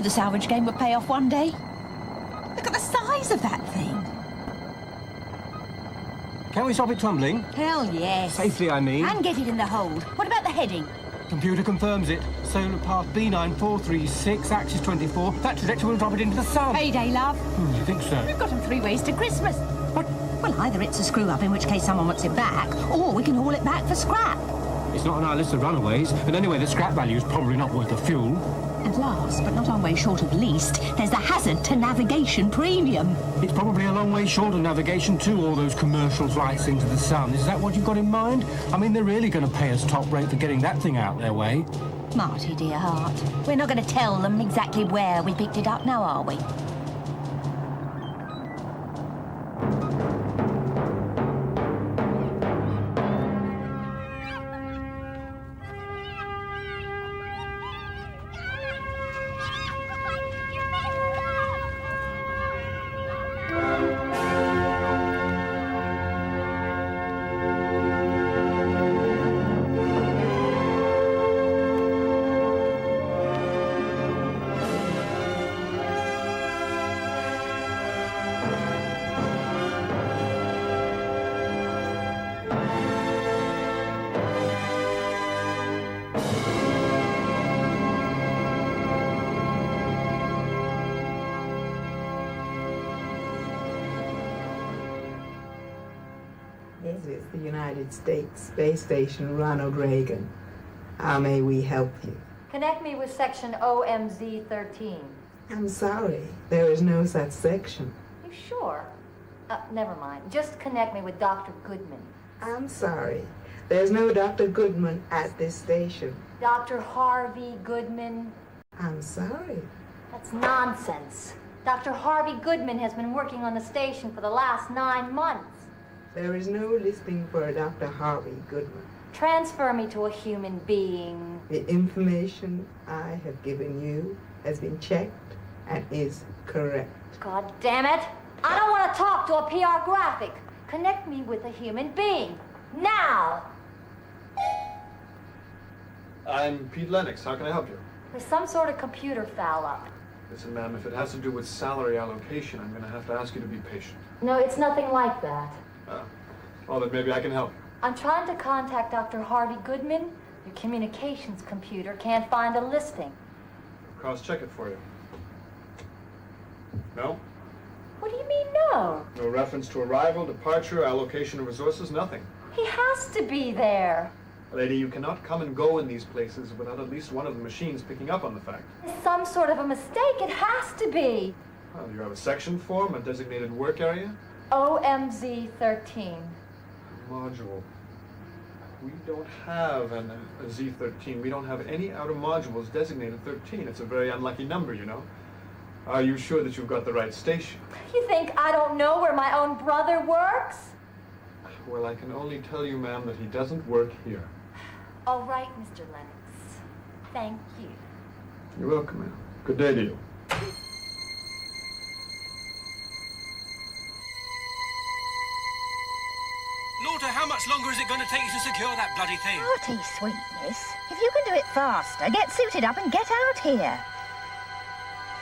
knew the salvage game would pay off one day. Look at the size of that thing. Can we stop it tumbling? Hell yes. Safely, I mean. And get it in the hold. What about the heading? Computer confirms it. Solar path B9436, axis 24. That trajectory will drop it into the sun. Payday, love. Do you think so? We've got them 3 ways to Christmas. What? Well, either it's a screw-up, in which case someone wants it back, or we can haul it back for scrap. It's not on our list of runaways, and anyway, the scrap value is probably not worth the fuel. And last, but not on way short of least, there's the hazard to navigation premium. It's probably a long way short of navigation too, all those commercial flights into the sun. Is that what you've got in mind? I mean, they're really going to pay us top rate for getting that thing out their way. Marty, dear heart, we're not going to tell them exactly where we picked it up now, are we? This is the United States Space Station, Ronald Reagan. How may we help you? Connect me with section OMZ-13. I'm sorry, there is no such section. You sure? Never mind. Just connect me with Dr. Goodman. I'm sorry, there's no Dr. Goodman at this station. Dr. Harvey Goodman? I'm sorry. That's nonsense. Dr. Harvey Goodman has been working on the station for the last 9 months. There is no listing for a Dr. Harvey Goodman. Transfer me to a human being. The information I have given you has been checked and is correct. God damn it! I don't want to talk to a PR graphic. Connect me with a human being. Now! I'm Pete Lennox. How can I help you? There's some sort of computer foul up. Listen, ma'am, if it has to do with salary allocation, I'm going to have to ask you to be patient. No, it's nothing like that. Well, then maybe I can help you. I'm trying to contact Dr. Harvey Goodman. Your communications computer can't find a listing. Cross-check it for you. No? What do you mean, no? No reference to arrival, departure, allocation of resources, nothing. He has to be there. Lady, you cannot come and go in these places without at least one of the machines picking up on the fact. It's some sort of a mistake. It has to be. Well, you have a section form, a designated work area? OMZ-13. Module. We don't have a Z13. We don't have any outer modules designated 13. It's a very unlucky number, you know. Are you sure that you've got the right station? You think I don't know where my own brother works? Well, I can only tell you, ma'am, that he doesn't work here. All right, Mr. Lennox. Thank you. You're welcome, ma'am. Good day to you. Lauder, how much longer is it going to take you to secure that bloody thing? Marty, sweetness, if you can do it faster, get suited up and get out here.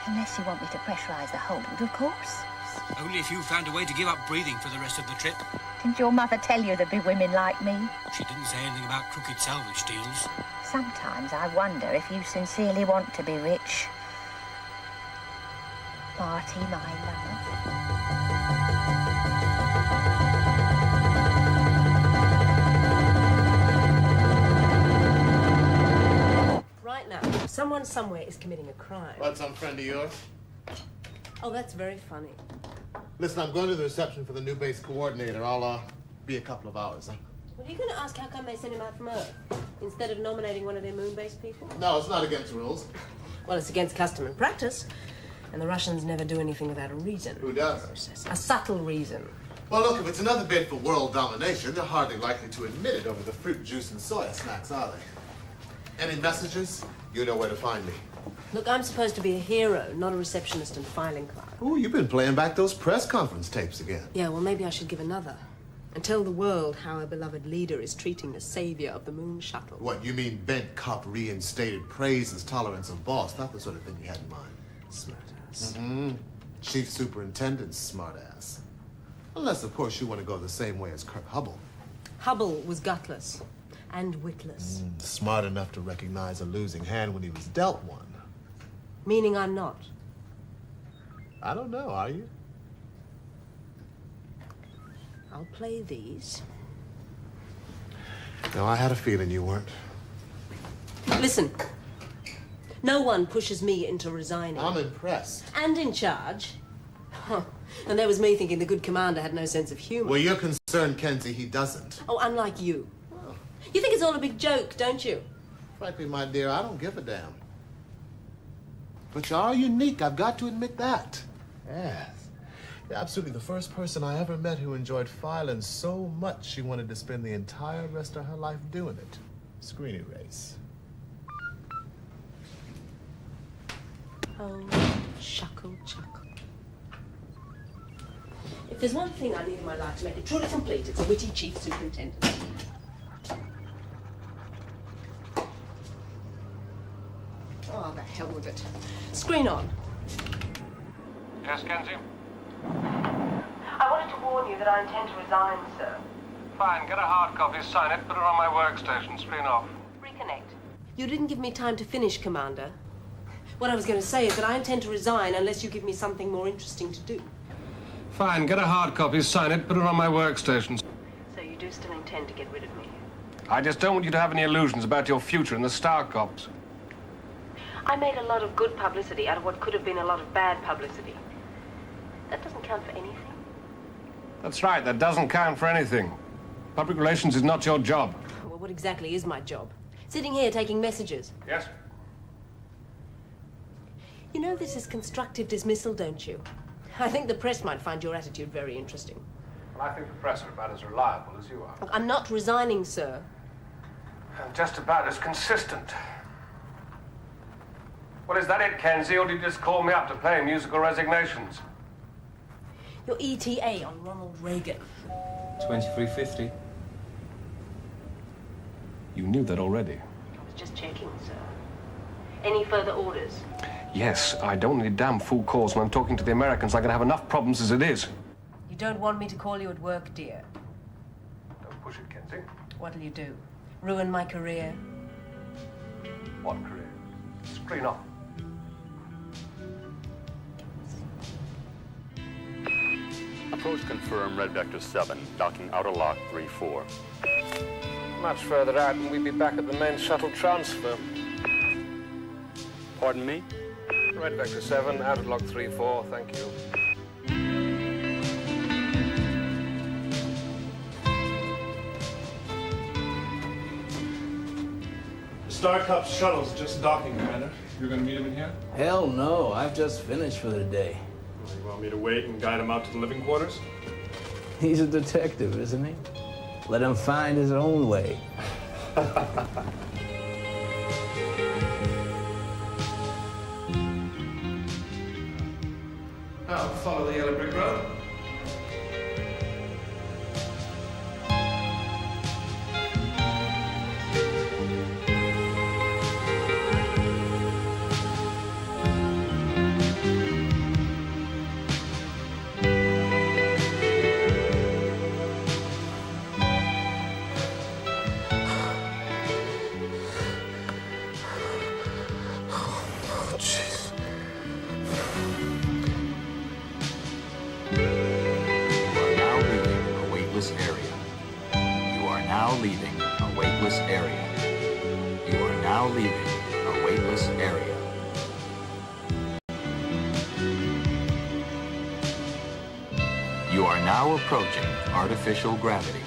Unless you want me to pressurise the hold, of course. Only if you found a way to give up breathing for the rest of the trip. Didn't your mother tell you there'd be women like me? She didn't say anything about crooked salvage deals. Sometimes I wonder if you sincerely want to be rich. Marty, my love. Right now, someone somewhere is committing a crime. What, some friend of yours? Oh, that's very funny. Listen, I'm going to the reception for the new base coordinator. I'll, be a couple of hours, huh? Well, are you going to ask how come they sent him out from Earth, instead of nominating one of their moon-based people? No, it's not against rules. Well, it's against custom and practice. And the Russians never do anything without a reason. Who does? A subtle reason. Well, look, if it's another bid for world domination, they're hardly likely to admit it over the fruit, juice, and soya snacks, are they? Any messages? You know where to find me. Look, I'm supposed to be a hero, not a receptionist and filing clerk. Oh, you've been playing back those press conference tapes again. Yeah, well, maybe I should give another. And tell the world how our beloved leader is treating the savior of the moon shuttle. What, you mean bent cop reinstated praise as tolerance of boss? Not the sort of thing you had in mind. Smartass. Chief Superintendent's smartass. Unless, of course, you want to go the same way as Kurt Hubble. Hubble was gutless and witless. Smart enough to recognize a losing hand when he was dealt one. Meaning I'm not. I don't know, are you? I'll play these. No, I had a feeling you weren't. Listen. No one pushes me into resigning. I'm impressed. And in charge. Huh. And there was me thinking the good commander had no sense of humor. Well, you're concerned, Kenzie, he doesn't. Oh, unlike you. You think it's all a big joke, don't you? Frankly, my dear, I don't give a damn. But you are unique, I've got to admit that. Yes. You're absolutely the first person I ever met who enjoyed filing so much she wanted to spend the entire rest of her life doing it. Screen erase. Oh, chuckle, chuckle. If there's one thing I need in my life to make it truly complete, it's a witty chief superintendent. Oh, the hell with it. Screen on. Yes, Kenzie? I wanted to warn you that I intend to resign, sir. Fine, get a hard copy, sign it, put it on my workstation, screen off. Reconnect. You didn't give me time to finish, Commander. What I was going to say is that I intend to resign unless you give me something more interesting to do. Fine, get a hard copy, sign it, put it on my workstation. So you do still intend to get rid of me? I just don't want you to have any illusions about your future in the Star Cops. I made a lot of good publicity out of what could have been a lot of bad publicity. That doesn't count for anything. That's right, that doesn't count for anything. Public relations is not your job. Well, what exactly is my job? Sitting here taking messages. Yes? You know this is constructive dismissal, don't you? I think the press might find your attitude very interesting. Well, I think the press are about as reliable as you are. Look, I'm not resigning, sir. And just about as consistent. Well, is that it, Kenzie, or did you just call me up to play musical resignations? Your ETA on Ronald Reagan. 2350. You knew that already. I was just checking, sir. Any further orders? Yes, I don't need damn fool calls when I'm talking to the Americans. I'm gonna have enough problems as it is. You don't want me to call you at work, dear. Don't push it, Kenzie. What'll you do? Ruin my career? What career? Screen off. Approach confirm, red vector 7, docking outer lock 3-4. Much further out, and we'd be back at the main shuttle transfer. Pardon me? Red vector 7, outer lock 3-4, thank you. Star Cups shuttle's just docking, Commander. You're gonna meet him in here? Hell no, I've just finished for the day. You want me to wait and guide him out to the living quarters? He's a detective, isn't he? Let him find his own way. Now, follow the yellow brick road. You are now approaching artificial gravity.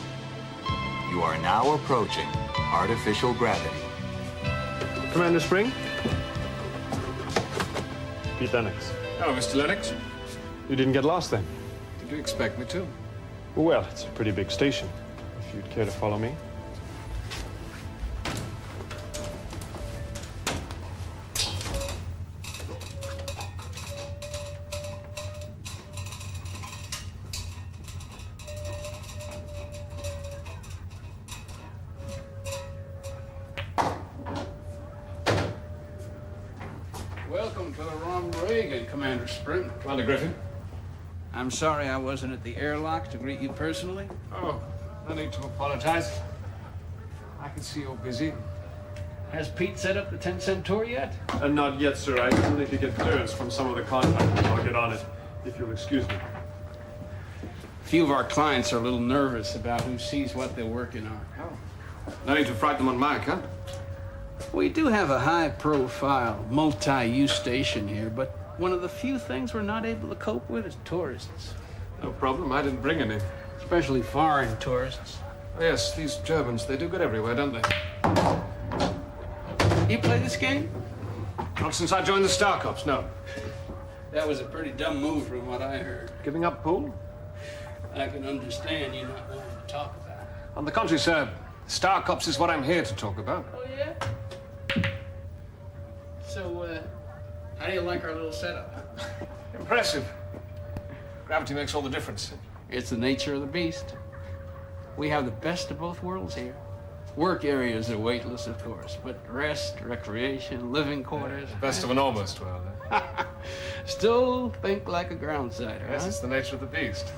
You are now approaching artificial gravity. Commander Spring? Pete Lennox. Oh, Mr. Lennox. You didn't get lost then? Did you expect me to? Well, it's a pretty big station. If you'd care to follow me. Welcome to the Ronald Reagan, Commander Sprint. Commander Griffin. I'm sorry I wasn't at the airlock to greet you personally. Oh, no need to apologize. I can see you're busy. Has Pete set up the 10-cent tour yet? Not yet, sir. I still need to get clearance from some of the contractors. I'll get on it, if you'll excuse me. A few of our clients are a little nervous about who sees what they're working on. Oh. No need to frighten them on my account. We do have a high-profile, multi-use station here, but one of the few things we're not able to cope with is tourists. No problem. I didn't bring any. Especially foreign tourists. Oh, yes, these Germans, they do good everywhere, don't they? You play this game? Not since I joined the Star Cops, no. That was a pretty dumb move from what I heard. Giving up pool? I can understand you not wanting to talk about it. On the contrary, sir, Star Cops is what I'm here to talk about. Oh, yeah? So, how do you like our little setup? Impressive. Gravity makes all the difference. It's the nature of the beast. We have the best of both worlds here. Work areas are weightless, of course, but rest, recreation, living quarters. Best of an almost world. Still think like a groundsider, Yes, huh? it's the nature of the beast.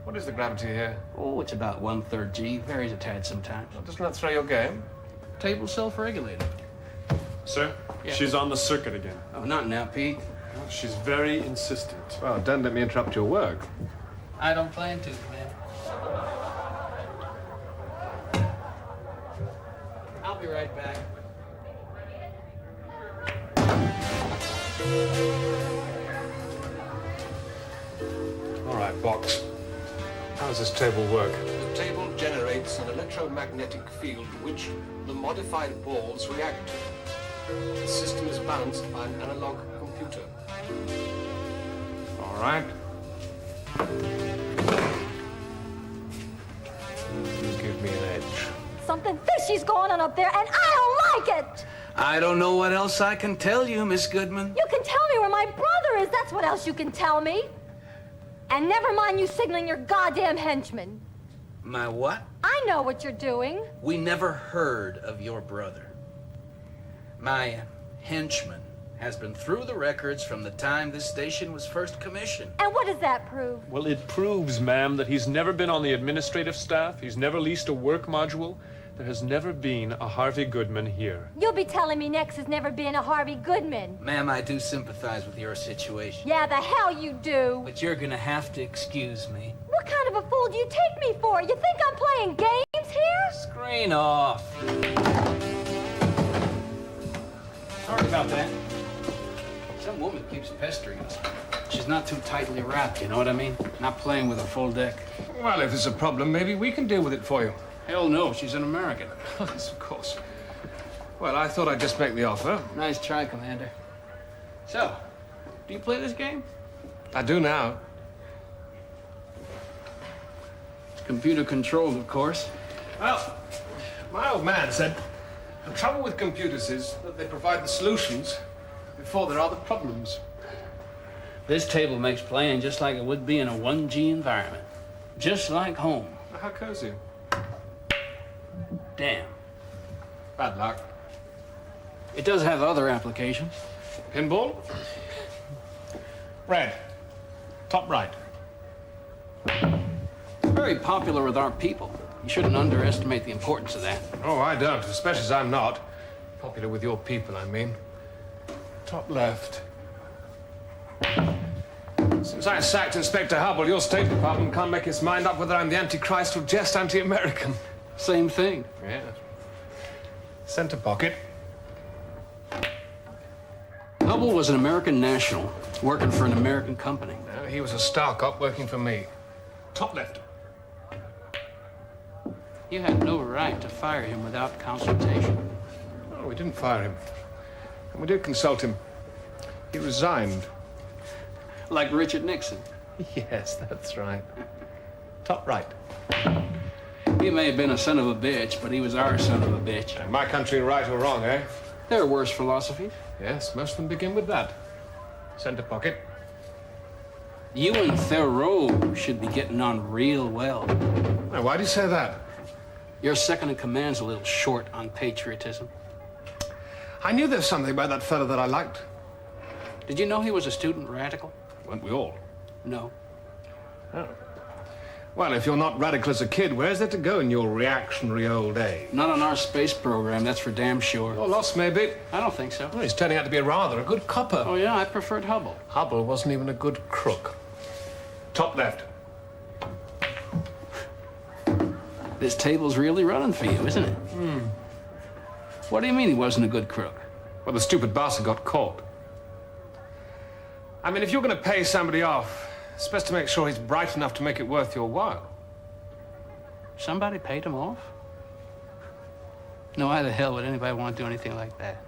What is the gravity here? Oh, it's about 1/3 G. Varies a tad sometimes. Well, doesn't that throw your game? Table's self-regulated. Sir, Yeah. she's on the circuit again. Oh, not now, Pete. Well, she's very insistent. Well, don't let me interrupt your work. I don't plan to, man. I'll be right back. All right, Box. How does this table work? The table generates an electromagnetic field which the modified balls react to. The system is balanced by an analog computer. All right. You give me an edge. Something fishy's going on up there, and I don't like it! I don't know what else I can tell you, Miss Goodman. You can tell me where my brother is. That's what else you can tell me. And never mind you signaling your goddamn henchmen. My what? I know what you're doing. We never heard of your brother. My henchman has been through the records from the time this station was first commissioned. And what does that prove? Well, it proves, ma'am, that he's never been on the administrative staff. He's never leased a work module. There has never been a Harvey Goodman here. You'll be telling me next has never been a Harvey Goodman. Ma'am, I do sympathize with your situation. Yeah, the hell you do. But you're gonna have to excuse me. What kind of a fool do you take me for? You think I'm playing games here? Screen off. Sorry about that. Some woman keeps pestering us. She's not too tightly wrapped, you know what I mean? Not playing with a full deck. Well, if there's a problem, maybe we can deal with it for you. Hell no, she's an American. Yes, of course. Well, I thought I'd just make the offer. Nice try, Commander. So, do you play this game? I do now. It's computer controlled, of course. Well, my old man said the trouble with computers is that they provide the solutions before there are the problems. This table makes playing just like it would be in a 1G environment. Just like home. How cozy. Damn. Bad luck. It does have other applications. Pinball? Red. Top right. Very popular with our people. You shouldn't underestimate the importance of that. Oh, I don't, especially as I'm not. Popular with your people, I mean. Top left. Since I sacked Inspector Hubble, your State Department can't make its mind up whether I'm the Antichrist or just anti-American. Same thing. Yeah. Center pocket. Hubble was an American national working for an American company. No, he was a star cop working for me. Top left. You had no right to fire him without consultation. Oh, we didn't fire him. And we did consult him. He resigned. Like Richard Nixon. Yes, that's right. Top right. He may have been a son of a bitch, but he was our son of a bitch. And my country, right or wrong, eh? There are worse philosophies. Yes, most of them begin with that. Center pocket. You and Thoreau should be getting on real well. Now, why do you say that? Your second in command's a little short on patriotism. I knew there was something about that fellow that I liked. Did you know he was a student radical? Weren't we all? No. Oh. Well, if you're not radical as a kid, where's there to go in your reactionary old age? Not on our space program, that's for damn sure. You're lost, maybe. I don't think so. Well, he's turning out to be rather a good copper. Oh, yeah, I preferred Hubble. Hubble wasn't even a good crook. Top left. This table's really running for you, isn't it? What do you mean he wasn't a good crook? Well, the stupid bastard got caught. I mean, if you're going to pay somebody off, it's best to make sure he's bright enough to make it worth your while. Somebody paid him off? No, why the hell would anybody want to do anything like that?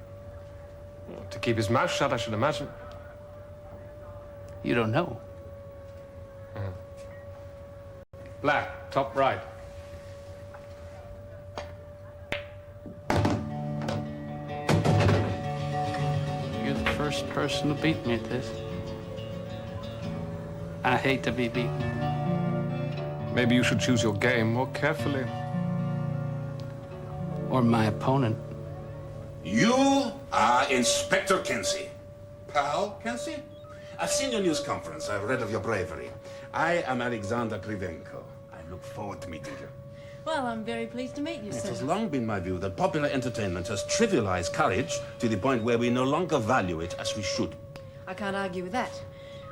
Well, to keep his mouth shut, I should imagine. You don't know. Black, top right. You're the first person to beat me at this. I hate to be beaten. Maybe you should choose your game more carefully. Or my opponent. You are Inspector Kinsey. Pal Kinsey? I've seen your news conference. I've read of your bravery. I am Alexander Krivenko. I look forward to meeting you. Well, I'm very pleased to meet you, It sir. has long been my view that popular entertainment has trivialized courage to the point where we no longer value it as we should. I can't argue with that.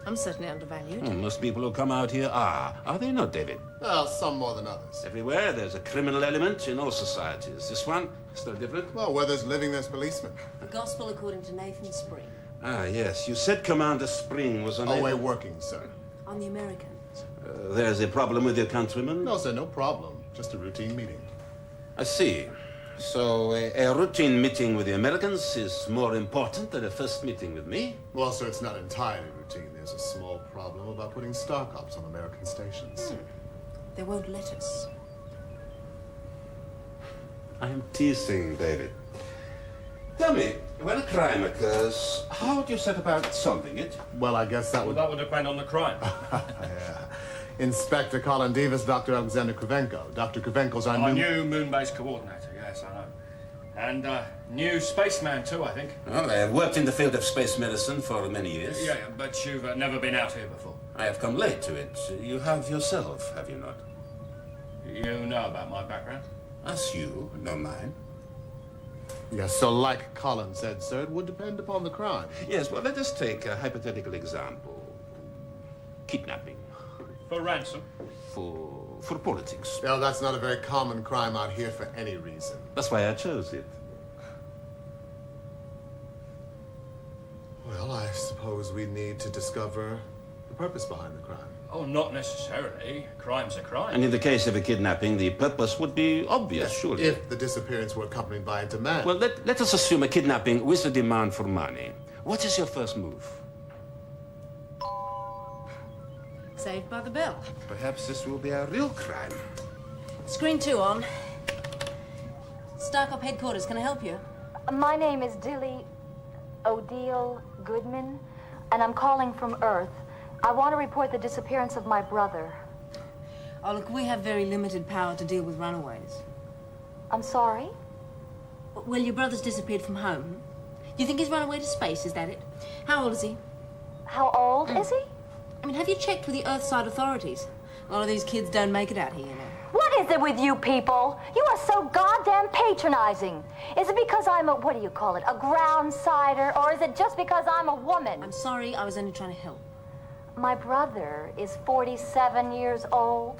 I'm certainly undervalued. Most people who come out here are. Are they not, David? Well, some more than others. Everywhere there's a criminal element in all societies. This one, still different? Well, where there's living, there's policemen. The gospel according to Nathan Spring. Ah, yes. You said Commander Spring was on... Away working, sir. On the Americans. There's a problem with your countrymen? No, sir, no problem. Just a routine meeting. I see. So a routine meeting with the Americans is more important than a first meeting with me? Well, sir, it's not entirely routine. There's a small problem about putting Stark Ops on American stations. They won't let us. I'm teasing, David. Tell me, when a crime occurs, how do you set about solving it? Well, I guess that would... That would depend on the crime. Yeah. Inspector Colin Davis, Dr. Alexander Krivenko. Dr. Krivenko's our new moon-based coordinator, yes, I know. And new spaceman, too, I think. Well, I have worked in the field of space medicine for many years. Yeah, but you've never been out here before. I have come late to it. You have yourself, have you not? You know about my background? As you know mine. Yes, so like Colin said, sir, it would depend upon the crime. Yes, well, let us take a hypothetical example. Kidnapping. For ransom? For politics. No, that's not a very common crime out here for any reason. That's why I chose it. Well, I suppose we need to discover the purpose behind the crime. Oh, not necessarily. Crime's a crime. And in the case of a kidnapping, the purpose would be obvious, surely. If the disappearance were accompanied by a demand. Well, let us assume a kidnapping with a demand for money. What is your first move? Saved by the Bell. Perhaps this will be a real crime. Screen 2 on. Stark Op headquarters, can I help you? My name is Dilly Odile Goodman, and I'm calling from Earth. I want to report the disappearance of my brother. Oh, look, we have very limited power to deal with runaways. I'm sorry? Well, your brother's disappeared from home. You think he's run away to space, is that it? How old is he? How old is he? I mean, have you checked with the Earthside authorities? A lot of these kids don't make it out here, you know. What is it with you people? You are so goddamn patronizing. Is it because I'm a, what do you call it, a ground-sider, or is it just because I'm a woman? I'm sorry, I was only trying to help. My brother is 47 years old.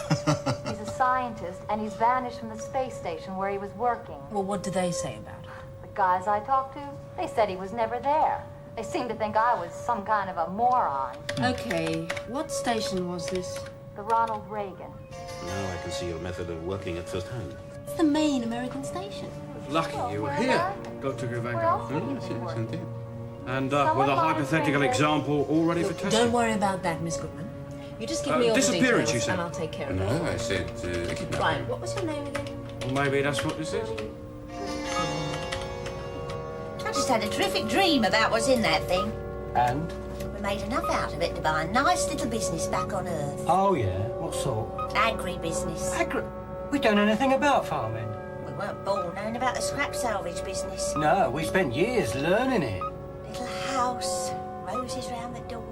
He's a scientist, and he's vanished from the space station where he was working. Well, what do they say about it? The guys I talked to, they said he was never there. They seemed to think I was some kind of a moron. Okay, what station was this? The Ronald Reagan. Now I can see your method of working at first hand. It's the main American station. Lucky you were here, Dr. Krivenko. Yes, indeed. And with a hypothetical example all ready for testing. Don't worry about that, Miss Goodman. You just give me all the disappearance, details, you said? and I'll take care of it. No, I said kidnapping. Ryan, what was your name again? Well, maybe that's what this is. I just had a terrific dream about what's in that thing. And? We made enough out of it to buy a nice little business back on Earth. Oh, yeah? What sort? Agri-business. We don't know anything about farming. We weren't born knowing about the scrap salvage business. No, we spent years learning it. Little house, Roses round the door.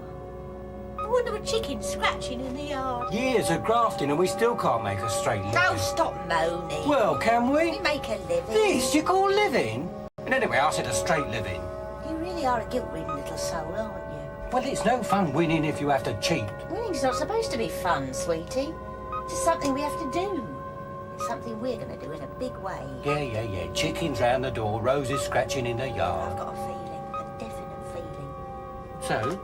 I wonder a chicken scratching in the yard. Years of grafting and we still can't make a straight living. Don't stop moaning. Well, can we? We make a living. This you call living? And anyway, I said a straight living. You really are a guilt-ridden little soul, aren't you? Well, it's no fun winning if you have to cheat. Winning's not supposed to be fun, sweetie. It's just something we have to do. It's something we're going to do in a big way. Yeah. Chickens round the door, roses scratching in the yard. I've got a feeling, a definite feeling. So,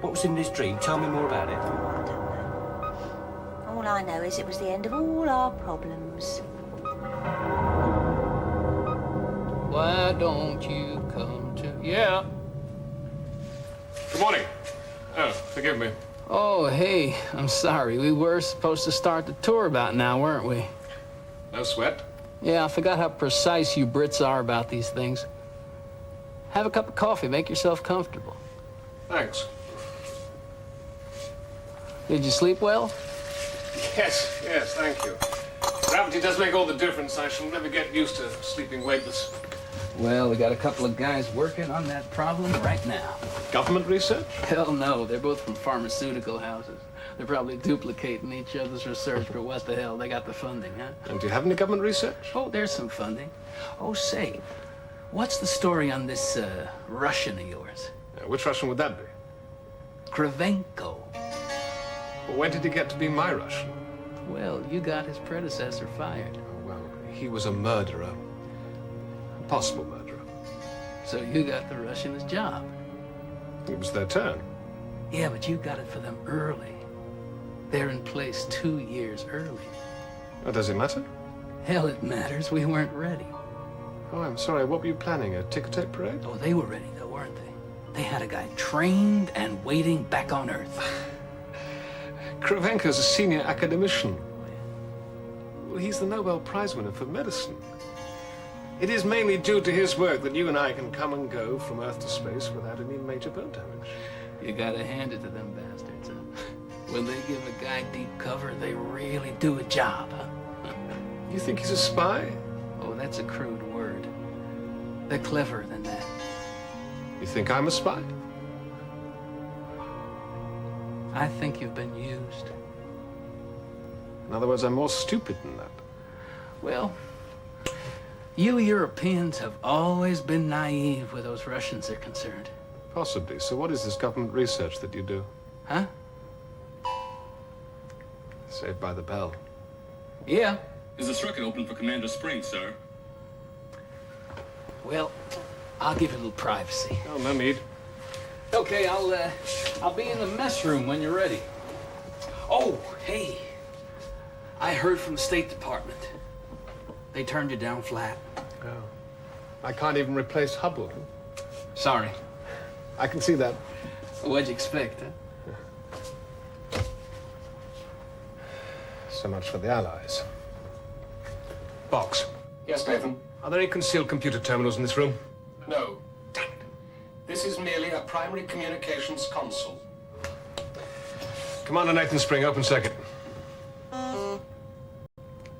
what was in this dream? Tell me more about it. Oh, I don't know. All I know is it was the end of all our problems. Why don't you come to... Yeah. Good morning. Oh, forgive me. Oh, hey, I'm sorry. We were supposed to start the tour about now, weren't we? No sweat. Yeah, I forgot how precise you Brits are about these things. Have a cup of coffee. Make yourself comfortable. Thanks. Did you sleep well? Yes, thank you. Gravity does make all the difference. I shall never get used to sleeping weightless. Well, we got a couple of guys working on that problem right now. Government research? Hell no, they're both from pharmaceutical houses. They're probably duplicating each other's research, but what the hell, they got the funding, huh? And do you have any government research? Oh, there's some funding. Oh, say, what's the story on this Russian of yours? Which Russian would that be? Kravchenko. Well, when did he get to be my Russian? Well, you got his predecessor fired. Oh, well, he was a murderer. A possible murderer. So you got the Russian's job. It was their turn. Yeah, but you got it for them early. They're in place 2 years early. Oh, does it matter? Hell, it matters. We weren't ready. Oh, I'm sorry. What were you planning? A ticker-tape parade? Oh, they were ready, though, weren't they? They had a guy trained and waiting back on Earth. Kravchenko's a senior academician. Well, he's the Nobel Prize winner for medicine. It is mainly due to his work that you and I can come and go from Earth to space without any major burn damage. You gotta hand it to them bastards, huh? When they give a guy deep cover, they really do a job, huh? You think he's a spy? Oh, that's a crude word. They're cleverer than that. You think I'm a spy? I think you've been used. In other words, I'm more stupid than that. Well, you Europeans have always been naive where those Russians are concerned. Possibly. So what is this government research that you do? Huh? Saved by the Bell. Yeah. Is the circuit open for Commander Spring, sir? Well, I'll give you a little privacy. Oh, no need. Okay, I'll be in the mess room when you're ready. Oh, hey. I heard from the State Department. They turned you down flat. Oh. I can't even replace Hubble. Sorry. I can see that. What'd you expect, huh? So much for the Allies. Box. Yes, Nathan? Are there any concealed computer terminals in this room? No. Damn it. This is merely a primary communications console. Commander Nathan Spring, open circuit.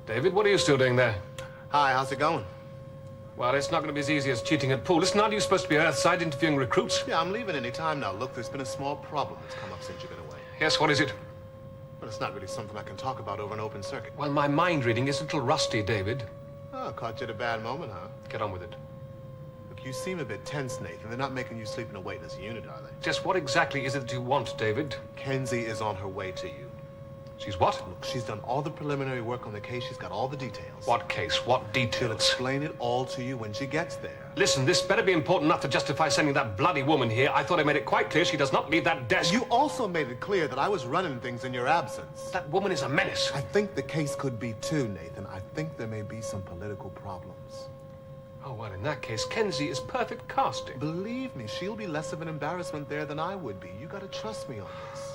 David, what are you still doing there? Hi, how's it going? Well, it's not going to be as easy as cheating at pool. Listen, aren't you supposed to be Earthside interviewing recruits? Yeah, I'm leaving any time now. Look, there's been a small problem that's come up since you've been away. Yes, what is it? But it's not really something I can talk about over an open circuit. Well, my mind reading is a little rusty, David. Oh, caught you at a bad moment, huh? Get on with it. Look, you seem a bit tense, Nathan. They're not making you sleep in a weightless unit, are they? Just what exactly is it that you want, David? Kenzie is on her way to you. She's what? Look, she's done all the preliminary work on the case. She's got all the details. What case? What details? She'll explain it all to you when she gets there. Listen, this better be important enough to justify sending that bloody woman here. I thought I made it quite clear she does not leave that desk. You also made it clear that I was running things in your absence. That woman is a menace. I think the case could be too, Nathan. I think there may be some political problems. Oh, well, in that case, Kenzie is perfect casting. Believe me, she'll be less of an embarrassment there than I would be. You gotta trust me on this.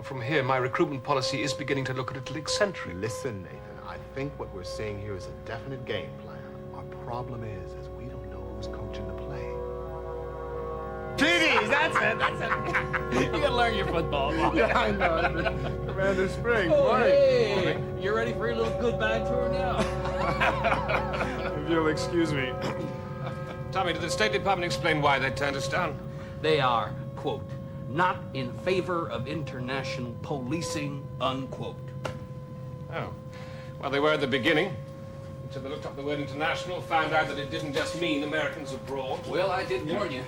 From here, my recruitment policy is beginning to look a little eccentric. Listen, Nathan, I think what we're seeing here is a definite game plan. Our problem is we don't know who's coaching the play. Please, that's it. You gotta learn your football. Yeah, I know. Commander Spring, Oh, morning. hey. Morning. You ready for your little goodbye tour now? If you'll excuse me. Tommy, did the State Department explain why they turned us down? They are, quote, not in favor of international policing, unquote. Oh. Well, they were at the beginning. Until they looked up the word international, found out that it didn't just mean Americans abroad. Well, I did warn you.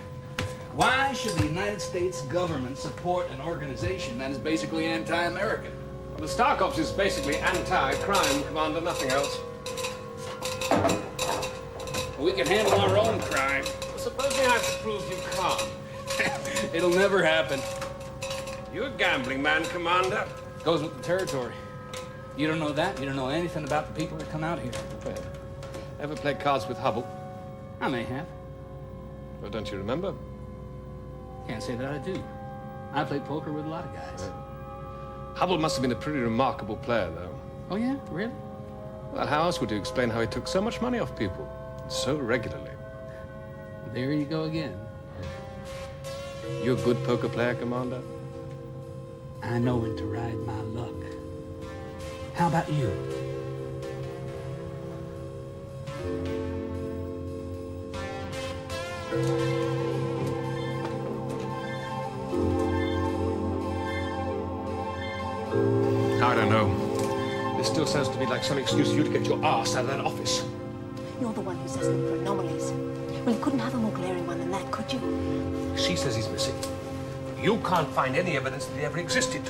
Why should the United States government support an organization that is basically anti-American? Well, the Star Corps is basically anti-crime, Commander, nothing else. We can handle our own crime. Well, suppose we have to prove you can't. It'll never happen. You're a gambling man, Commander. Goes with the territory. You don't know that? You don't know anything about the people that come out here. Well, ever play cards with Hubble? I may have. Well, don't you remember? Can't say that I do. I played poker with a lot of guys. Hubble must have been a pretty remarkable player, though. Oh, yeah? Really? Well, how else would you explain how he took so much money off people so regularly? There you go again. You a good poker player, Commander? I know when to ride my luck. How about you? I don't know. This still sounds to me like some excuse for you to get your ass out of that office. You're the one who says them for anomalies. Well, you couldn't have a more glaring one than that, could you? She says he's missing. You can't find any evidence that he ever existed.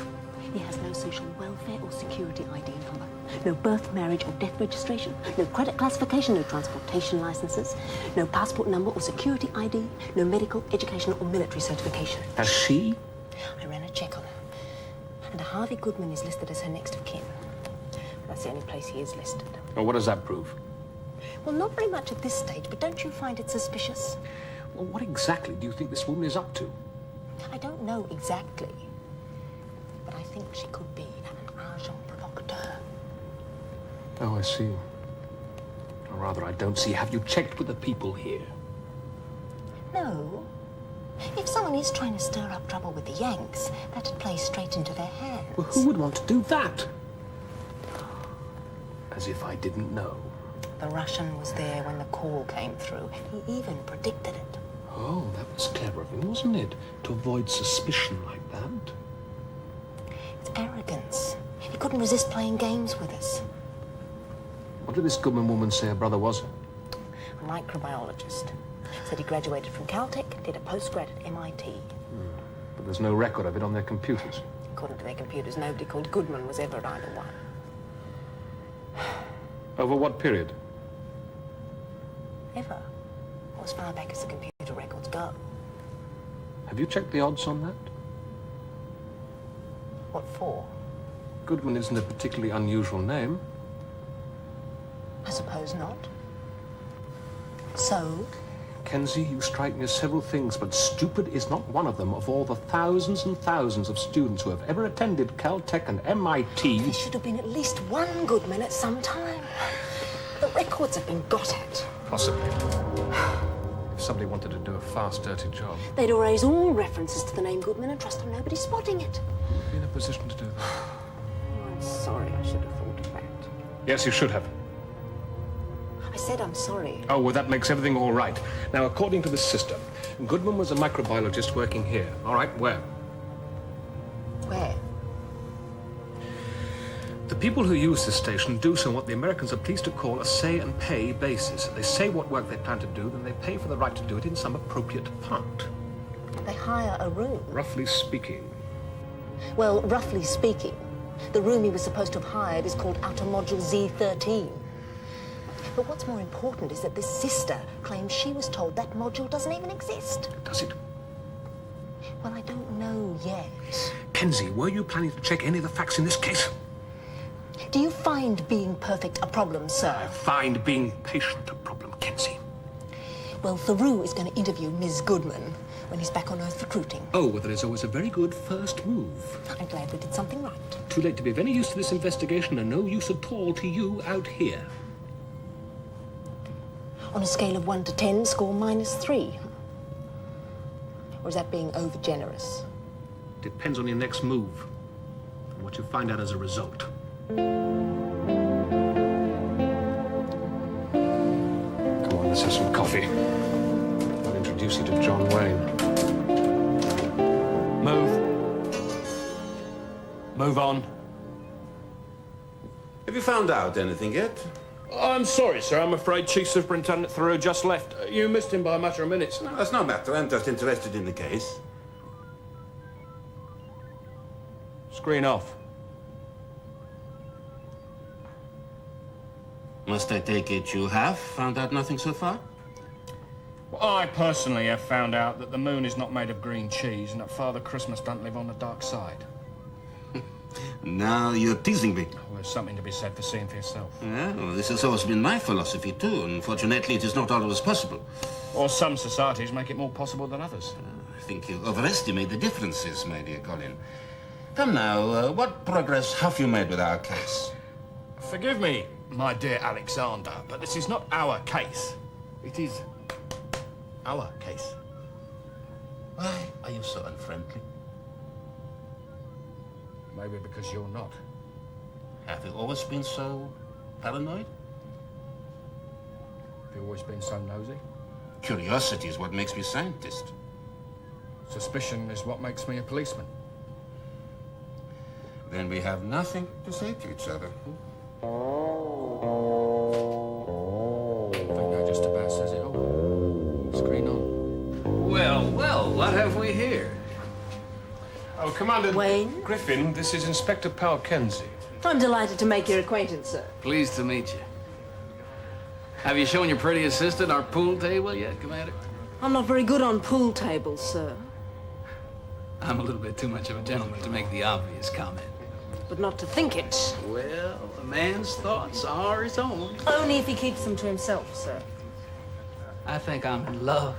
He has no social welfare or security ID number. No birth, marriage, or death registration. No credit classification, no transportation licenses. No passport number or security ID. No medical, educational, or military certification. Has she? I ran a check on her. And Harvey Goodman is listed as her next of kin. That's the only place he is listed. Well, what does that prove? Well, not very much at this stage, but don't you find it suspicious? Well, what exactly do you think this woman is up to? I don't know exactly. But I think she could be an agent provocateur. Oh, I see. Or rather, I don't see. Have you checked with the people here? No. If someone is trying to stir up trouble with the Yanks, that'd play straight into their hands. Well, who would want to do that? As if I didn't know. The Russian was there when the call came through. He even predicted it. Oh, that was clever of him, wasn't it? To avoid suspicion like that. It's arrogance. He couldn't resist playing games with us. What did this Goodman woman say her brother was? A microbiologist. Said he graduated from Caltech, did a postgrad at MIT. But there's no record of it on their computers. According to their computers, nobody called Goodman was ever at either one. Over what period? Ever. Or as far back as the computer records go. Have you checked the odds on that? What for? Goodman isn't a particularly unusual name. I suppose not. So? Kenzie, you strike me as several things, but stupid is not one of them. Of all the thousands and thousands of students who have ever attended Caltech and MIT... There should have been at least one Goodman at some time. The records have been got at. Possibly. If somebody wanted to do a fast, dirty job. They'd erase all references to the name Goodman and trust on nobody spotting it. You'd be in a position to do that. Oh, I'm sorry. I should have thought of that. Yes, you should have. I said I'm sorry. Oh, well, that makes everything all right. Now, according to this system, Goodman was a microbiologist working here. All right, where? Where? The people who use this station do so on what the Americans are pleased to call a say-and-pay basis. They say what work they plan to do, then they pay for the right to do it in some appropriate part. They hire a room. Roughly speaking. Well, roughly speaking, the room he was supposed to have hired is called Outer Module Z13. But what's more important is that this sister claims she was told that module doesn't even exist. Does it? Well, I don't know yet. Kenzie, were you planning to check any of the facts in this case? Do you find being perfect a problem, sir? I find being patient a problem, Kenzie. Well, Theroux is going to interview Ms. Goodman when he's back on Earth recruiting. Oh, well, that is always a very good first move. I'm glad we did something right. Too late to be of any use to this investigation and no use at all to you out here. On a scale of 1 to 10, score -3. Or is that being over-generous? Depends on your next move and what you find out as a result. Come on, let's have some coffee. I'll introduce you to John Wayne. Move on. Have you found out anything yet? I'm sorry, sir. I'm afraid Chief Superintendent Thoreau just left. You missed him by a matter of minutes. No, that's no matter. I'm just interested in the case. Screen off. Must I take it you have found out nothing so far? Well, I personally have found out that the moon is not made of green cheese and that Father Christmas don't live on the dark side. Now you're teasing me. Well, there's something to be said for seeing for yourself. Yeah, well, this has always been my philosophy, too. Unfortunately, it is not always possible. Or some societies make it more possible than others. I think you overestimate the differences, my dear Colin. Come now, what progress have you made with our case? Forgive me, my dear Alexander, but this is not our case. It is our case. Why are you so unfriendly? Maybe because you're not. Have you always been so paranoid? Have you always been so nosy? Curiosity is what makes me a scientist. Suspicion is what makes me a policeman. Then we have nothing to say to each other. I think that just about says it all. Screen on. Well, what have we here? Oh, Commander Wayne? Griffin, this is Inspector Powell Kenzie. I'm delighted to make your acquaintance, sir. Pleased to meet you. Have you shown your pretty assistant our pool table yet, Commander? I'm not very good on pool tables, sir. I'm a little bit too much of a gentleman to make the obvious comment. But not to think it. Well, a man's thoughts are his own. Only if he keeps them to himself, sir. I think I'm in love.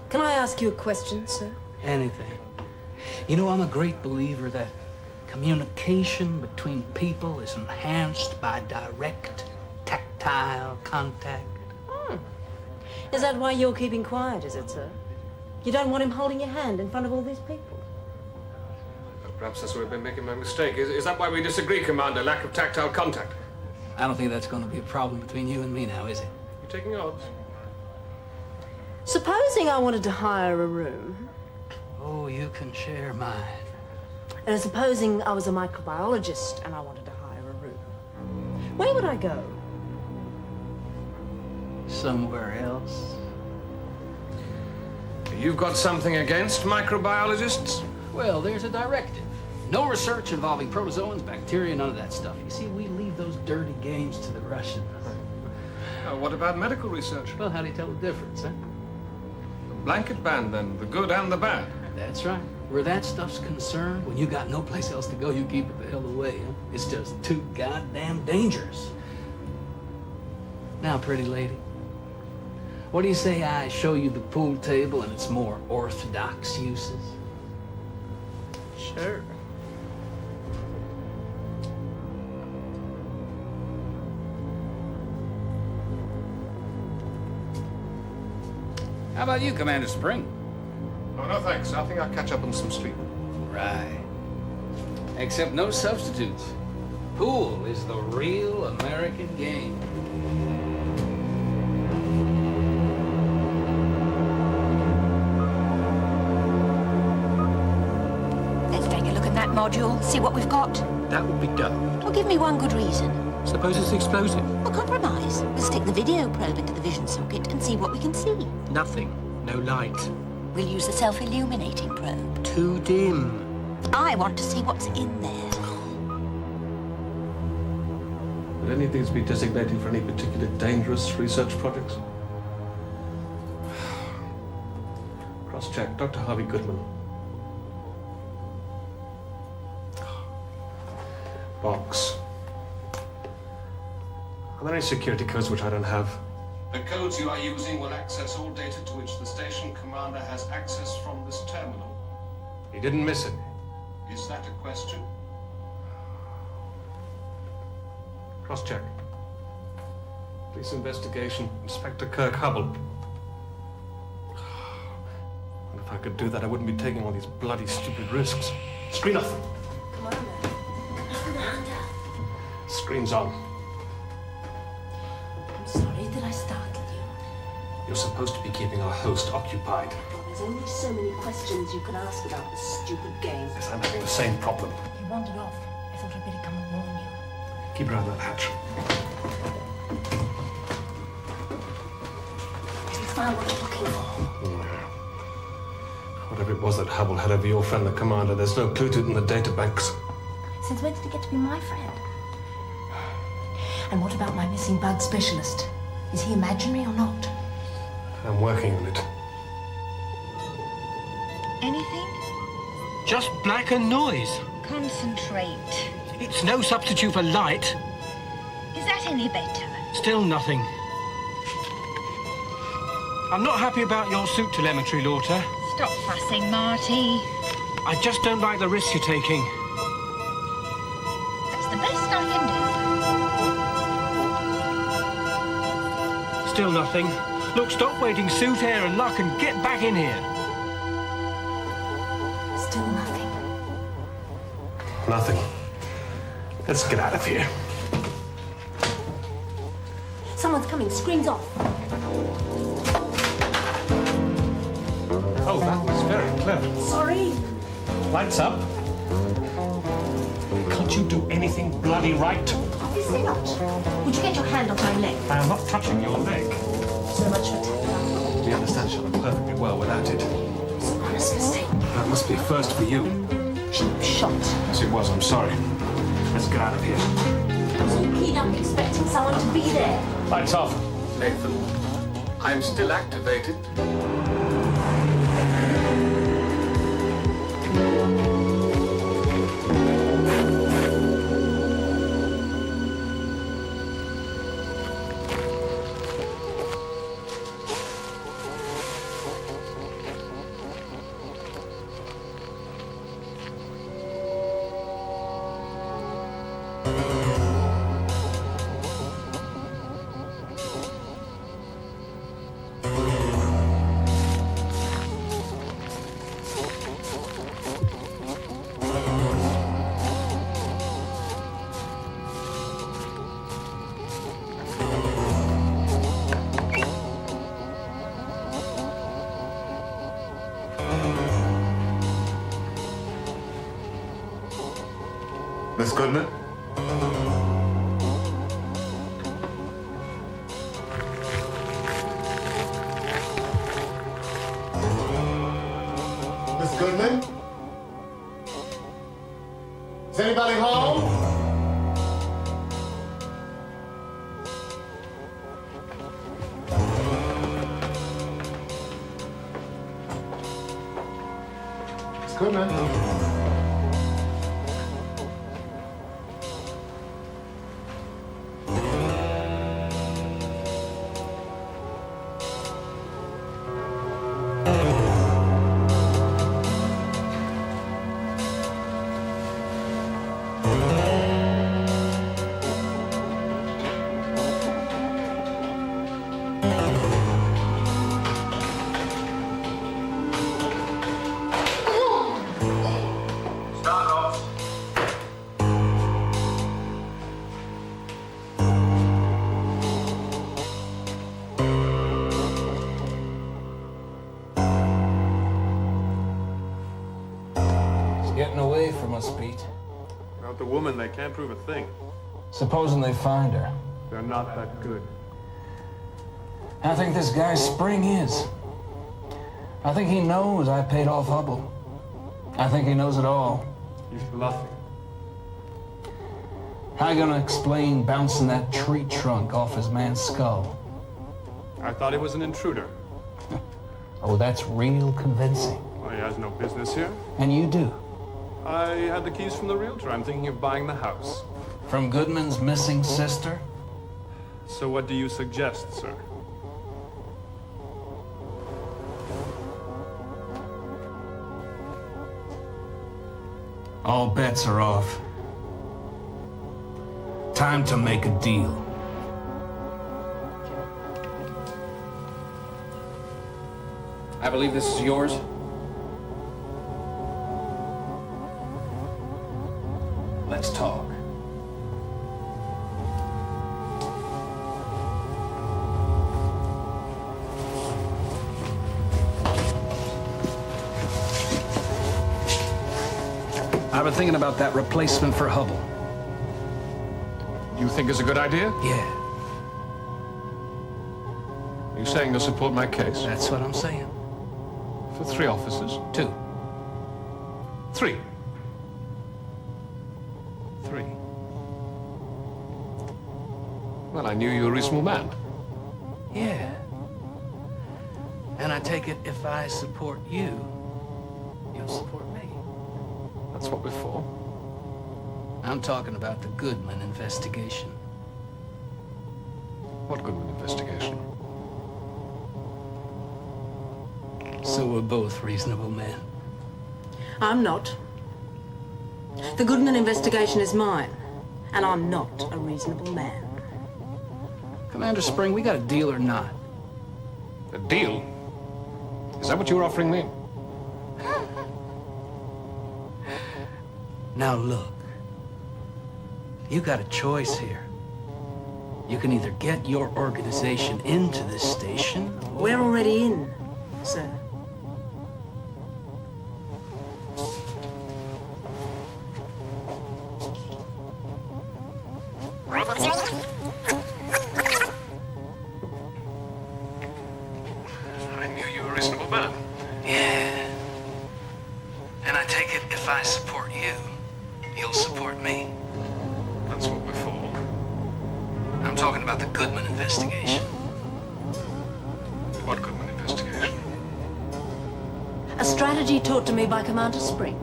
Can I ask you a question, sir? Anything. You know, I'm a great believer that communication between people is enhanced by direct, tactile contact. Is that why you're keeping quiet, is it, sir? You don't want him holding your hand in front of all these people? Perhaps that's where we've been making my mistake. Is that why we disagree, Commander? Lack of tactile contact? I don't think that's going to be a problem between you and me now, is it? You're taking odds. Supposing I wanted to hire a room. Oh, you can share mine. And supposing I was a microbiologist and I wanted to hire a room. Where would I go? Somewhere else. You've got something against microbiologists? Well, there's a directive. No research involving protozoans, bacteria, none of that stuff. You see, we leave those dirty games to the Russians. What about medical research? Well, how do you tell the difference, huh? A blanket ban, then. The good and the bad. That's right. Where that stuff's concerned, when you got no place else to go, you keep it the hell away, huh? It's just too goddamn dangerous. Now, pretty lady, what do you say I show you the pool table and its more orthodox uses? Sure. How about you, Commander Spring? Oh, no thanks. I think I'll catch up on some sleep. Right. Except no substitutes. Pool is the real American game. Let's take a look at that module, see what we've got. That would be dope. Well, give me one good reason. Suppose it's explosive. Well, compromise. We'll stick the video probe into the vision socket and see what we can see. Nothing. No light. We'll use the self-illuminating probe. Too dim. I want to see what's in there. Would any of these be designated for any particular dangerous research projects? Cross-check. Dr. Harvey Goodman. Box. Are there any security codes which I don't have? The codes you are using will access all data to which the station commander has access from this terminal. He didn't miss it. Is that a question? Cross-check. Police investigation. Inspector Kirk Hubble. And if I could do that, I wouldn't be taking all these bloody stupid risks. Screen off. Commander. Screen's on. I'm sorry that I startled you. You're supposed to be keeping our host occupied. Promise There's only so many questions you can ask about this stupid game. Yes, I'm having the same problem. He wandered off. I thought I'd better come and warn you. Keep her out of that hatch. Did we find what you're looking for? No. Whatever it was that Hubble had over your friend, the commander, there's no clue to it in the databanks. Since when did he get to be my friend? And what about my missing bug specialist? Is he imaginary or not? I'm working on it. Anything? Just black and noise. Concentrate. It's no substitute for light. Is that any better? Still nothing. I'm not happy about your suit telemetry, Lauter. Stop fussing, Marty. I just don't like the risk you're taking. That's the best I can do. Still nothing. Look, stop waiting suit, air and luck and get back in here. Still nothing. Nothing. Let's get out of here. Someone's coming. Screens off. Oh, that was very clever. Sorry. Lights up. Can't you do anything bloody right? Obviously not. Would you get your hand off my leg? I am not touching your leg. So much for telling. Do you understand? She'll look perfectly well without it. It's an honest mistake. That must be a first for you. Cheap shot. Yes, it was. I'm sorry. Let's get out of here. I was all keyed up expecting someone to be there. Lights off. Nathan, I'm still activated. Miss Goodman? Miss Goodman? Is anybody home? Miss Goodman? Getting away from us, Pete. About the woman, they can't prove a thing. Supposing they find her. They're not that good. I think this guy Spring is. I think he knows I paid off Hubble. I think he knows it all. He's bluffing. How you gonna explain bouncing that tree trunk off his man's skull? I thought he was an intruder. Oh, that's real convincing. Well, he has no business here. And you do. I had the keys from the realtor. I'm thinking of buying the house. From Goodman's missing sister? So what do you suggest, sir? All bets are off. Time to make a deal. I believe this is yours. Let's talk. been thinking about that replacement for Hubble. You think it's a good idea? Yeah. You saying you'll support my case? That's what I'm saying. For 3 officers? 2. 3. 3. Well, I knew you were a reasonable man. Yeah. And I take it if I support you, you'll support me. That's what we're for. I'm talking about the Goodman investigation. What Goodman investigation? So we're both reasonable men. I'm not. The Goodman investigation is mine, and I'm not a reasonable man. Commander Spring, we got a deal or not? A deal? Is that what you were offering me? Now look, you got a choice here. You can either get your organization into this station, or... We're already in, sir. I knew you were a reasonable man. Yeah. And I take it if I support you, you'll support me. That's what we're for. I'm talking about the Goodman investigation. What Goodman investigation? A strategy taught to me by Commander Spring.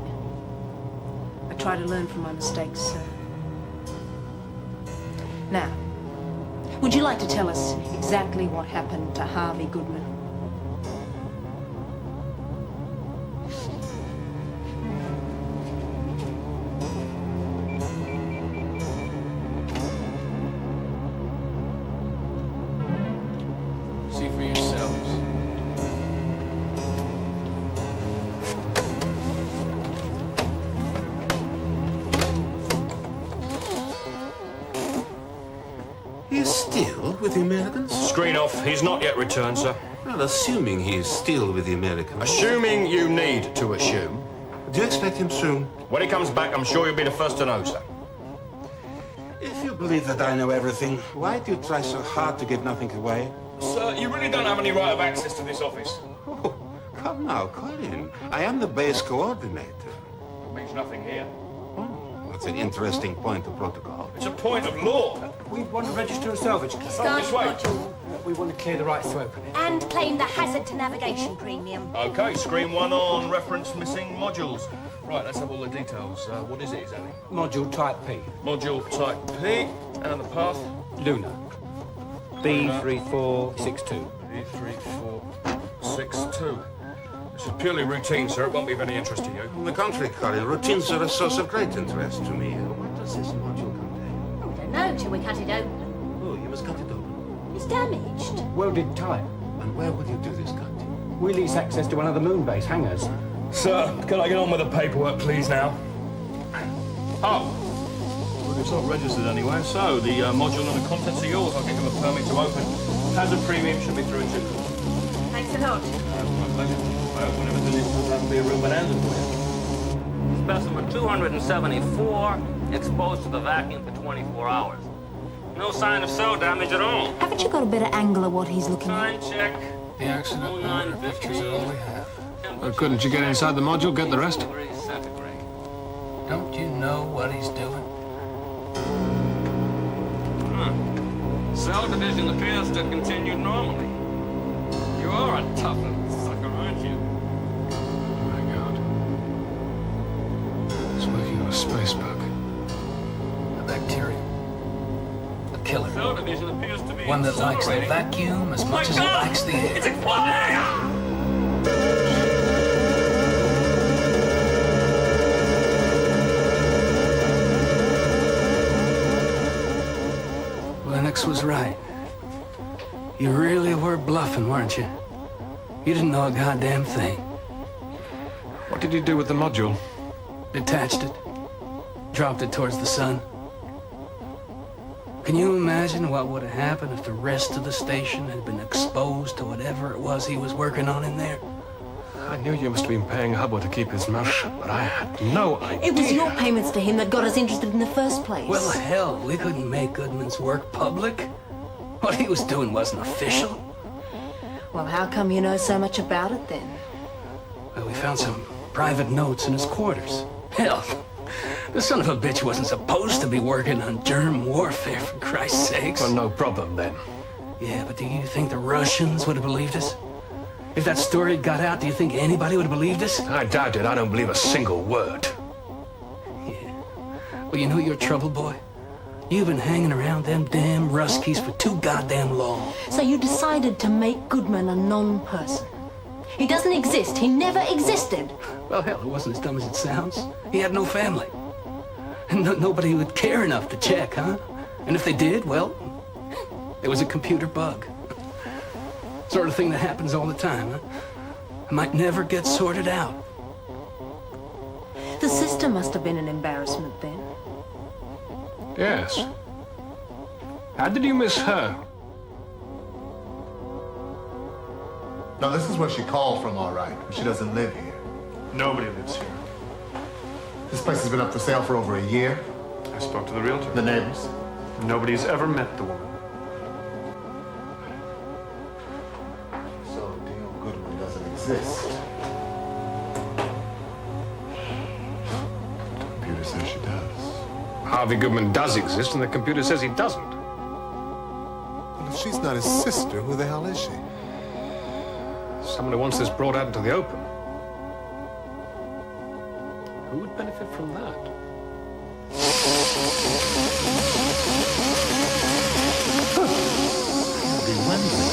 I try to learn from my mistakes, sir. Now, would you like to tell us exactly what happened to Harvey Goodman? See for yourselves. He's still with the Americans? Screen off. He's not yet returned, sir. Well, assuming he's still with the Americans. Assuming you need to assume. Do you expect him soon? When he comes back, I'm sure you'll be the first to know, sir. If you believe that I know everything, why do you try so hard to give nothing away? Sir, you really don't have any right of access to this office. Oh, come now, Colin. I am the base coordinator. It means nothing here. Oh, that's an interesting point of protocol. It's a point of law. We want to register a salvage. This way. We want to clear the rights to open it. And claim the hazard to navigation premium. Okay, screen 1 on. Reference missing modules. Right, let's have all the details. What is it exactly? Module type P. Module type P. And the path? Lunar. B3462. B3462. This is purely routine, sir. It won't be of any interest to you. On the contrary, Colin, routines are a source of great interest to me. What does this module contain? Oh, we don't know till we cut it open. Oh, you must cut it open. It's damaged. Welded tight. And where would you do this cutting? We lease access to one of the moon base hangars. Sir, can I get on with the paperwork, please, now? Oh. Well, it's not registered anyway, so the module and the contents are yours. I'll give him a permit to open. Hazard premium should be through in 2 quarters. Thanks a lot. My pleasure. I hope whenever this will have to be a real bonanza for you. Specimen 274, exposed to the vacuum for 24 hours. No sign of cell damage at all. Haven't you got a better angle of what he's looking Time at? check. The accident number pictures are all we have. Well, couldn't you get inside the module, get the rest? Degrees centigrade. Don't you know what he's doing? Cell division appears to have continued normally. You are a tough sucker, aren't you? My God. It's working on a space bug. A bacterium. A killer. Cell division appears to be One that likes the accelerating. vacuum as much as it likes the air. It's exploding! Lennox was right. You really were bluffing, weren't you? You didn't know a goddamn thing. What did you do with the module? Detached it. Dropped it towards the sun. Can you imagine what would have happened if the rest of the station had been exposed to whatever it was he was working on in there? I knew you must have been paying Hubble to keep his mouth shut, but I had no idea. It was your payments to him that got us interested in the first place. Well, hell, we couldn't make Goodman's work public. What he was doing wasn't official. Well, how come you know so much about it then? Well, we found some private notes in his quarters. Hell, the son of a bitch wasn't supposed to be working on germ warfare, for Christ's sakes. Well, no problem then. Yeah, but do you think the Russians would have believed us? If that story had got out, do you think anybody would have believed us? I doubt it. I don't believe a single word. Yeah. Well, you know your trouble, boy? You've been hanging around them damn Ruskies for too goddamn long. So you decided to make Goodman a non-person. He doesn't exist. He never existed. Well, hell, it wasn't as dumb as it sounds. He had no family. And nobody would care enough to check, huh? And if they did, well, it was a computer bug. Sort of thing that happens all the time, huh? It might never get sorted out. The sister must have been an embarrassment then. Yes. How did you miss her? Now, this is where she called from, all right. She doesn't live here. Nobody lives here. This place has been up for sale for over a year. I spoke to the realtor. The neighbors? Nobody's ever met the woman. So, Dale Goodman doesn't exist. The computer says she does. Harvey Goodman does exist, and the computer says he doesn't. Well, if she's not his sister, who the hell is she? Someone who wants this brought out into the open. Who would benefit from that? You'll be wondering,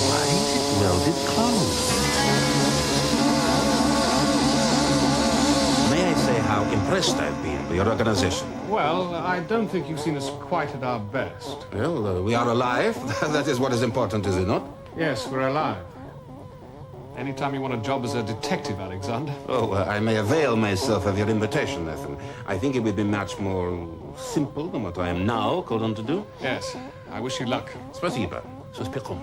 why is it welded closed? May I say how impressed I've been by your organization? Well, I don't think you've seen us quite at our best. Well, we are alive. That is what is important, is it not? Yes, we're alive. Anytime you want a job as a detective, Alexander. Oh, I may avail myself of your invitation, Nathan. I think it would be much more simple than what I am now called on to do. Yes, I wish you luck. Спасибо. Со успехом.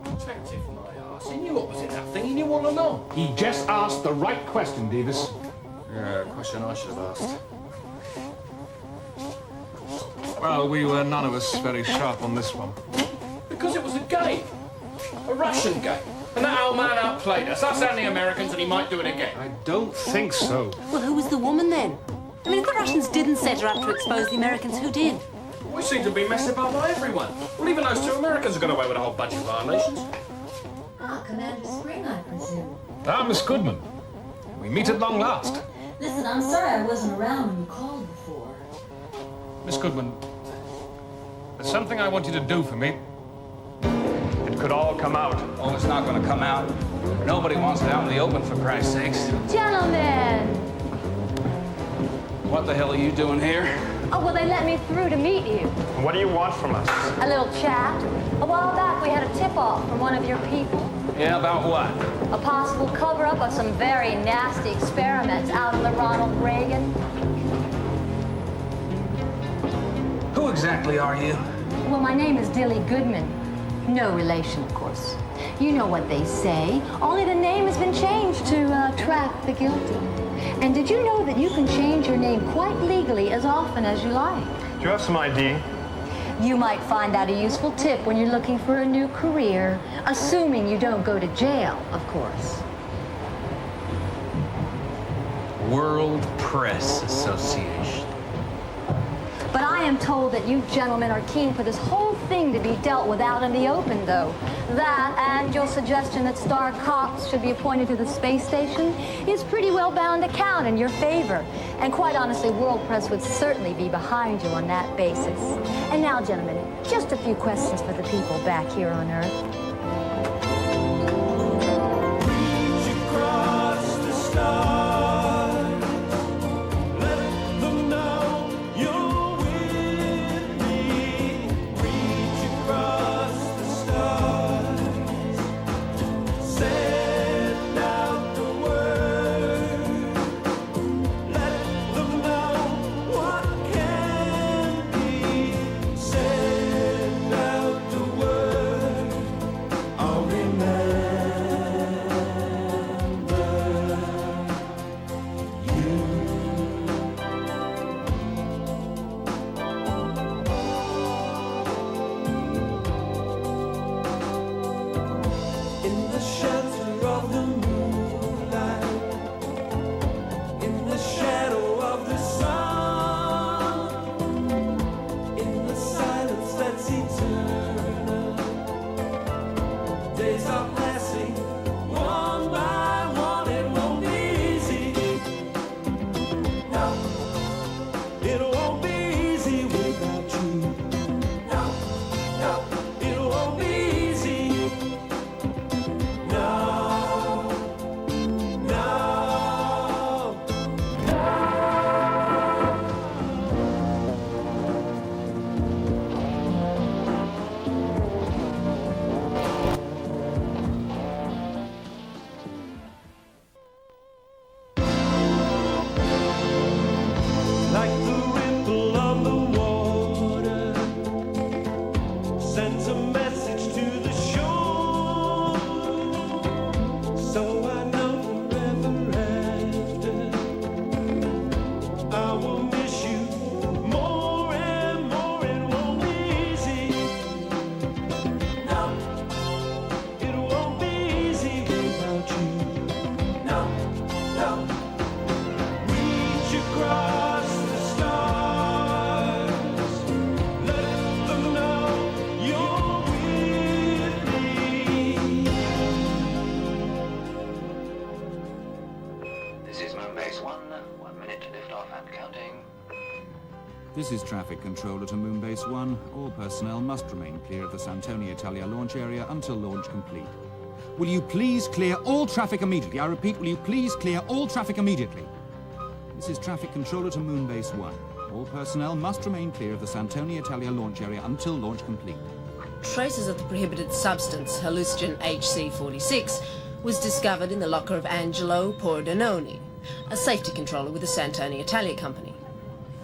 Detective, my arse. You knew what was in that thing, and you want to know. He just asked the right question, Davis. Yeah, question I should have asked. Well, we were none of us very sharp on this one. Because it was a game. A Russian game. And that old man outplayed us and the Americans, and he might do it again. I don't think so. Well, who was the woman then? I mean, if the Russians didn't set her up to expose the Americans, who did? We seem to be messed about by everyone. Well, even those two Americans have got away with a whole bunch of violations. Ah, Commander Spring, I presume. Ah, Miss Goodman. We meet at long last. Listen, I'm sorry I wasn't around when you called before. Miss Goodman, there's something I want you to do for me. It could all come out. Oh, it's not going to come out. Nobody wants it out in the open, for Christ's sakes. Gentlemen! What the hell are you doing here? Oh, well, they let me through to meet you. What do you want from us? A little chat. A while back, we had a tip-off from one of your people. Yeah, about what? A possible cover-up of some very nasty experiments out in the Ronald Reagan. Who exactly are you? Well, my name is Dilly Goodman. No relation, of course. You know what they say. Only the name has been changed to attract the guilty. And did you know that you can change your name quite legally as often as you like? Do you have some ID? You might find that a useful tip when you're looking for a new career, assuming you don't go to jail, of course. World Press Association. But I am told that you gentlemen are keen for this whole thing to be dealt with out in the open, though. That, and your suggestion that Star Cox should be appointed to the space station, is pretty well bound to count in your favor. And quite honestly, World Press would certainly be behind you on that basis. And now, gentlemen, just a few questions for the people back here on Earth. Moonbase 1 minute liftoff and counting. This is traffic controller to Moonbase 1. All personnel must remain clear of the Santoni Italia launch area until launch complete. Will you please clear all traffic immediately? I repeat, will you please clear all traffic immediately? This is traffic controller to Moonbase 1. All personnel must remain clear of the Santoni Italia launch area until launch complete. Traces of the prohibited substance, hallucinogen HC46, was discovered in the locker of Angelo Pordenone, a safety controller with the Santoni Italia company.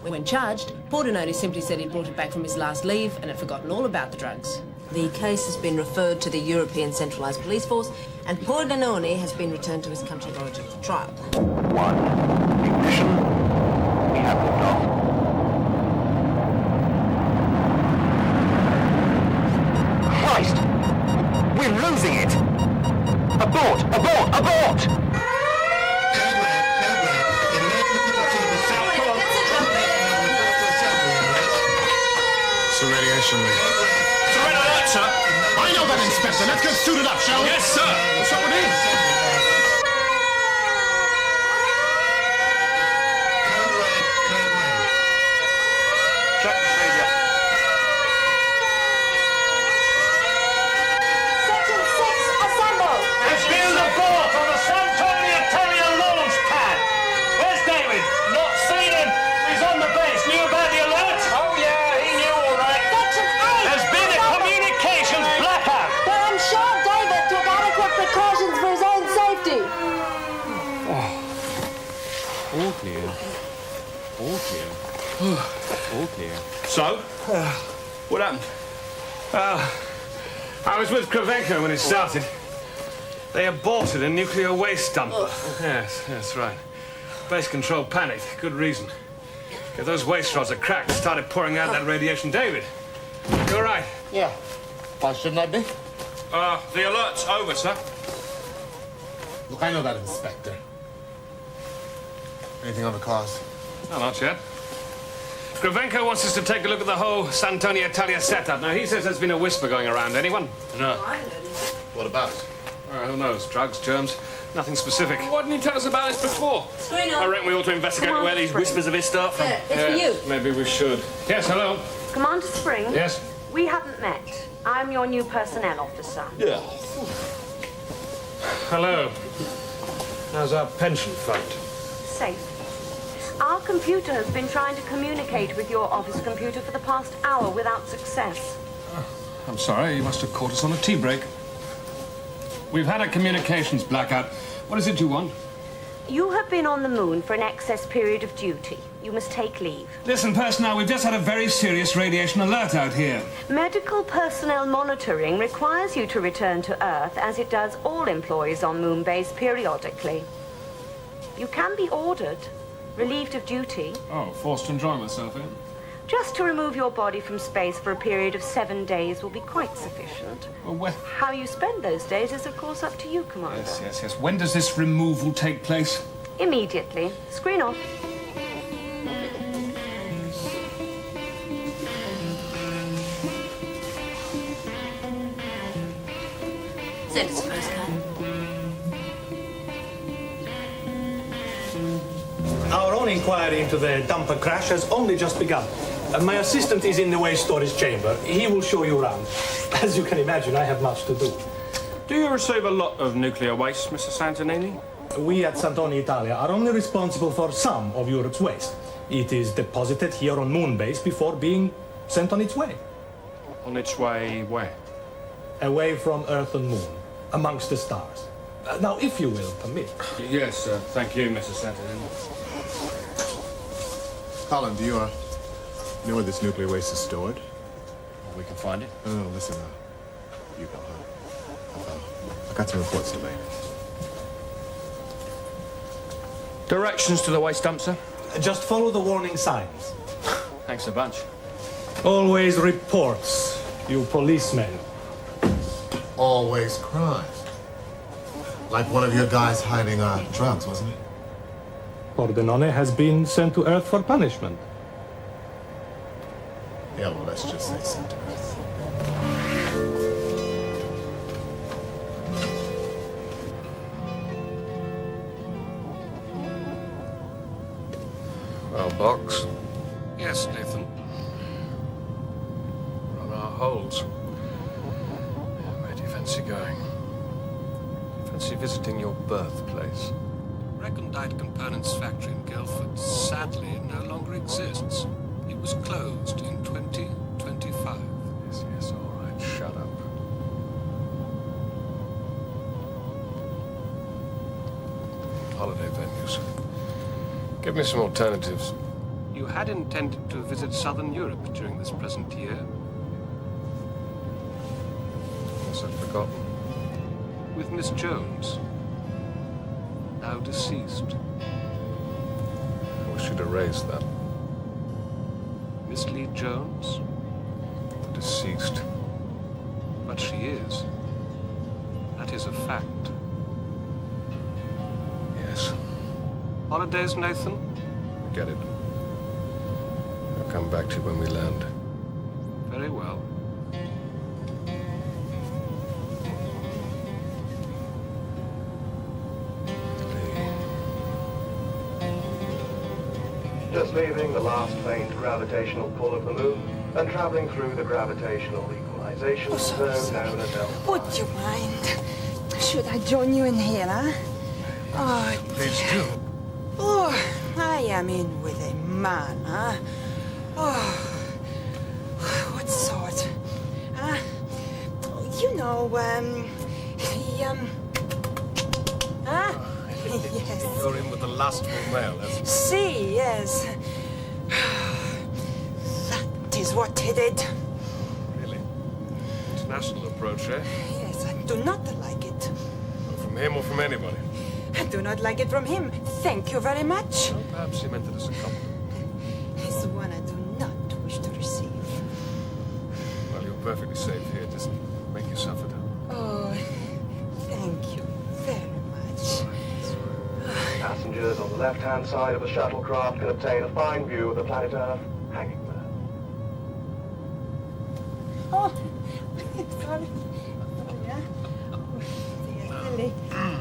When charged, Pordenone simply said he'd brought it back from his last leave and had forgotten all about the drugs. The case has been referred to the European Centralised Police Force, and Pordenone has been returned to his country of origin for trial. 1. Ignition. We have liftoff. Christ! We're losing it! Abort! Abort! Abort! It's a radiation leak. It's a red alert, sir. I know that, Inspector. Let's get suited up, shall we? Yes, sir. That's what it is. Check the failure. Section 6, assemble! There's been an abort on the Santoni Italia launch pad. Where's David? Not seen him. He's on the base. Knew about the alert? Oh, yeah, he knew all right. Section 8! There's been a communications blackout. But I'm sure David took adequate precautions for his own safety. All clear. All clear. All clear. So? What happened? I was with Kravenko when it started. They aborted a nuclear waste dumper. Yes, that's right. Base control panicked. Good reason. If those waste rods are cracked, started pouring out that radiation. David, you're right. Yeah. Why shouldn't I be? The alert's over, sir. Look, I know that, Inspector. Anything on the cause? No, not yet. Kravenko wants us to take a look at the whole Santoni Italia setup. Now, he says there's been a whisper going around. Anyone? No. What about it? Who knows? Drugs, germs, nothing specific. Why didn't he tell us about this before? Screen on. I reckon we ought to investigate Come on, where these Spring. whispers of his start from. Yeah, it's for you. Maybe we should. Yes, hello. Commander Spring? Yes? We haven't met. I'm your new personnel officer. Yeah. Hello. How's our pension fund? Safe. Our computer has been trying to communicate with your office computer for the past hour without success. I'm sorry, you must have caught us on a tea break. We've had a communications blackout. What is it you want? You have been on the moon for an excess period of duty. You must take leave. Listen, personnel, we've just had a very serious radiation alert out here. Medical personnel monitoring requires you to return to Earth, as it does all employees on Moonbase periodically. You can be ordered, relieved of duty, Oh, forced to enjoy myself, eh? just to remove your body from space for a period of 7 days will be quite sufficient. Well, when... How you spend those days is, of course, up to you, Commander. Yes. When does this removal take place? Immediately. Screen off. Send us a postcard. Our own inquiry into the dumper crash has only just begun. My assistant is in the waste storage chamber. He will show you around. As you can imagine, I have much to do. Do you receive a lot of nuclear waste, Mr. Santonini? We at Santoni Italia are only responsible for some of Europe's waste. It is deposited here on Moonbase before being sent on its way. On its way where? Away from Earth and Moon, amongst the stars. Now, if you will permit. Yes, sir. Thank you, Mr. Santonini. Colin, do you know where this nuclear waste is stored? We can find it. No, listen. You go, huh? I got some reports to make. Directions to the waste dump, sir? Just follow the warning signs. Thanks a bunch. Always reports, you policemen. Always crime. Like one of your guys hiding drugs, wasn't it? Pordenone has been sent to Earth for punishment. Yeah, well, let's just say sent to Earth. Our box? Yes, Nathan. We're on our holes. Where do you fancy going? Fancy visiting your birthplace? Recondite Components factory in Guildford sadly no longer exists. It was closed in 2025. Yes, all right, shut up. Holiday venues. Give me some alternatives. You had intended to visit Southern Europe during this present year. Yes, I'd forgotten. With Miss Jones, now deceased. I wish you'd erased that. Miss Lee Jones? Deceased. But she is. That is a fact. Yes. Holidays, Nathan? Get it. I'll come back to you when we land. Very well. Just leaving the last faint gravitational pull of the moon and traveling through the gravitational equalization zone known as L5. Would you mind? Should I join you in here, huh? Oh, Please do. oh, I am in with a man, huh? Oh, what sort? Huh? You know, he, huh? Yes. You're in with the lustful male, that's it. See, yes. That is what he did. Really? International approach, eh? Yes, I do not like it. Or from him or from anybody? I do not like it from him. Thank you very much. Well, perhaps he meant it as a compliment. It's one I do not wish to receive. Well, you're perfectly safe here. Just make yourself at home. Oh, thank you very much. Passengers on the left-hand side of the shuttlecraft can obtain a fine view of the planet Earth hanging there. Oh, sorry. Yeah. Oh, dear, silly. Oh.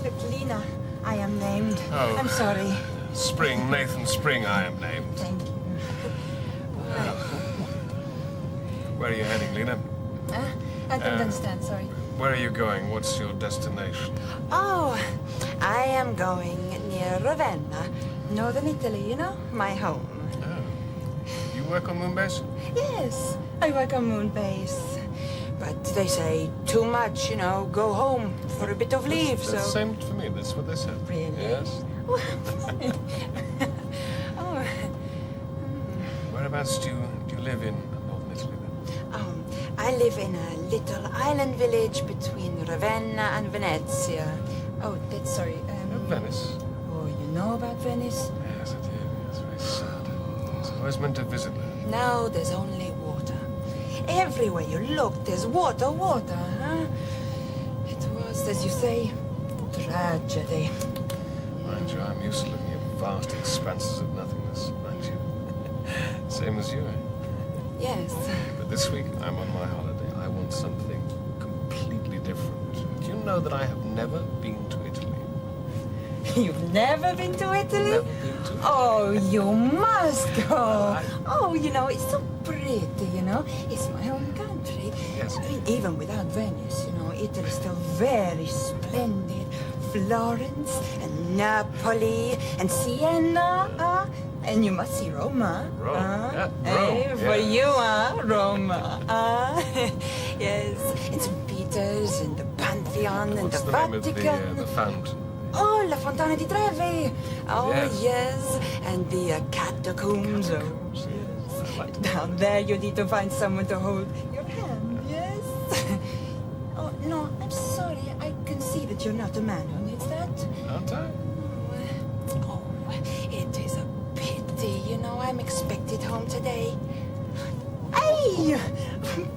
Look, Lena, I am named. Oh. I'm sorry. Spring, Nathan Spring, I am named. Thank you. Where are you heading, Lena? Huh? I don't understand, sorry. Where are you going? What's your destination? Oh, I am going near Ravenna, northern Italy, you know, my home. Oh. You work on Moonbase? Yes, I work on Moonbase. But they say too much, you know, go home for a bit of leave, That's so... the same for me, that's what they said. Really? Yes. Oh. Whereabouts do you live in northern Italy then? I live in a little island village between Ravenna and Venezia. Oh, that's sorry. Venice? Oh, you know about Venice? Yes, I do. It's very sad. So I was meant to visit there. Now there's only water. Everywhere you look, there's water, huh? It was, as you say, tragedy. Mind you, I'm used to looking at vast expanses of nothingness, mind you. Same as you, eh? Yes. But this week, I'm on my holiday. I want something completely different. Do you know that I have never been to Italy? You've never been to Italy? Never been to Italy. Oh, you must go. Oh, you know, it's so pretty, you know. It's my home country. Yes. I mean, even without Venice, you know, Italy's still very splendid. Florence and Napoli and Siena, and you must see Roma. Rome, yeah, Hey, Rome, for yeah. you, Roma. Yes, and St. Peter's and the Pantheon and What's the the name Vatican. of the fountain? Oh, La Fontana di Trevi. Oh, Yes. yes. And the catacombs. Oh, yes. Down there, you need to find someone to hold your hand, yes? Oh, no, I'm sorry. I can see that you're not a man who needs that. Aren't I? Oh, it is a pity. You know, I'm expected home today. Hey!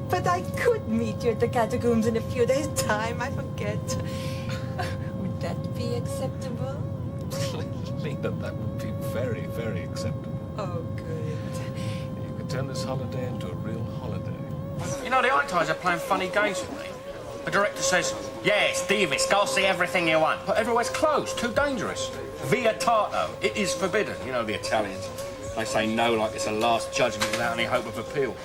But I could meet you at the catacombs in a few days' time. I forget. Would that be acceptable? Lena, that would be very, very acceptable. Oh, good. You could turn this holiday into a real holiday. You know, the actors are playing funny games with me. The director says, yes, Davis, go see everything you want. But everywhere's closed, too dangerous. Vietato. It is forbidden. You know the Italians. They say no like it's a last judgment without any hope of appeal.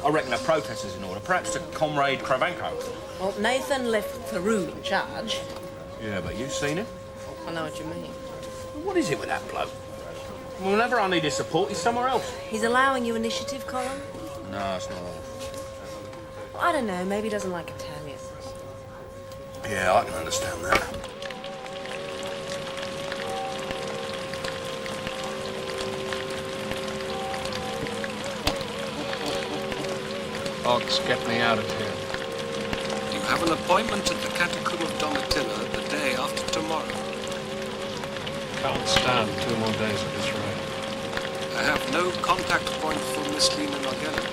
I reckon a protest is in order. Perhaps to Comrade Kravenko. Well, Nathan left Peru in charge. Yeah, but you've seen him? I know what you mean. What is it with that bloke? Whenever I need his support, he's somewhere else. He's allowing you initiative, Colin? No, it's not. I don't know, maybe he doesn't like Italians. Yeah, I can understand that. Ox, get me out of here. You have an appointment at the Catacomb of Domitilla the day after tomorrow. Can't stand 2 more days at this rate. I have no contact point for Miss Lena Nogella.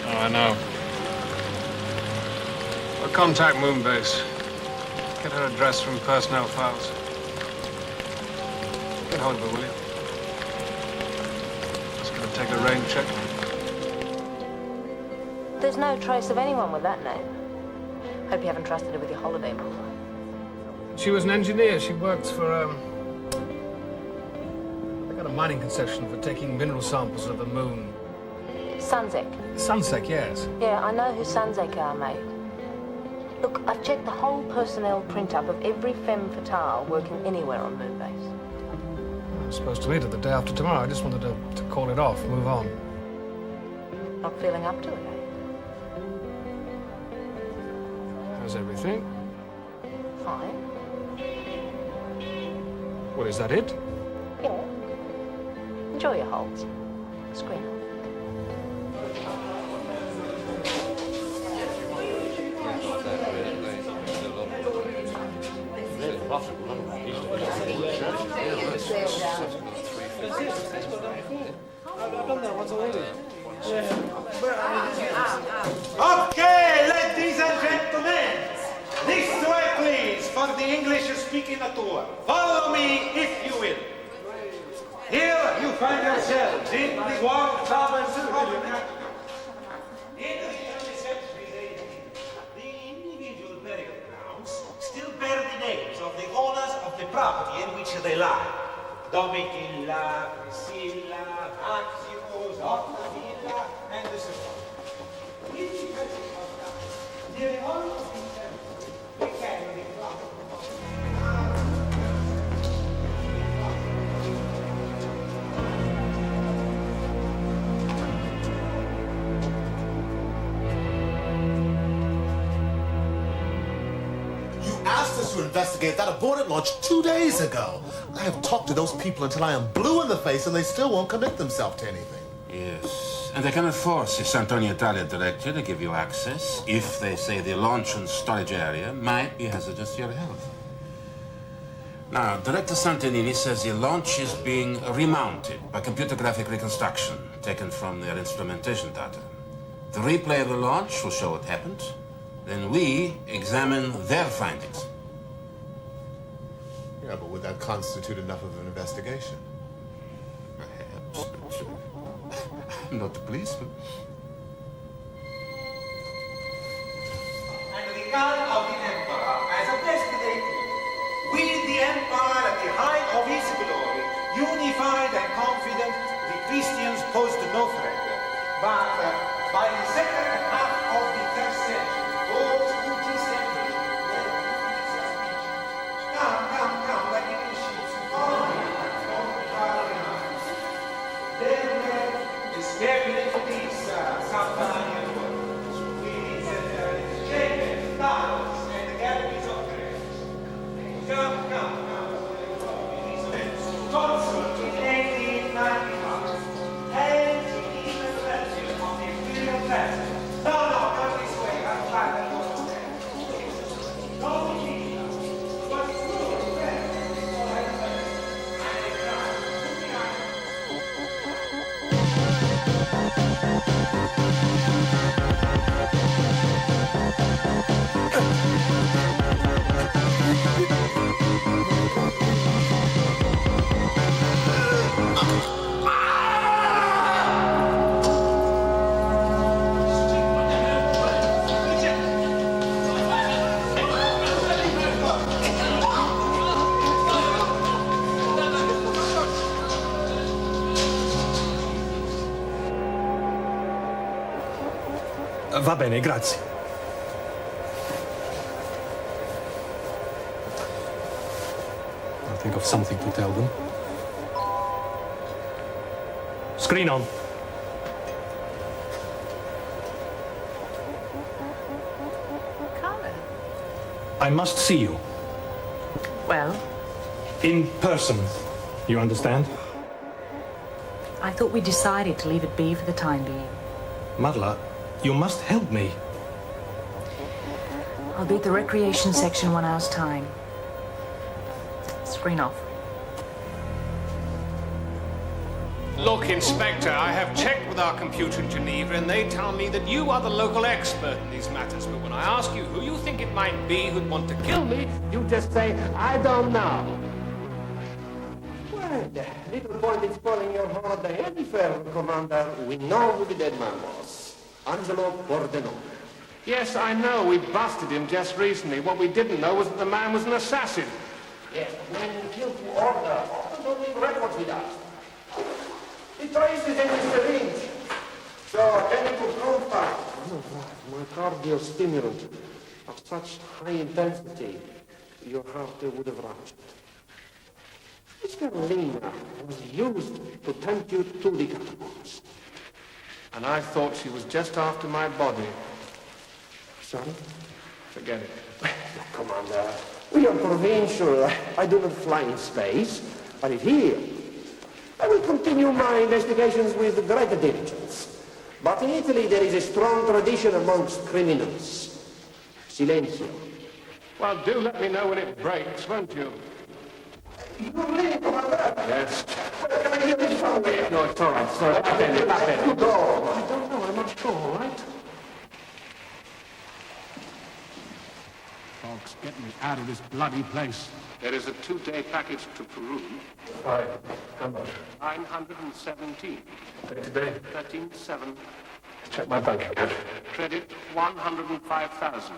Oh, I know. Well, contact Moonbase. Get her address from personnel files. Get hold of her, will you? Just gonna take a rain check. There's no trace of anyone with that name. Hope you haven't trusted her with your holiday book. She was an engineer. She worked for, they got a mining concession for taking mineral samples of the moon. Sunzek. Sunsec, yes. Yeah, I know who Sunzek are, mate. Look, I've checked the whole personnel print-up of every femme fatale working anywhere on Moonbase. I was supposed to leave it the day after tomorrow. I just wanted to call it off, move on. Not feeling up to it, eh? How's everything? Fine. Well, is that it? Yeah. Enjoy your holds. Screen. Okay, ladies and gentlemen, this way please for the English-speaking tour. Follow me if you will. Here you find yourselves in the world government in the early centuries, the individual burial grounds still bear the names of the owners of the property in which they lie. Domitilla, Priscilla, Maximus, Ottavilla, and so on. With the presence of time, nearly all of these we carry the property. Asked us to investigate that aborted launch 2 days ago. I have talked to those people until I am blue in the face and they still won't commit themselves to anything. Yes, and they cannot force the Santonia Italia director to give you access if they say the launch and storage area might be hazardous to your health. Now, Director Santonini says the launch is being remounted by computer graphic reconstruction taken from their instrumentation data. The replay of the launch will show what happened. Then we examine their findings. Yeah, but would that constitute enough of an investigation? Perhaps, but I'm not the policeman. And the God of the Emperor as a best they could, with the Empire at the height of his glory, unified and confident, the Christians posed no threat. But by the second half of the 3rd century, those who dissented were come, like little sheep, follow me, Then escaping into these subterranean worlds, with chambers, tunnels, and the galleries of graves. Come. Consort in 1895, and in the presence of the imperial past. No, Va bene, grazie. I'll think of something to tell them. Screen on. Colin. I must see you. Well, In person. You understand? I thought we decided to leave it be for the time being. Marla, you must help me. I'll be at the recreation section 1 hour's time. Screen off. Look, Inspector, I have checked with our computer in Geneva, and they tell me that you are the local expert in these matters. But when I ask you who you think it might be who'd want to kill me, you just say, I don't know. Well, little point in spoiling your holiday any further, Commander. We know who the dead man was. Angelo Pordenone. Yes, I know. We busted him just recently. What we didn't know was that the man was an assassin. Yes, when killed to order, often don't leave records with us. The trace is in the syringe. So, chemical compound. Myocardial stimulant of such high intensity, your heart would have ruptured. Mr. Lina was used to tempt you to the catacombs. And I thought she was just after my body. Sorry? Forget it. Commander, we are provincial. I do not fly in space, but if here, I will continue my investigations with great diligence. But in Italy, there is a strong tradition amongst criminals. Silenzio. Well, do let me know when it breaks, won't you? Yes. Can I hear this from you? No, it's all right. Sorry. Back in. You go. I don't know. I'm not sure, all right? Folks, get me out of this bloody place. There is a 2-day package to Peru. Fine. How much? 917. Today? 13.7. Check my bank account. Credit 105,000.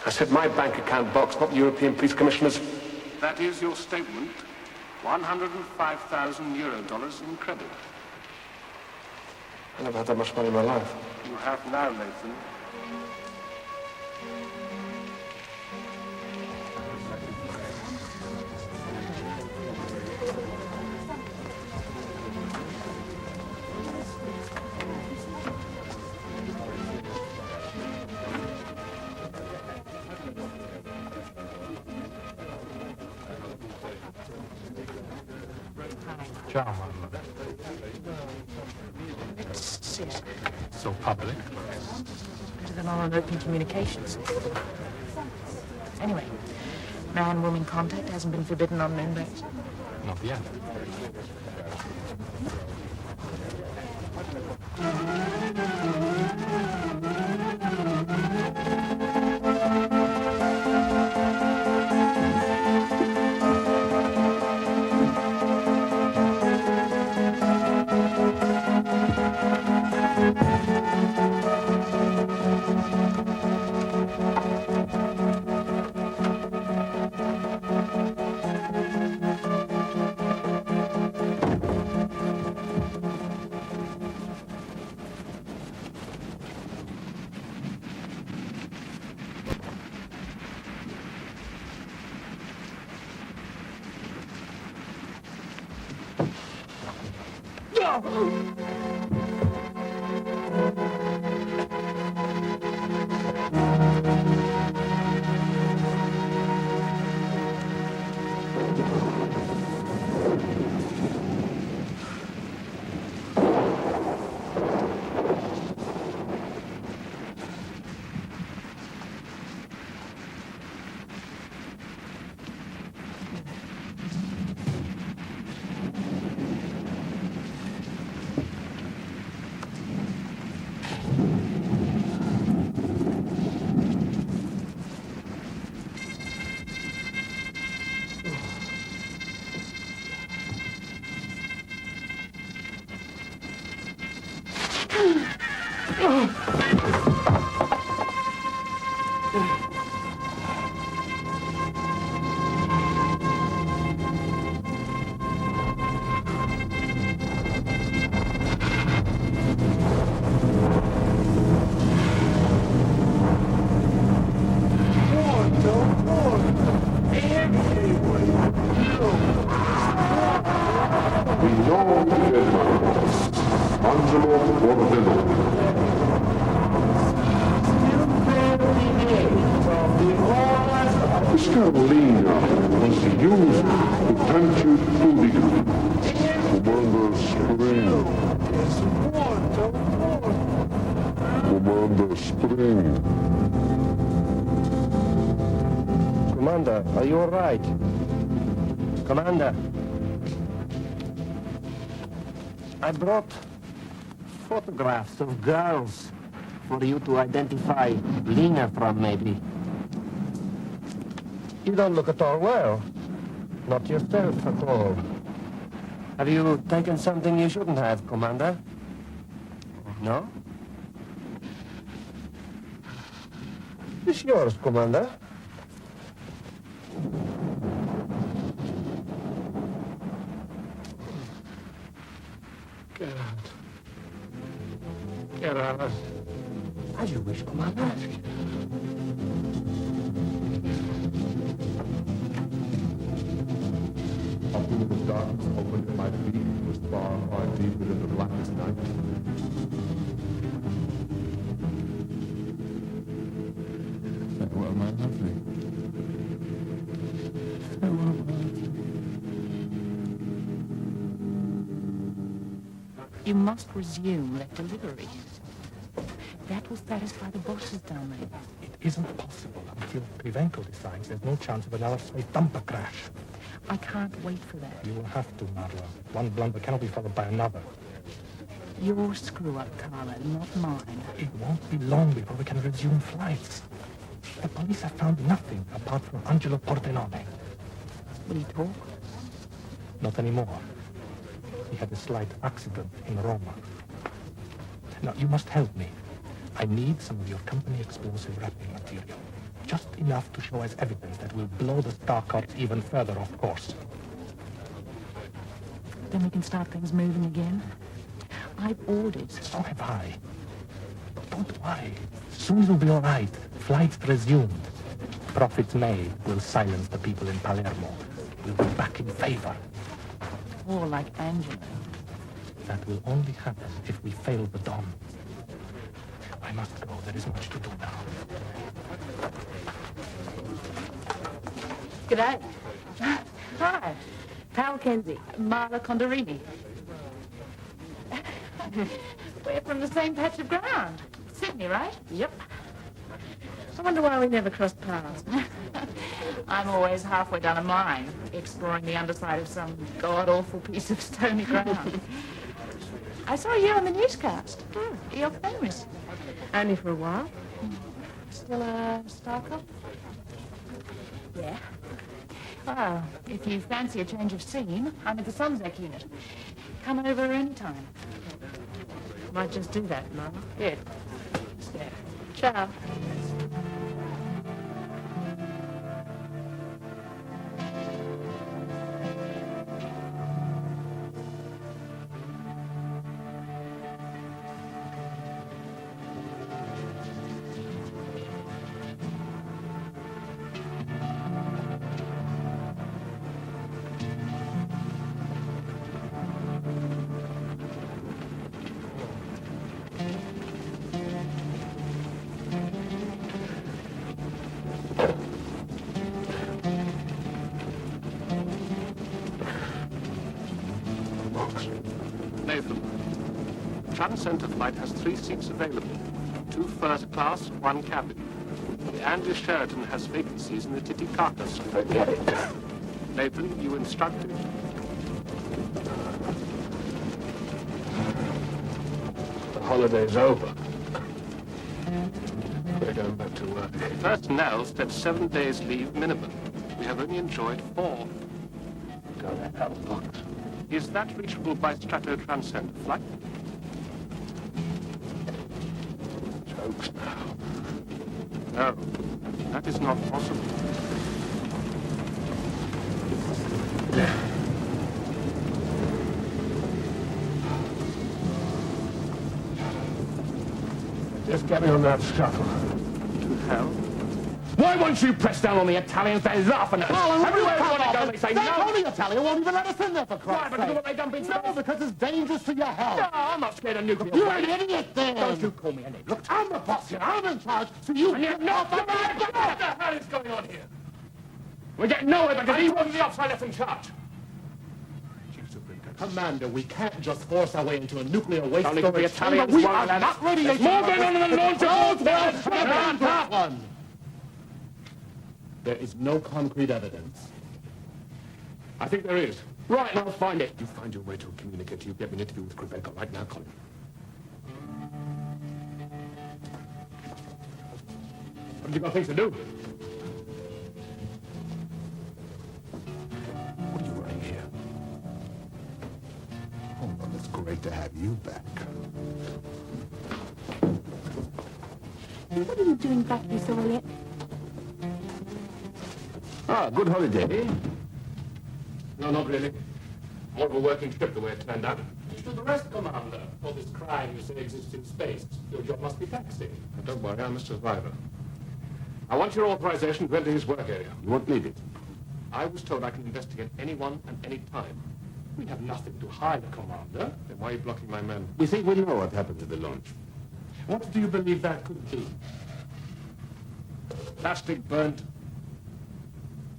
I said my bank account box, not the European Police Commissioner's. That is your statement. 105,000 euro dollars in credit. I never had that much money in my life. You have now, Nathan. Ciao, Marla. So public. Better than all open communications. Anyway, man-woman contact hasn't been forbidden on Moonbase. Not yet. We know the deadline. Angelo Bordello. Miss Carolina was used to tempt you to the Commander Spring. Commander Spring. Commander, are you all right? Commander. I brought photographs of girls for you to identify Lena from, maybe. You don't look at all well. Not yourself at all. Have you taken something you shouldn't have, Commander? No? It's yours, Commander. Get out. Get out. As you wish, Commander. Up into the darkness opened at my feet was far, far deeper than the blackest night. Farewell, my lovely. Farewell, my lovely. You must resume that delivery. That will satisfy the bosses down there. It isn't possible until Privenko decides there's no chance of another space dumper crash. I can't wait for that. You will have to, Marla. One blunder cannot be followed by another. Your screw-up, Carla, not mine. It won't be long before we can resume flights. The police have found nothing apart from Angelo Pordenone. Will he talk? Not anymore. He had a slight accident in Roma. Now, you must help me. I need some of your company explosive wrapping material. Just enough to show as evidence that will blow the Star Corps even further off course. Then we can start things moving again. I've ordered. So have I. But don't worry. Soon it'll be all right. Flights resumed. Profits made will silence the people in Palermo. We'll be back in favor. Or like Angelo. That will only happen if we fail the Don. I must go. There is much to do now. G'day. Hi. Pal Kenzie. Marla Condorini. We're from the same patch of ground. Sydney, right? Yep. I wonder why we never crossed paths. I'm always halfway down a mine, exploring the underside of some god-awful piece of stony ground. I saw you on the newscast. You're famous. Only for a while. Still a star cop? Yeah. Well, if you fancy a change of scene, I'm at the Sunzak unit. Come over anytime. Might just do that, Mama. Good. Yeah. Ciao. Center flight has 3 seats available. 2 first class, 1 cabin. The Andy Sheraton has vacancies in the Titicaca suite. Nathan, you instructed. The holiday's over. We're going back to work. Personnel said 7 days leave minimum. We have only enjoyed 4. Go that hell box. Is that reachable by Strato Transcend flight? Jokes now. No, that is not possible. Just get me on that shuttle. To hell? Why once you press down on the Italians, they laugh at us. Well, Everywhere we want to go, they say no. That only Italian won't even let us in there, for Why? Christ's Because of sake. what they done been to No, us? because it's dangerous to your health. No, I'm not scared of nuclear You're waste. an idiot, then. Don't you call me an idiot. Look, I'm the boss here. I'm in charge, so you... And you're not the man. What the hell is going on here? We're getting nowhere because he wasn't the officer left in charge. Commander, we can't just force our way into a nuclear waste Only because the storage Italians chamber. We won't are let us. not radiation. There's more going on in the launch of that one. There is no concrete evidence. I think there is. Right, and I'll find it. You find your way to communicate. You get me an interview with Krivenko right now, Colin. What have you got things to do? What are you running here? Oh, well, it's great to have you back. What are you doing back here so late? Ah, good holiday. No, not really. More of a working trip, the way it turned out. You should arrest Commander for this crime you say exists in space. Your job must be taxing. Don't worry, I'm a survivor. I want your authorization to enter his work area. You won't need it. I was told I can investigate anyone and any time. We have nothing to hide, Commander. Then why are you blocking my men? We think we know what happened to the launch. What do you believe that could be? Plastic burnt.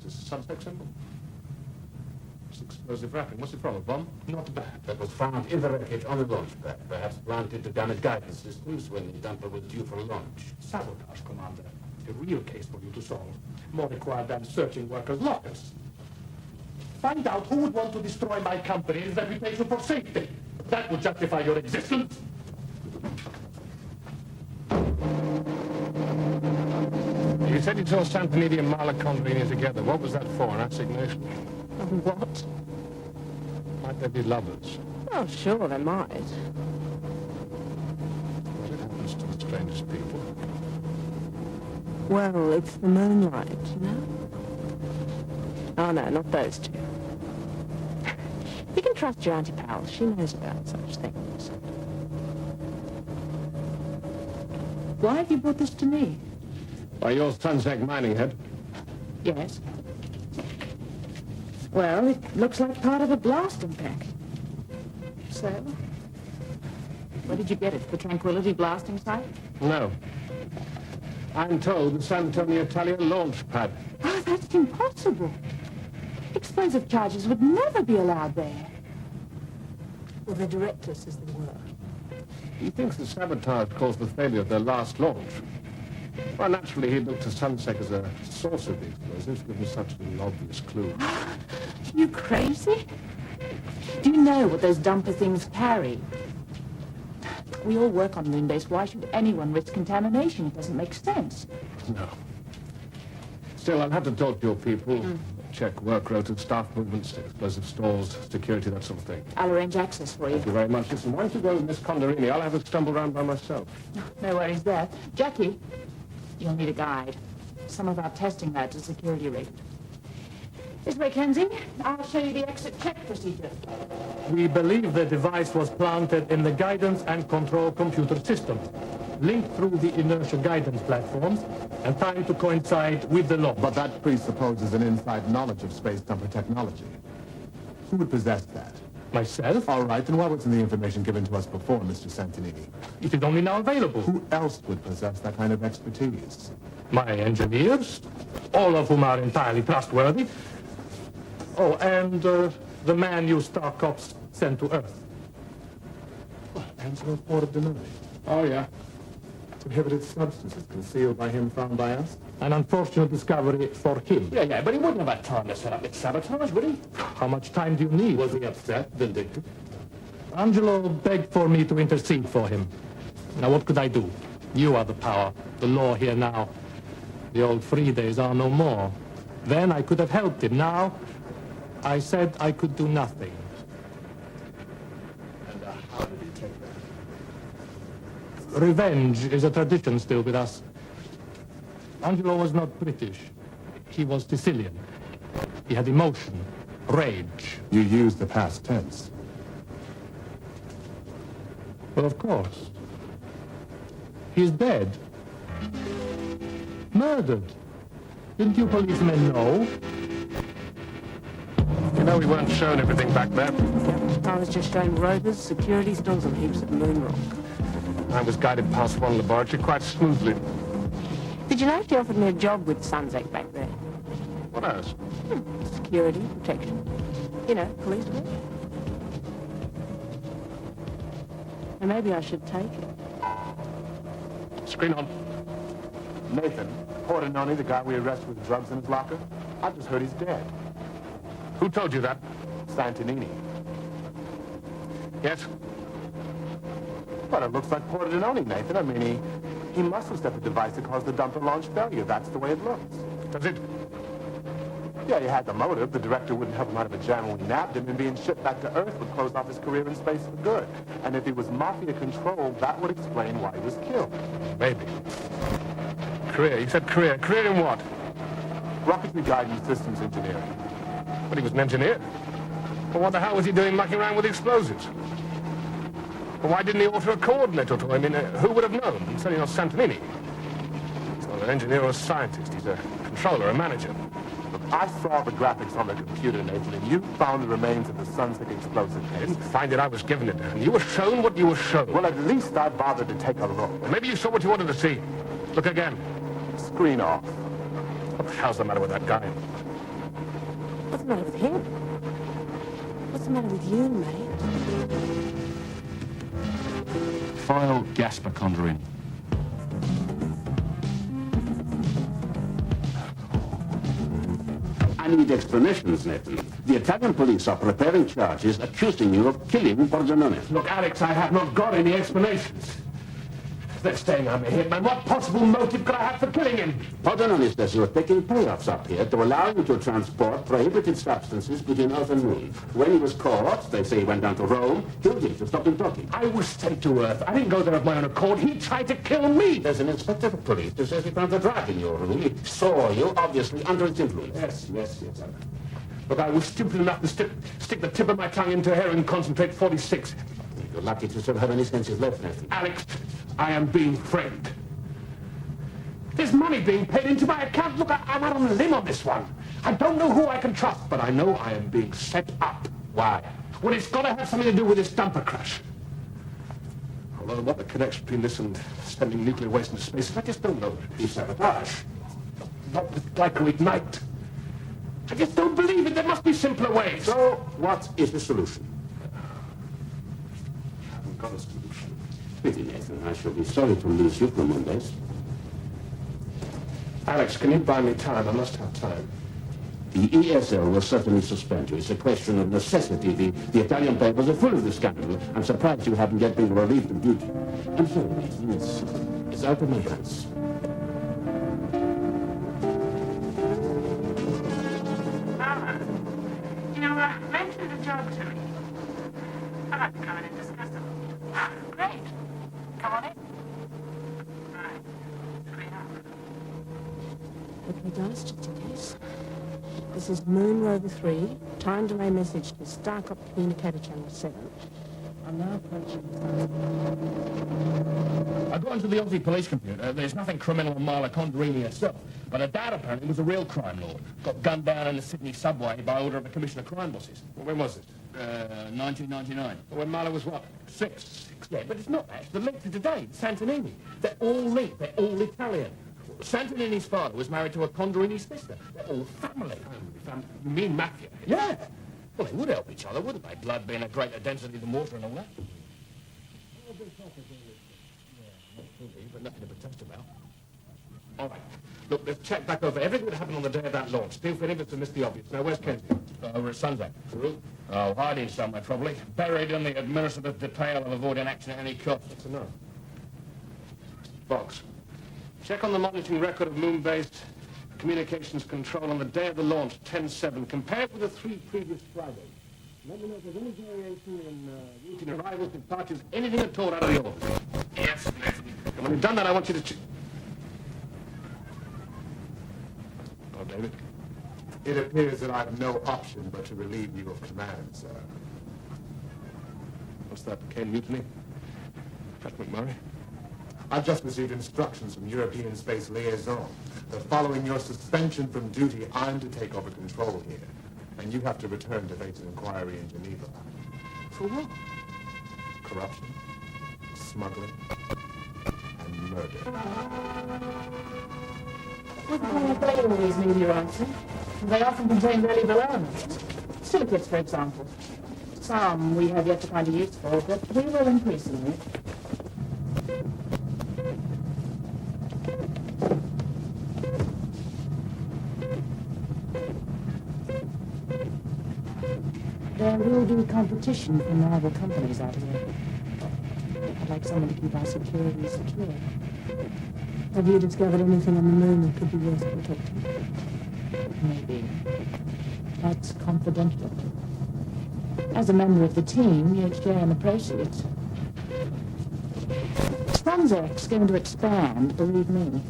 Is this a suspect symbol? It's explosive wrapping. What's it from, a bomb? Not bad. That was found in the wreckage on the launch pad, perhaps planted to damage guidance systems when the dumper was due for launch. Sabotage, Commander. A real case for you to solve. More required than searching workers' lockers. Find out who would want to destroy my company and its reputation for safety. That would justify your existence. You said you saw Santonini and Marla Converini together. What was that for, an assignation? What? Might they be lovers? Oh, sure, they might. What happens to the strangest people? Well, it's the moonlight, you know? Oh, no, not those two. You can trust your Auntie Pal. She knows about such things. Why have you brought this to me? By your Sunset mining head. Yes. Well, it looks like part of a blasting pack. So, where did you get it? The Tranquility blasting site? No. I'm told the San Antonio Italia launch pad. Oh, that's impossible. Explosive charges would never be allowed there. Well, the director says they were. He thinks the sabotage caused the failure of their last launch. Well, naturally, he looked to Sunsec as a source of the explosives, given such an obvious clue. You crazy? Do you know what those dumper things carry? We all work on Moonbase. Why should anyone risk contamination? It doesn't make sense. No. Still, I'll have to talk to your people. Check work rotas, staff movements, explosive stores, security, that sort of thing. I'll arrange access for you. Thank you very much. Listen, why don't you go with Miss Condorini? I'll have a stumble round by myself. No worries there. Jackie, you'll need a guide. Some of our testing labs are security rigged. This way, Kenzie. I'll show you the exit check procedure. We believe the device was planted in the guidance and control computer system, linked through the inertia guidance platforms, and timed to coincide with the launch. But that presupposes an inside knowledge of space dumper technology. Who would possess that? Myself? All right, then why wasn't the information given to us before, Mr. Santonini? It is only now available. Who else would possess that kind of expertise? My engineers, all of whom are entirely trustworthy. Oh, and the man you Star Cops sent to Earth. Angelo Pordenone. Oh, yeah. Prohibited substances concealed by him, found by us? An unfortunate discovery for him. Yeah, but he wouldn't have had time to set up this sabotage, would he? How much time do you need? Was he upset, vindictive? Angelo begged for me to intercede for him. Now, what could I do? You are the power, the law here now. The old free days are no more. Then I could have helped him. Now, I said I could do nothing. And how did he take that? Revenge is a tradition still with us. Angelo was not British. He was Sicilian. He had emotion, rage. You used the past tense. Well, of course. He's dead. Murdered. Didn't you policemen know? You know we weren't shown everything back there. Yep, I was just showing rovers, security stalls, and heaps of moon rock. I was guided past one laboratory quite smoothly. Did you know she offered me a job with Sunzek back there? What else? Security, protection. You know, police work. And maybe I should take it. Screen on. Nathan, Pordenone, the guy we arrested with drugs in his locker, I just heard he's dead. Who told you that? Santonini. Yes? But it looks like Pordenone, Nathan. I mean, he must have set the device that caused the dumper launch failure. That's the way it looks. Does it? Yeah, he had the motive. The director wouldn't help him out of a jam when we nabbed him, and being shipped back to Earth would close off his career in space for good. And if he was mafia-controlled, that would explain why he was killed. Maybe. Career? You said career. Career in what? Rocketry guidance systems engineering. But he was an engineer. Well, what the hell was he doing mucking around with explosives? Well, why didn't he alter a coordinate or two? I mean, who would have known? He's certainly not Santonini. He's not an engineer or a scientist. He's a controller, a manager. Look, I saw the graphics on the computer, Nathan, and you found the remains of the Sunzek explosive case. I didn't find it. I was given it. And you were shown what you were shown. Well, at least I bothered to take a look. Well, maybe you saw what you wanted to see. Look again. Screen off. What the hell's the matter with that guy? What's the matter with him? What's the matter with you, mate? File Gasper Conjuring. I need explanations, Nathan. The Italian police are preparing charges accusing you of killing Pordenone. Look, Alex, I have not got any explanations. They're saying I'm a hitman. What possible motive could I have for killing him? Pordenone says you're taking payoffs up here to allow you to transport prohibited substances between Earth and Moon. When he was caught, they say he went down to Rome, killed him to stop him talking. I was sent to Earth. I didn't go there of my own accord. He tried to kill me. There's an inspector of police who says he found a drug in your room. He saw you, obviously, under its influence. Yes. Look, I was stupid enough to stick the tip of my tongue into heroin concentrate 46. You're lucky to still have any senses left, Nathan. Alex, I am being framed. There's money being paid into my account. Look, I'm out on a limb on this one. I don't know who I can trust, but I know I am being set up. Why? Well, it's got to have something to do with this dumper crash. Although what the connection between this and sending nuclear waste into space, I just don't know. It's sabotage. Not with glyco-ignite. I just don't believe it. There must be simpler ways. So, what is the solution? I haven't got a solution. Pity, Nathan. I shall be sorry to lose you for Mondays. Alex, can you buy me time? I must have time. The ESL will certainly suspend you. It's a question of necessity. The Italian papers are full of the scandal. I'm surprised you haven't yet been relieved of duty. I'm sorry, Nathan. It's out of my hands. Mention the job to me. I'd like to come in and discuss it. Great. Come on in. Right. Okay, guys, just in case. This is Moon Rover 3. Time delay message to Starcop Communicator Channel 7. I'm now approaching I got into the Aussie police computer. There's nothing criminal on Marla Condorini herself. But her dad apparently was a real crime lord. Got gunned down in the Sydney subway by order of a commission of crime bosses. Well, when was it? 1999. Well, when Marla was what? Six. Yeah, but it's not that. It's the link to today. Santonini. They're all linked. They're all Italian. Santonini's father was married to a Condorini sister. They're all family. You mean mafia? Yeah. Well, they would help each other, wouldn't they? Blood being a greater density than water and all that. But nothing to protest about. All right. Look, let's check back over everything that happened on the day of that launch. Still for any of us to miss the obvious. Now, where's Kenzie? Over at Sunzek. True. Oh, hiding somewhere, probably. Buried in the administrative detail of avoiding action at any cost. That's enough. Box. Check on the monitoring record of moon-based communications control on the day of the launch, 10/7. Compare it with the 3 previous Fridays. Let me know if there's any variation in routine arrivals, departures, anything at all out of the ordinary. Yes, Nathan. And when you've done that, I want you to... Oh, David. It appears that I have no option but to relieve you of command, sir. What's that, Ken Mutiny? Pat McMurray? I've just received instructions from European Space Liaison that following your suspension from duty, I'm to take over control here. And you have to return to face an inquiry in Geneva. For what? Corruption, smuggling, and murder. Wouldn't we have played all these meteorites? They often contain valuable elements. Silicates, for example. Some we have yet to find a use for, but we will increasingly. There will be competition from rival companies out here. I'd like someone to keep our security secure. Have you discovered anything on the moon that could be worth protecting? Maybe. That's confidential. As a member of the team, you'd share in the proceeds. Sunzek's going to expand, believe me.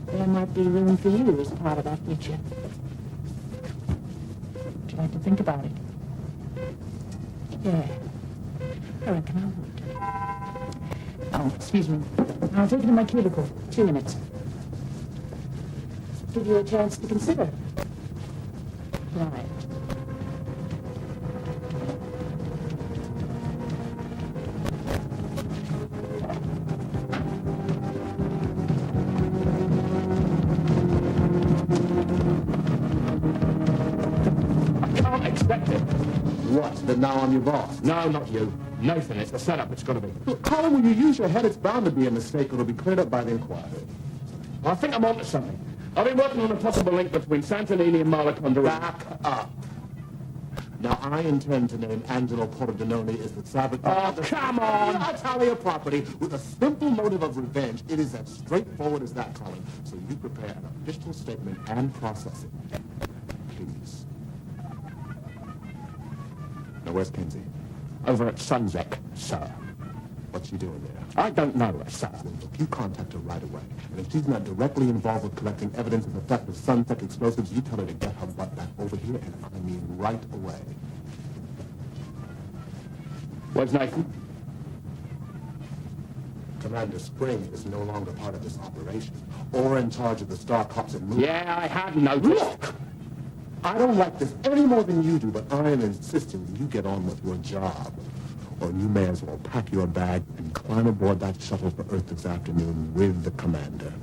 There might be room for you as part of that future. Would you like to think about it? Yeah. I reckon I would. Oh, excuse me. I'll take it in my cubicle. 2 minutes. Give you a chance to consider. Right. What? That now I'm your boss? No, not you. Nathan, it's the setup it's got to be. Look, Colin, when you use your head, it's bound to be a mistake. It'll be cleared up by the inquiry. I think I'm onto something. I've been working on a possible link between Santonini and Malacondra. Back up. Now, I intend to name Angelo Pordenone as the saboteur. Oh, come on! Italia property with a simple motive of revenge. It is as straightforward as that, Colin. So you prepare an official statement and process it. Please. Now, where's Kenzie? Over at Sunzek, sir. What's she doing there? I don't know, sir. Look, you contact her right away. And if she's not directly involved with collecting evidence of the theft of Sunzek explosives, you tell her to get her butt back over here, and I mean right away. Where's Nathan? Commander Spring is no longer part of this operation, or in charge of the Star Cops at Moon. Yeah, I had noticed. Look! I don't like this any more than you do, but I am insisting you get on with your job. Or you may as well pack your bag and climb aboard that shuttle for Earth this afternoon with the commander.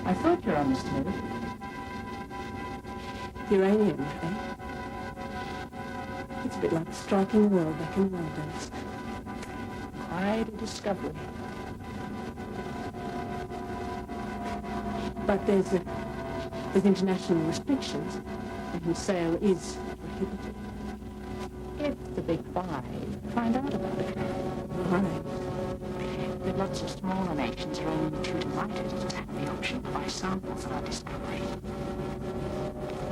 I thought you were on this move. Uranium, eh? It's a bit like striking the world back in the old days. Quite a discovery. But there's international restrictions, and whose sale is prohibited. If the Big Five find out about it. Right. But lots of smaller nations are only too delighted to have the option to buy samples of our discovery.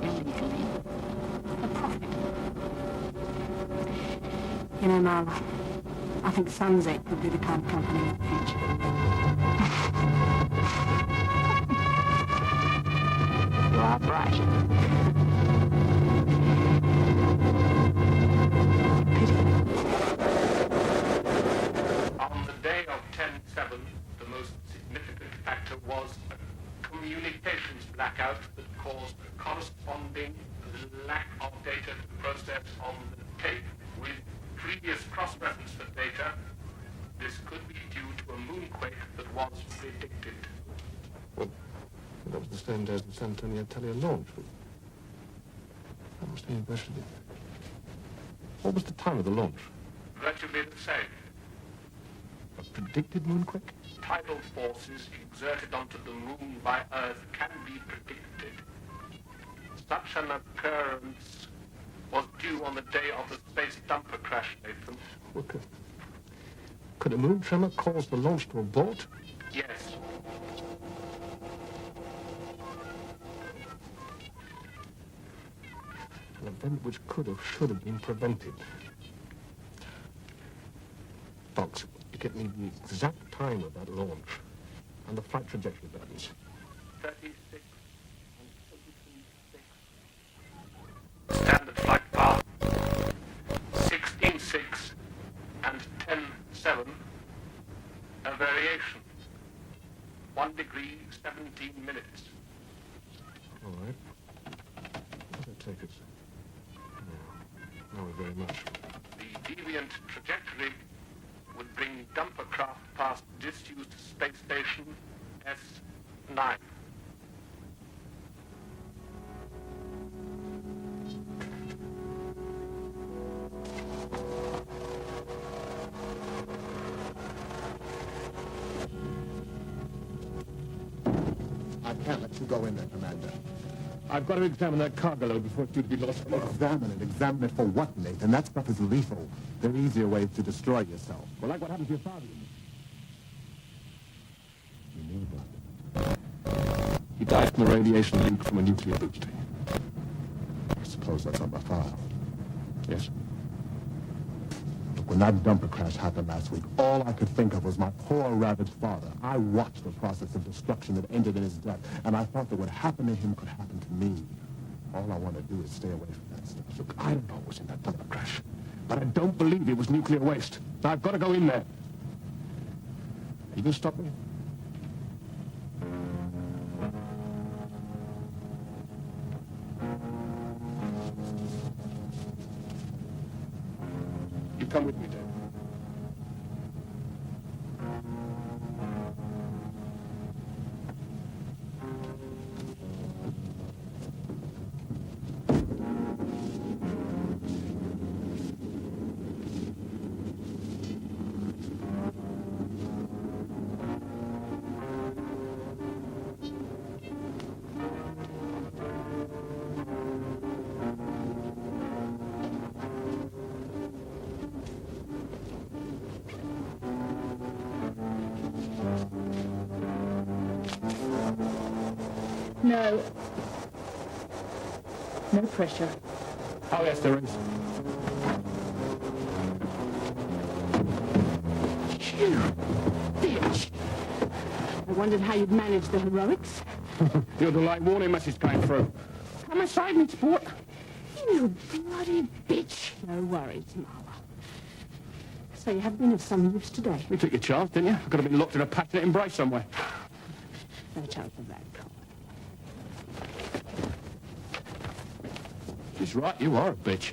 Illegally. A profit. You know, Marla, I think Sunzek would be the kind of company of the future. You are bright. On the day of 10/7, the most significant factor was a communications blackout that caused a corresponding lack of data to process on the tape with previous cross-reference of data. This could be due to a moonquake that was predicted. Well, that was the same day as the San Antonio Italia launch. That must have been impressionable. What was the time of the launch? Virtually the same. A predicted moonquake? Tidal forces exerted onto the moon by Earth can be predicted. Such an occurrence was due on the day of the space dumper crash, Nathan. Well, could a moon tremor cause the launch to abort? Yes. An event which could have, should have been prevented. Fox, you get me the exact time of that launch and the flight trajectory patterns. 36 and 17.6. Standard flight path. 16.6 and 10.7. A variation. 1 degree, 17 minutes. All right. What did it take us? No, not very much. The deviant trajectory would bring dumper craft past disused space station S9. I can't let you go in there, Commander. I've got to examine that cargo load before it's due to be lost. Examine it. Examine it for what, Nathan? That stuff is lethal. There are easier ways to destroy yourself. Well, like what happened to your father. You knew that. He died from a radiation leak from a nuclear boosting. I suppose that's on my file. Yes. Look, when that dumper crash happened last week, all I could think of was my poor, ravaged father. I watched the process of destruction that ended in his death, and I thought that what happened to him could happen to me. All I want to do is stay away from that stuff. Look, I don't know what was in that dumper crash, but I don't believe it was nuclear waste. Now, I've got to go in there. Are you going to stop me? You come with me, Dave. No. No pressure. Oh, yes, there is. You bitch! I wondered how you'd managed the heroics. Your delayed warning message came through. Come aside, me sport. You bloody bitch. No worries, Marla. So you have been of some use today. You took your chance, didn't you? I could have been locked in a passionate embrace somewhere. No chance of that, Colin. She's right, you are a bitch.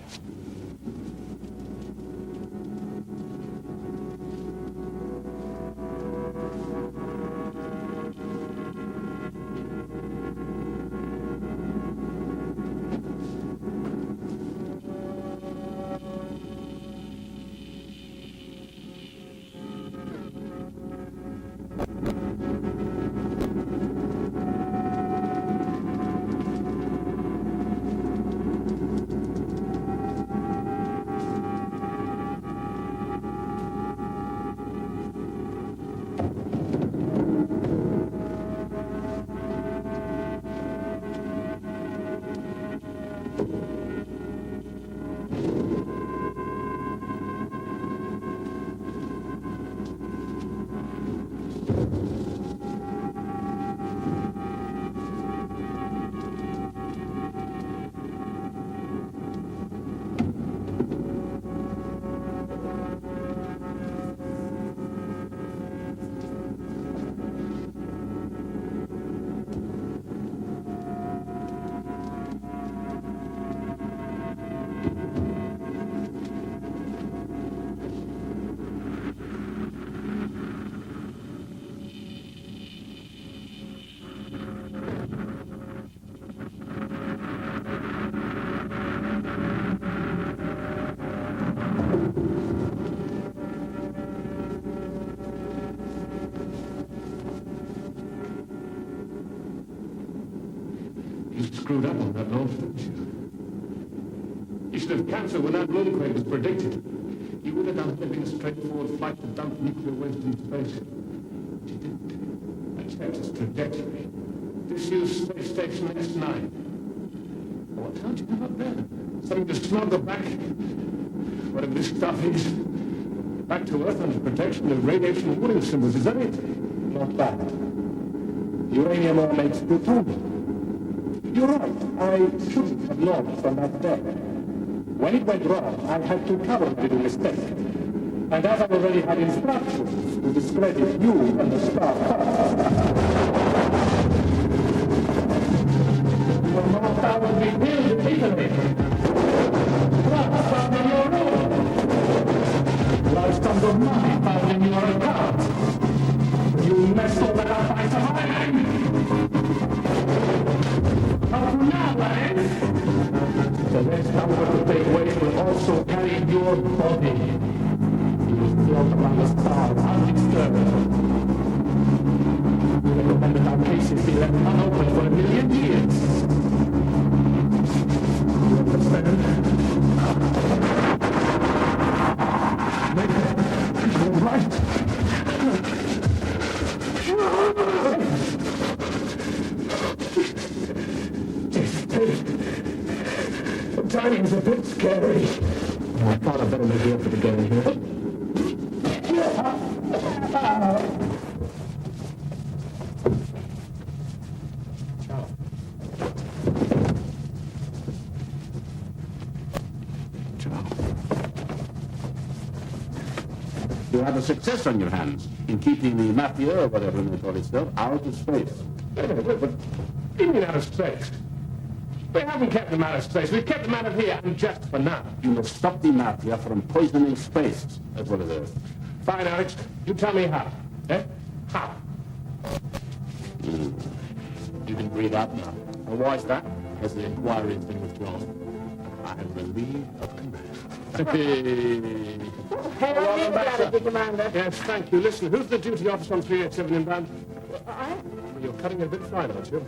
screwed up on that launch, didn't you? You should have cancelled when that moonquake was predicted. You would have done flipping a straightforward flight to dump nuclear waste in space. But you didn't. I checked its trajectory. Disused space station S9. What how'd you come up there? Something to smuggle back? Whatever this stuff is. Back to Earth under protection of radiation warning symbols, is that it? Not bad. Uranium ore makes plutonium. You're right, I shouldn't have launched from that deck. When it went wrong, I had to cover the little mistake. And as I already had instructions to discredit you and the Star Cops, your North Tower will be built in Italy. Drugs found in your room. Large sums of money found in your account. You messed all that up by surviving. Up to now, lads. The next number to take waste will also carry your body. You will float around the stars undisturbed. We recommend that our cases be left unopened for 1,000,000 years. You understand? You're right. The timing's a bit scary. I thought I'd better make the effort to get in here. You have a success on your hands in keeping the mafia, or whatever they call itself, out of space. Wait, but you mean out of space? We haven't kept them out of space. We've kept them out of here, and just for now. You must stop the mafia from poisoning space, as well as Earth. Fine, Alex. You tell me how. Eh? How? You can breathe out now. And why is that? Because the inquiry has been withdrawn. I am relieved of command. Commander. Yes, thank you. Listen, who's the duty officer on 387 inbound? You're cutting it a bit fine, aren't you?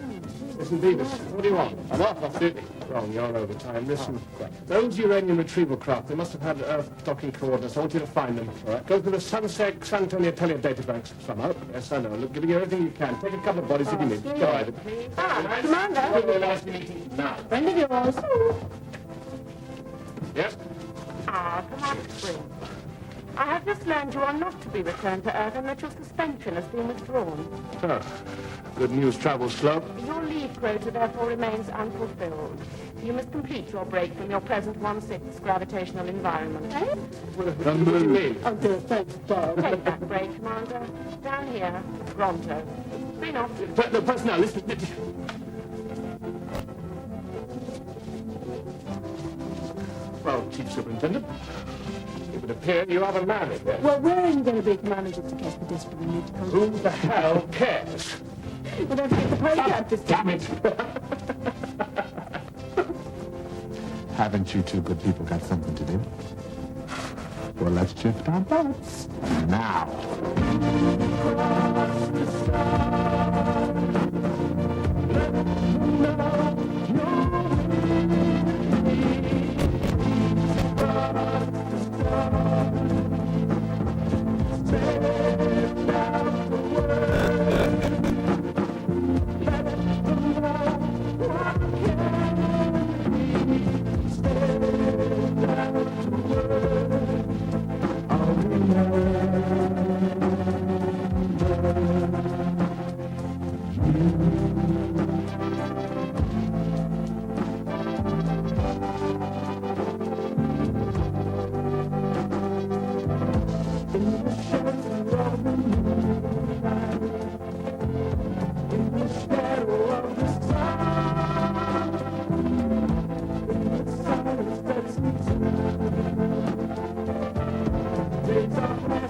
Listen, Beavis, what do you want? I'm off, that's it. Wrong, you're overtime. Listen, those uranium retrieval craft, they must have had Earth docking coordinates. I want you to find them. All right. Go to the San Antonio databanks somehow. Yes, I know. Look, give me everything you can. Take a couple of bodies if you need. Go ahead. Commander. We'll ask you meeting now. Friend of yours. Yes? Commander Spring. I have just learned you are not to be returned to Earth and that your suspension has been withdrawn. Oh, good news travels slow. Your leave quota therefore remains unfulfilled. You must complete your break from your present 1/6 gravitational environment. What do you mean? Oh, dear, thanks, Dad. Take that break, Commander. Down here, Toronto. Bring off. No, personnel, listen. Well, Chief Superintendent, it would appear you are the man in there. Well, where are you going to be, Commander, just in case the district need to come? Who the hell cares? Well, don't forget the program. Damn it! Haven't you two good people got something to do? Well, let's shift our butts. Now. It's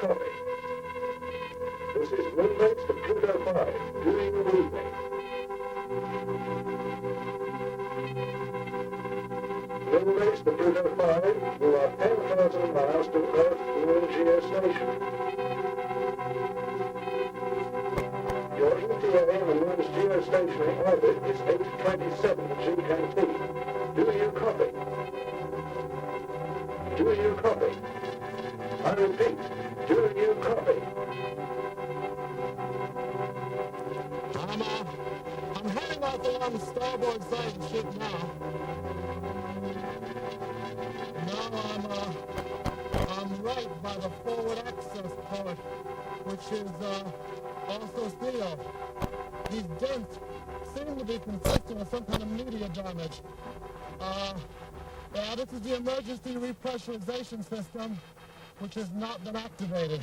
copy? This is Moonbase to Pluto 5. Do you read me? Moonbase to Pluto 5, you are 10,000 miles to Earth Moon Geostation. Your ETA in the Moon's geostationary orbit is 827 GMT. Do you copy? Do you copy? I repeat, do you copy? I'm heading off along the starboard side of the ship now. Now I'm right by the forward access port, which is also steel. These dents seem to be consisting of some kind of media damage. Yeah, this is the emergency repressurization system, which has not been activated.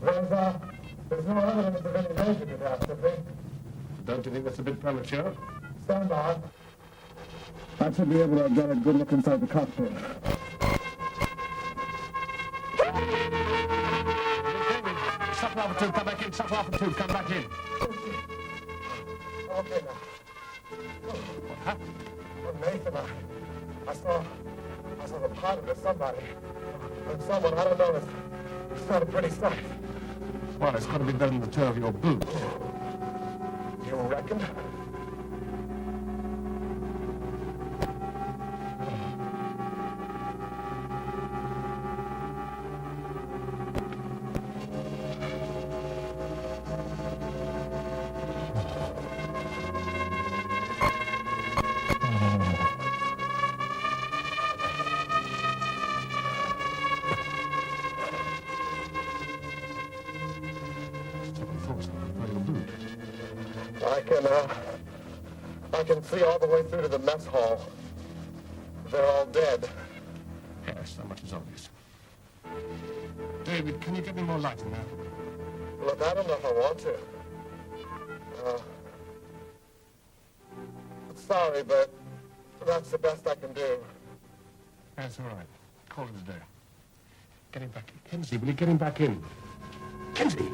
There's no evidence of any major catastrophe. Don't you think that's a bit premature? Stand by. I should be able to get a good look inside the cockpit. Shuffle off a tube, come back in, shuffle off a tube, come back in. Okay, now. What happened? Well, Nathan, I saw the pilot or somebody. Or someone, I don't know, it's not a pretty sight. Well, it's got to be better than the toe of your boot. You reckon? I can see all the way through to the mess hall. They're all dead. Yes, that much is obvious. David, can you get me more light in there? Look, I don't know if I want to. Sorry, but that's the best I can do. That's all right. Call it a day. Get him back in. Kinsey, will you get him back in? Kinsey!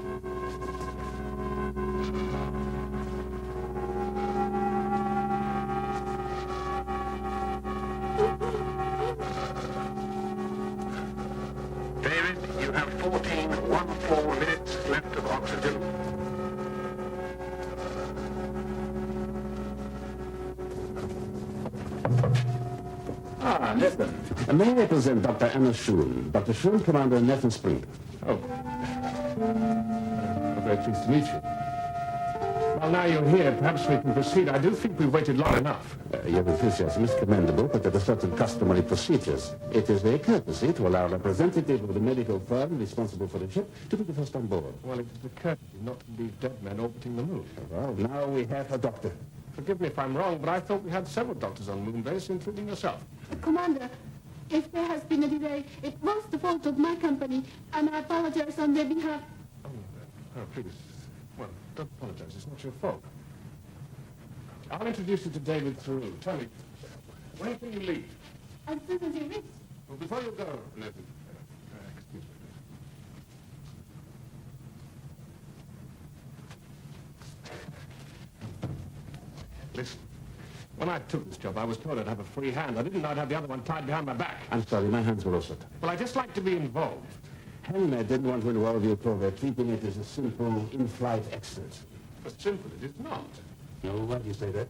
David, you have 14 minutes left of oxygen. Ah, listen. May I present Dr. Anna Schul. Dr. Schul, Commander Nathan Spring. Oh. I'm very pleased to meet you. Well, now you're here, perhaps we can proceed. I do think we've waited long enough. Your enthusiasm is commendable, but there are certain customary procedures. It is a courtesy to allow a representative of the medical firm responsible for the ship to be the first on board. Well, it is a courtesy not to leave dead men orbiting the moon. Well, now we have a doctor. Forgive me if I'm wrong, but I thought we had several doctors on Moonbase, including yourself. Commander, if there has been a delay, it was the fault of my company, and I apologize on their behalf. Oh, please. Well, don't apologize. It's not your fault. I'll introduce you to David Theroux. Tell me, when can you leave? As soon as you reach. Well, before you go, Nathan, excuse me. Listen, when I took this job, I was told I'd have a free hand. I didn't know I'd have the other one tied behind my back. I'm sorry, my hands were also tied. Well, I just like to be involved. Henry didn't want to involve you, Clover, treating it as a simple in-flight accident. But simple it is not. No, why do you say that?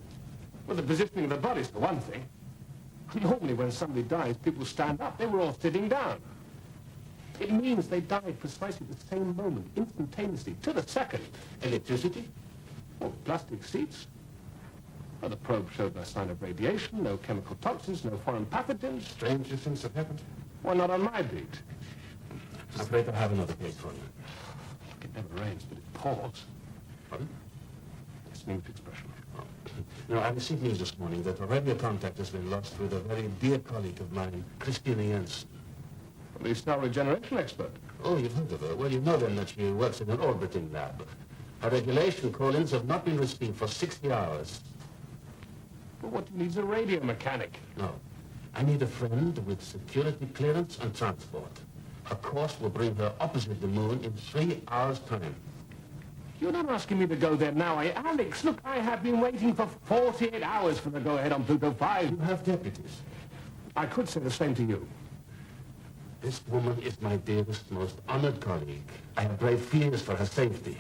Well, the positioning of the body's for one thing. Normally, when somebody dies, people stand up. They were all sitting down. It means they died precisely at the same moment, instantaneously, to the second. Electricity? Oh, plastic seats? Well, the probe showed no sign of radiation, no chemical toxins, no foreign pathogens. Stranger things have happened. Well, not on my beat. I'm afraid I have another case for you. It never rains, but it pours. Pardon? It's an English expression. No, I received news this morning that a radio contact has been lost with a very dear colleague of mine, Christina Jensen. Well, the cell regeneration expert. Oh, you've heard of her. Well, you know then that she works in an orbiting lab. Her regulation call-ins have not been received for 60 hours. Well, what needs a radio mechanic? No. I need a friend with security clearance and transport. A course will bring her opposite the moon in 3 hours' time. You're not asking me to go there now, are you? Alex, look, I have been waiting for 48 hours for the go-ahead on Pluto 5. You have deputies. I could say the same to you. This woman is my dearest, most honored colleague. I have great fears for her safety.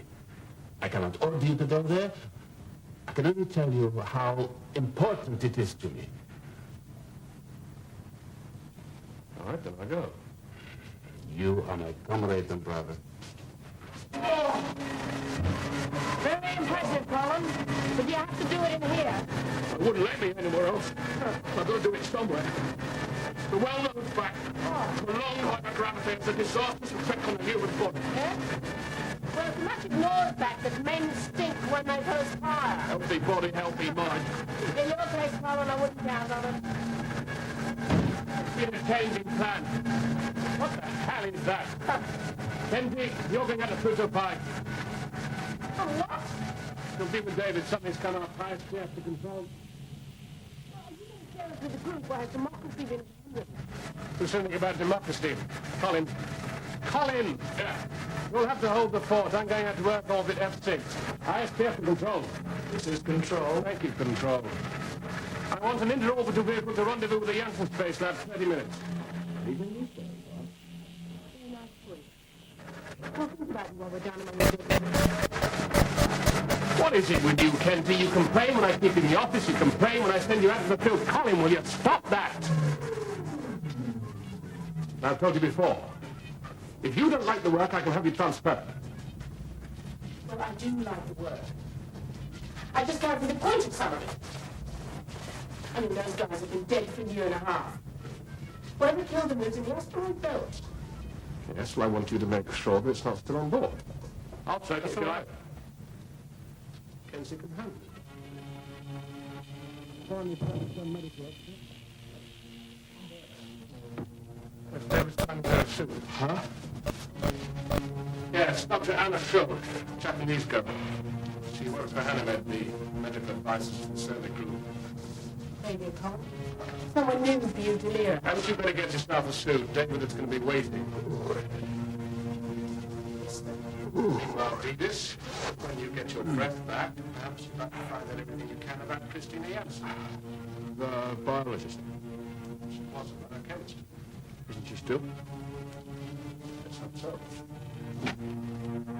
I cannot order you to go there. I can only tell you how important it is to me. All right, then I go. You are my comrade and brother. Very impressive, Colin. But you have to do it in here. I wouldn't let me anywhere else. I've got to do it somewhere. The well-known fact, the long hypergravity is a disastrous effect on the human body. Yeah? Well, it's a much ignored fact that men stink when they perspire. Healthy body, healthy mind. In your case, Colin, I wouldn't count on it. It's been a changing plan. What the hell is that? Kenzie, you're going out to Pluto 5. Oh, what? You'll be with David. Something's come up. Highest we have to control. With the group where democracy been hindered. There's something about democracy. Colin. Colin! Yeah. You'll have to hold the fort. I'm going out to Earth orbit F6. ISPF to control. This is control. Thank you, control. I want an interorbital vehicle to rendezvous with the Janssen Space Lab 30 minutes. What is it with you, Kenzie? You complain when I keep in the office, you complain when I send you out to the field. Colin, will you stop that? I've told you before. If you don't like the work, I can have you transferred. Well, I do like the work. I just haven't appointed some of it. I mean, those guys have been dead for a year and a half. Whatever killed them was in the asteroid belt. Yes, well, I want you to make sure that it's not still on board. I'll take it if you like. Kenzie can handle it. It's David's time to go soon. Huh? Yes, Dr. Anna Schultz, Japanese girl. She works for Hanamed, the medical advisors for the survey group. Maybe a call. Someone new for you to hear. Hadn't you better get yourself a suit? David is going to be waiting. Meanwhile, Edith, when you get your breath back, perhaps you'd like to find out everything you can about Christina Janssen. The biologist. She was a chemist. Isn't she still? Let's hope so.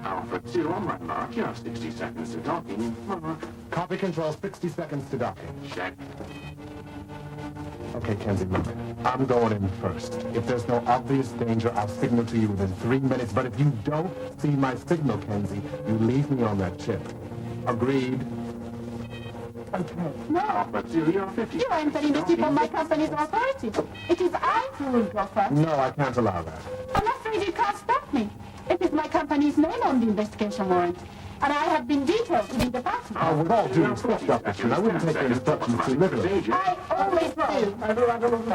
Alpha 2 on my mark. You have 60 seconds to docking. Mark. Copy control, 60 seconds to docking. Check. Okay, Kenzie, look. I'm going in first. If there's no obvious danger, I'll signal to you within 3 minutes. But if you don't see my signal, Kenzie, you leave me on that ship. Agreed? Okay. No, but you're 50. You are entering the ship on my company's authority. It is I who will go first. No, I can't allow that. I'm afraid you can't stop me. It is my company's name on the investigation warrant. And I have been detailed to the department. Oh, with all due respect, Dr. Shin, I wouldn't take the instructions too literally. I always do.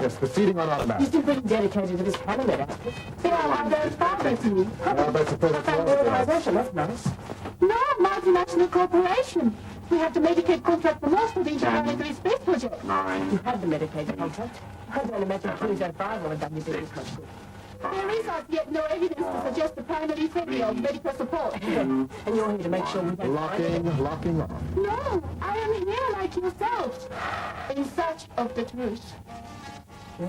Yes, proceeding on automatic. You seem pretty dedicated to this Hanamed outfit. They are how they're father to me. Well, I suppose it's Family organization, that's nice. No, multinational corporation. We have the Medicaid contract for most of the interplanetary space project. You have the Medicaid contract. I don't imagine 305 will have done you business much good. There is as yet no evidence to suggest the primary failure of medical support. And you're here to make sure we don't Locking off. No, I am here like yourself, in search of the truth. Yeah?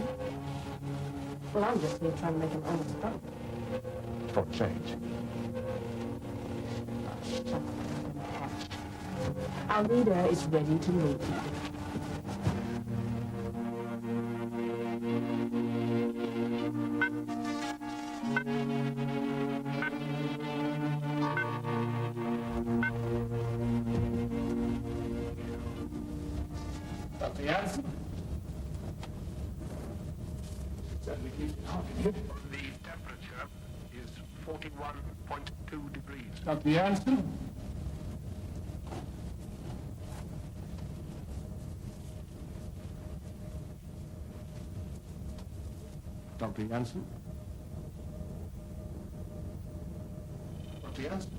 Well, I'm just here trying to make an honest profit. For change. Our leader is ready to meet you. Dr. Janssen? Certainly keeps it hot in here. The temperature is 41.2 degrees. Dr. Janssen? Dr. Janssen? Dr. Janssen?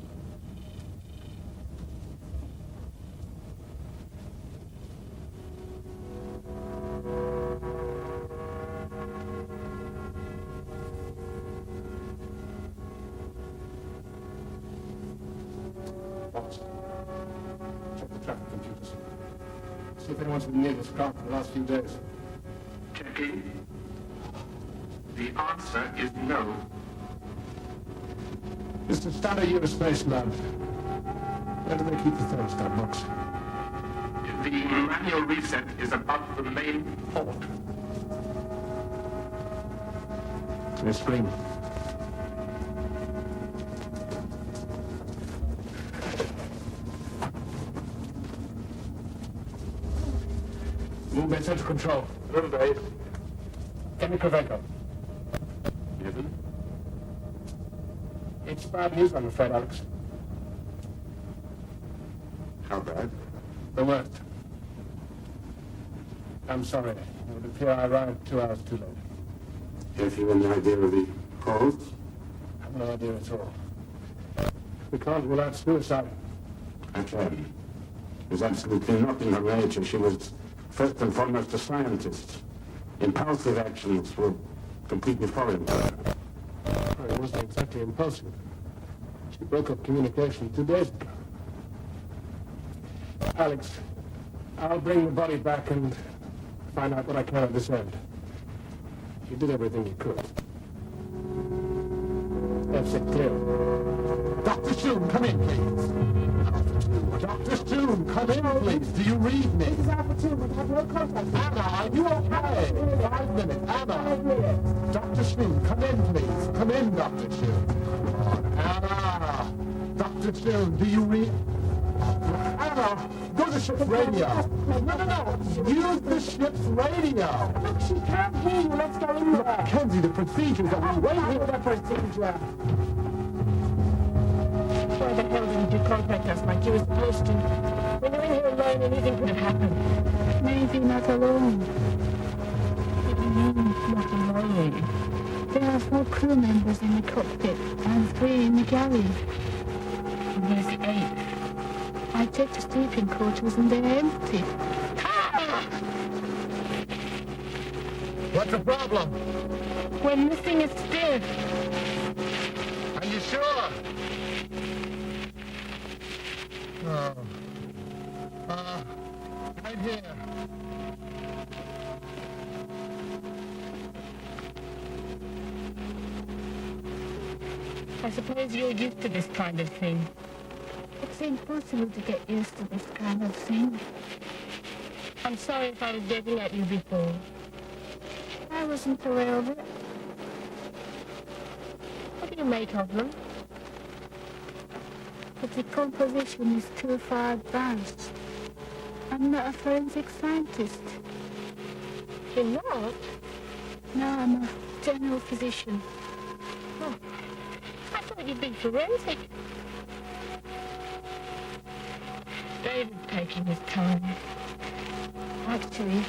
Alex. Check the traffic computers. See if anyone's been near this craft in the last few days. Checking. The answer is no. Mr. Stanley, Aerospace Lab. Where do they keep the thermostat box? The manual reset is above the main port. Clear screen. Movement Central Control. Room base. Kenny Kravenko. Yes? It's bad news, I'm afraid, Alex. How bad? The worst. I'm sorry. It would appear I arrived 2 hours too late. Have you any idea of the cause? I have no idea at all. We can't rule out suicide. I can. There's absolutely nothing in her nature. She was first and foremost a scientist. Impulsive actions were completely foreign to her. Well, it wasn't exactly impulsive. She broke up communication 2 days ago. Alex, I'll bring the body back and find out what I can at this end. You did everything you could. That's it, clear. Dr. Stoom, come in, please. Dr. Stoom, come in, please. Do you read me? This is Alpha 2. We have no contact. Anna, are you okay? 5 minutes. Anna. Dr. Stoom, come in, please. Come in, Dr. Stoom. Anna. Dr. Stoom, do you read? Anna, go to the ship's radio. No. Use the ship's radio. Look, she can't hear you. Let's go in there. Mackenzie, the procedures that we wait here. The procedure. Why the hell didn't you contact us like you were supposed to? When you're in here alone, anything could have happened. Maybe not alone. What do you mean, not alone? There are 4 crew members in the cockpit and 3 in the galley. And there's 8. I checked the sleeping quarters and they're empty. What's the problem? We're missing a stiff. Are you sure? Oh. Right here. I suppose you're used to this kind of thing. It's impossible to get used to this kind of thing. I'm sorry if I was getting at you before. I wasn't aware of it. What do you make of them? The decomposition is too far advanced. I'm not a forensic scientist. You're not? No, I'm a general physician. Oh, I thought you'd be forensic. David's taking his time. Actually,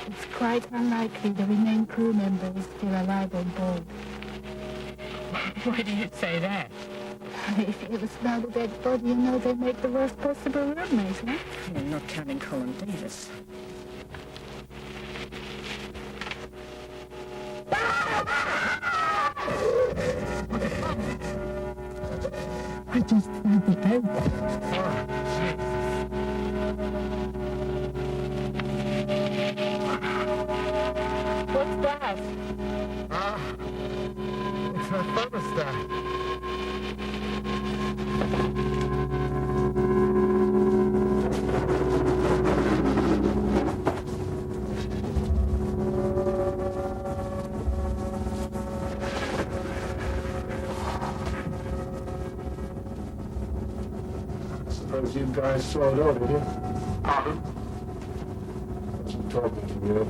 it's quite unlikely the remaining crew member is still alive on board. Why do you say that? If it was not a dead body, you know they make the worst possible roommates, huh? You're not counting Colin Davis. I just found the egg. What's that? It's her thermostat. Suppose you guys saw it all, did you? Pardon? Wasn't talking to you.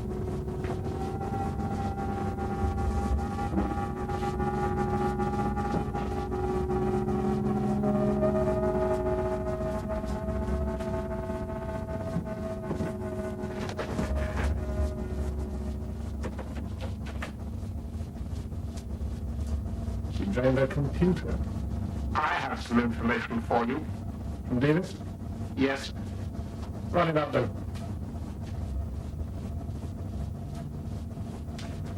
She drained her computer. I have some information for you. From Davis? Yes. Run it up then.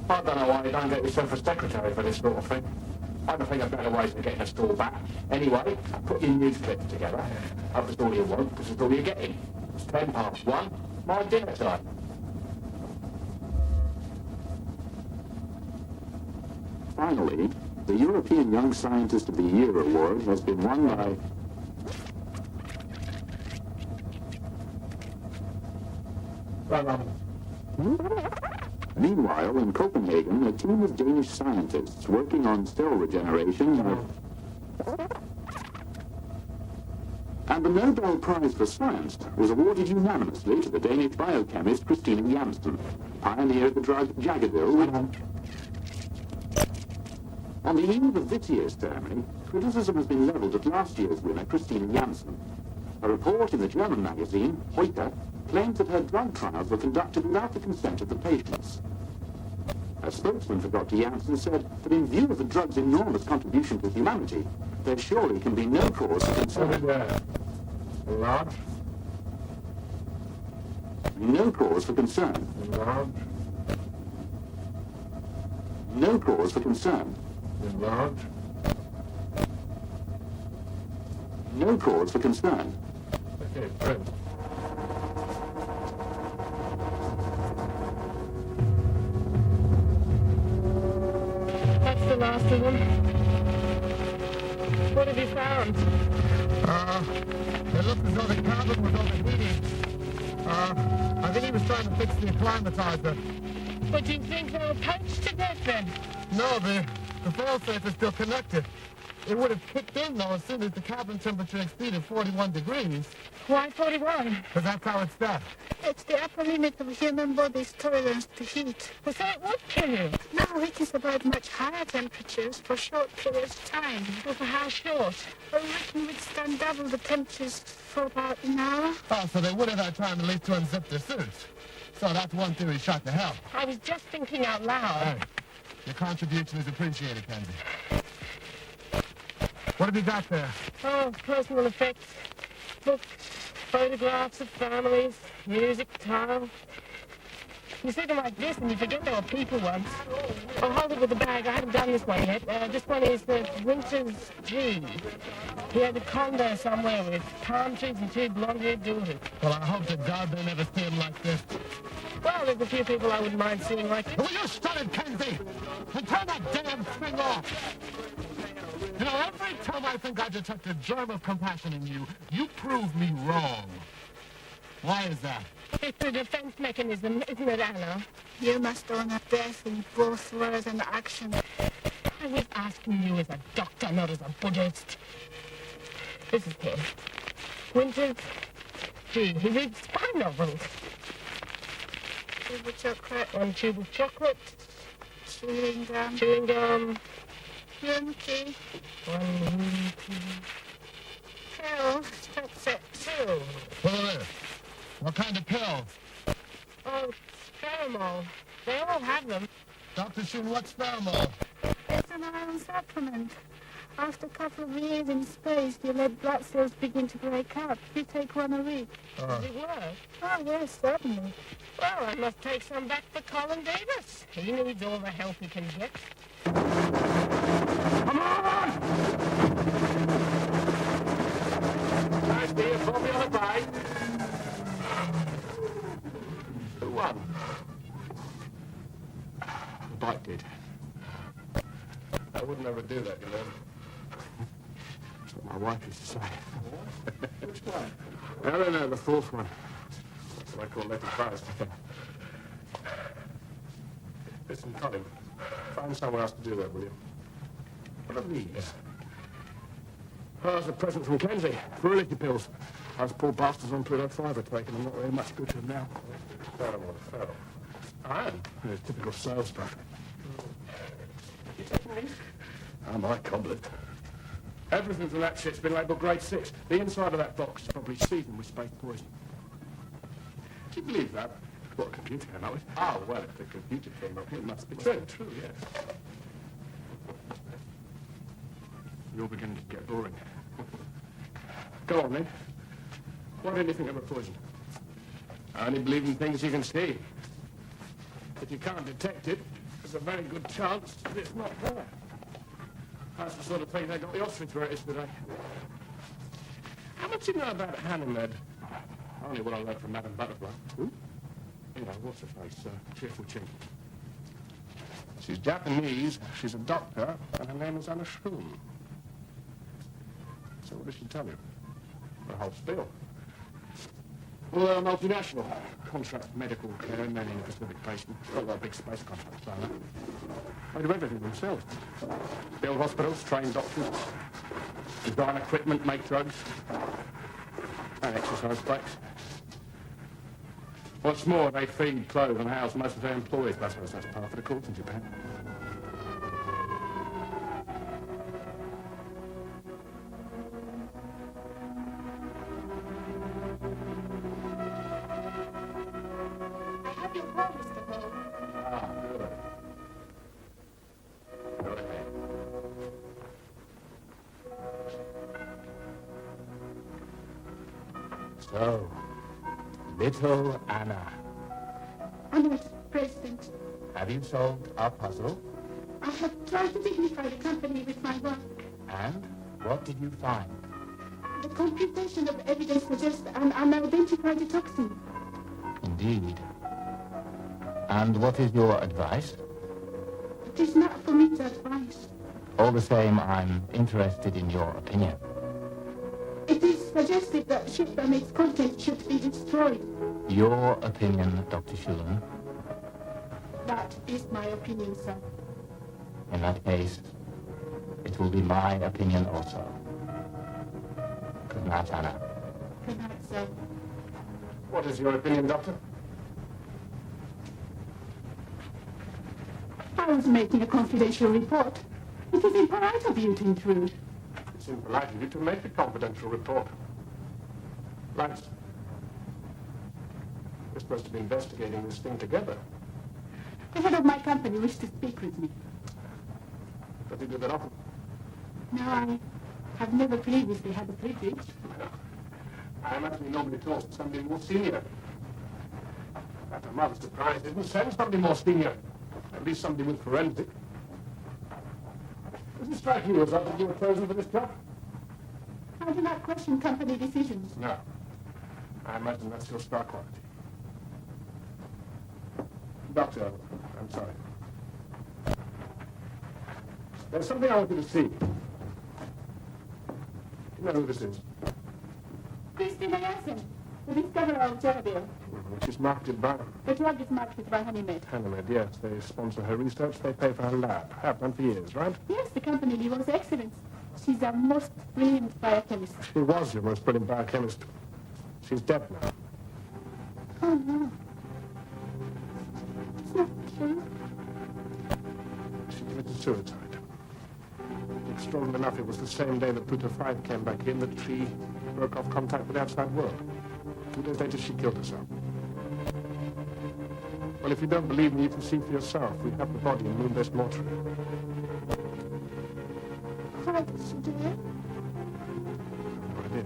I don't know why you don't get yourself a secretary for this sort of thing. I can think of better ways of getting the store back. Anyway, put your news clips together. Hope that's all you want, because it's all you're getting. It's 1:10. My dinner time. Finally, the European Young Scientist of the Year award has been won by... Meanwhile, in Copenhagen, a team of Danish scientists working on cell regeneration and the Nobel Prize for Science was awarded unanimously to the Danish biochemist Christina Jansen, pioneer of the drug Jagadil. On the eve of this year's ceremony, criticism has been levelled at last year's winner, Christina Jansen. A report in the German magazine, Heute, claimed that her drug trials were conducted without the consent of the patients. A spokesman for Dr. Jansen said that in view of the drug's enormous contribution to humanity, there surely can be no cause for concern. No cause for concern. No cause for concern. No cause for concern. Okay, print. That's the last of them. What have you found? It looks as though the cabin was overheating. I think he was trying to fix the acclimatizer. But do you think they were poached to death then? No, the failsafe is still connected. It would have kicked in, though, as soon as the cabin temperature exceeded 41 degrees. Why 41? Because that's how it's set. It's the upper limit of human body's tolerance to heat. So it would kill you. No, it is about much higher temperatures for short periods of time. Well, for how short? Well, we can withstand double the temperatures for about an hour. Oh, so they would have had time at least to unzip their suits. So that's one theory shot to hell. I was just thinking out loud. Hey, your contribution is appreciated, Kenzie. What have you got there? Oh, personal effects, books, photographs of families, music, time. You see them like this and you forget there were people once. I'll hold it with the bag. I haven't done this one yet. This one is the Winter's G. He had a condo somewhere with palm trees and 2 blonde-haired daughters. Well, I hope to God they never see him like this. Well, there's a few people I wouldn't mind seeing like this. Will you shut it, Kenzie? And turn that damn thing off! You know, every time I think I detect a germ of compassion in you, you prove me wrong. Why is that? It's a defense mechanism, isn't it, Anna? You must honor death in both word and action. I was asking you as a doctor, not as a Buddhist. This is him. Winters G. He reads spy novels. Tube of chocolate. 1 tube of chocolate. Chewing gum. Chewing gum. Yunki. 1 Yunki. Pill. Set 2. Well, what kind of pills? Oh, Sperimol. They all have them. Dr. Shun, what's Sperimol? It's an iron supplement. After a couple of years in space, your red blood cells begin to break up. You take 1 a week. Does it work? Oh, yes, certainly. Well, I must take some back for Colin Davis. He needs all the help he can get. Come on! Nice to hear from me on the bike. Who won? The bike did. I would never do that, you know. That's what my wife used to say. Which one? I don't know, the 4th one. That's what I call Letty Price. Listen, Colin, find somewhere else to do that, will you? What are these? Oh, it's a present from Kenzie. Virility pills. Those poor bastards on Pluto 5 are taking. I'm not very much good to them now. Feral. Iron. Yeah, typical sales stuff. You taking these? Oh, my goblet. Everything from that shit's been labelled grade 6. The inside of that box is probably seasoned with space poison. Do you believe that? What, a computer came up with? Oh, well, if the computer came up with it, must be true. True, yes. You're beginning to get boring. Go on, then. Why don't you think of a poison? I only believe in things you can see. If you can't detect it, there's a very good chance that it's not there. That's the sort of thing they got the ostrich ratings today. How much do you know about Hanamed? Only what I learned from Madame Butterfly. Who? You know, what's her face? Cheerful Chin. She's Japanese, she's a doctor, and her name is Anna Schroom. So what did she tell you? The whole spiel. Well, they're a multinational. Contract medical care, many in the Pacific Basin. Got a lot of big space contracts down there. They do everything themselves. Build hospitals, train doctors, design equipment, make drugs, and exercise breaks. What's more, they feed, clothe, and house most of their employees. That's part of the course in Japan. I have your call, Mr. Hall. Ah, good. Go ahead. So, little Anna, Honored President, have you solved our puzzle? I have tried to dignify the company with my work. And what did you find? The computation of evidence suggests an unidentified toxin. Indeed. And what is your advice? It is not for me to advise. All the same, I'm interested in your opinion. It is suggested that the ship and its contents should be destroyed. Your opinion, Dr. Schulen? That is my opinion, sir. In that case, it will be my opinion also. Good night, Anna. Good night, sir. What is your opinion, Doctor? I was making a confidential report. It is impolite of you to intrude. It's impolite of you to make a confidential report. Lads, we're supposed to be investigating this thing together. The head of my company wished to speak with me. Does he do that often? No, I have never previously had the privilege. Well, I imagine he normally talks to somebody more senior. I'm rather surprised he didn't send somebody more senior. At least somebody with forensic. Does it strike you as that you were chosen for this job? I do not question company decisions. No. I imagine that's your star quality. Doctor, I'm sorry. There's something I want you to see. You know who this is? Christina Janssen, the discoverer of Genevieve. She's marketed by... The drug is marketed by Hanamed. Hanamed, yes. They sponsor her research. They pay for her lab. Have done for years, right? Yes, the company delivers excellence. She's a most brilliant biochemist. She was your most brilliant biochemist. She's dead now. Oh, no. It's not true. She committed suicide. Extraordinary enough, it was the same day that Pluto 5 came back in that she broke off contact with the outside world. 2 days later, she killed herself. Well, if you don't believe me, you can see for yourself. We have the body in Moonbase mortuary. How did she do it? No idea.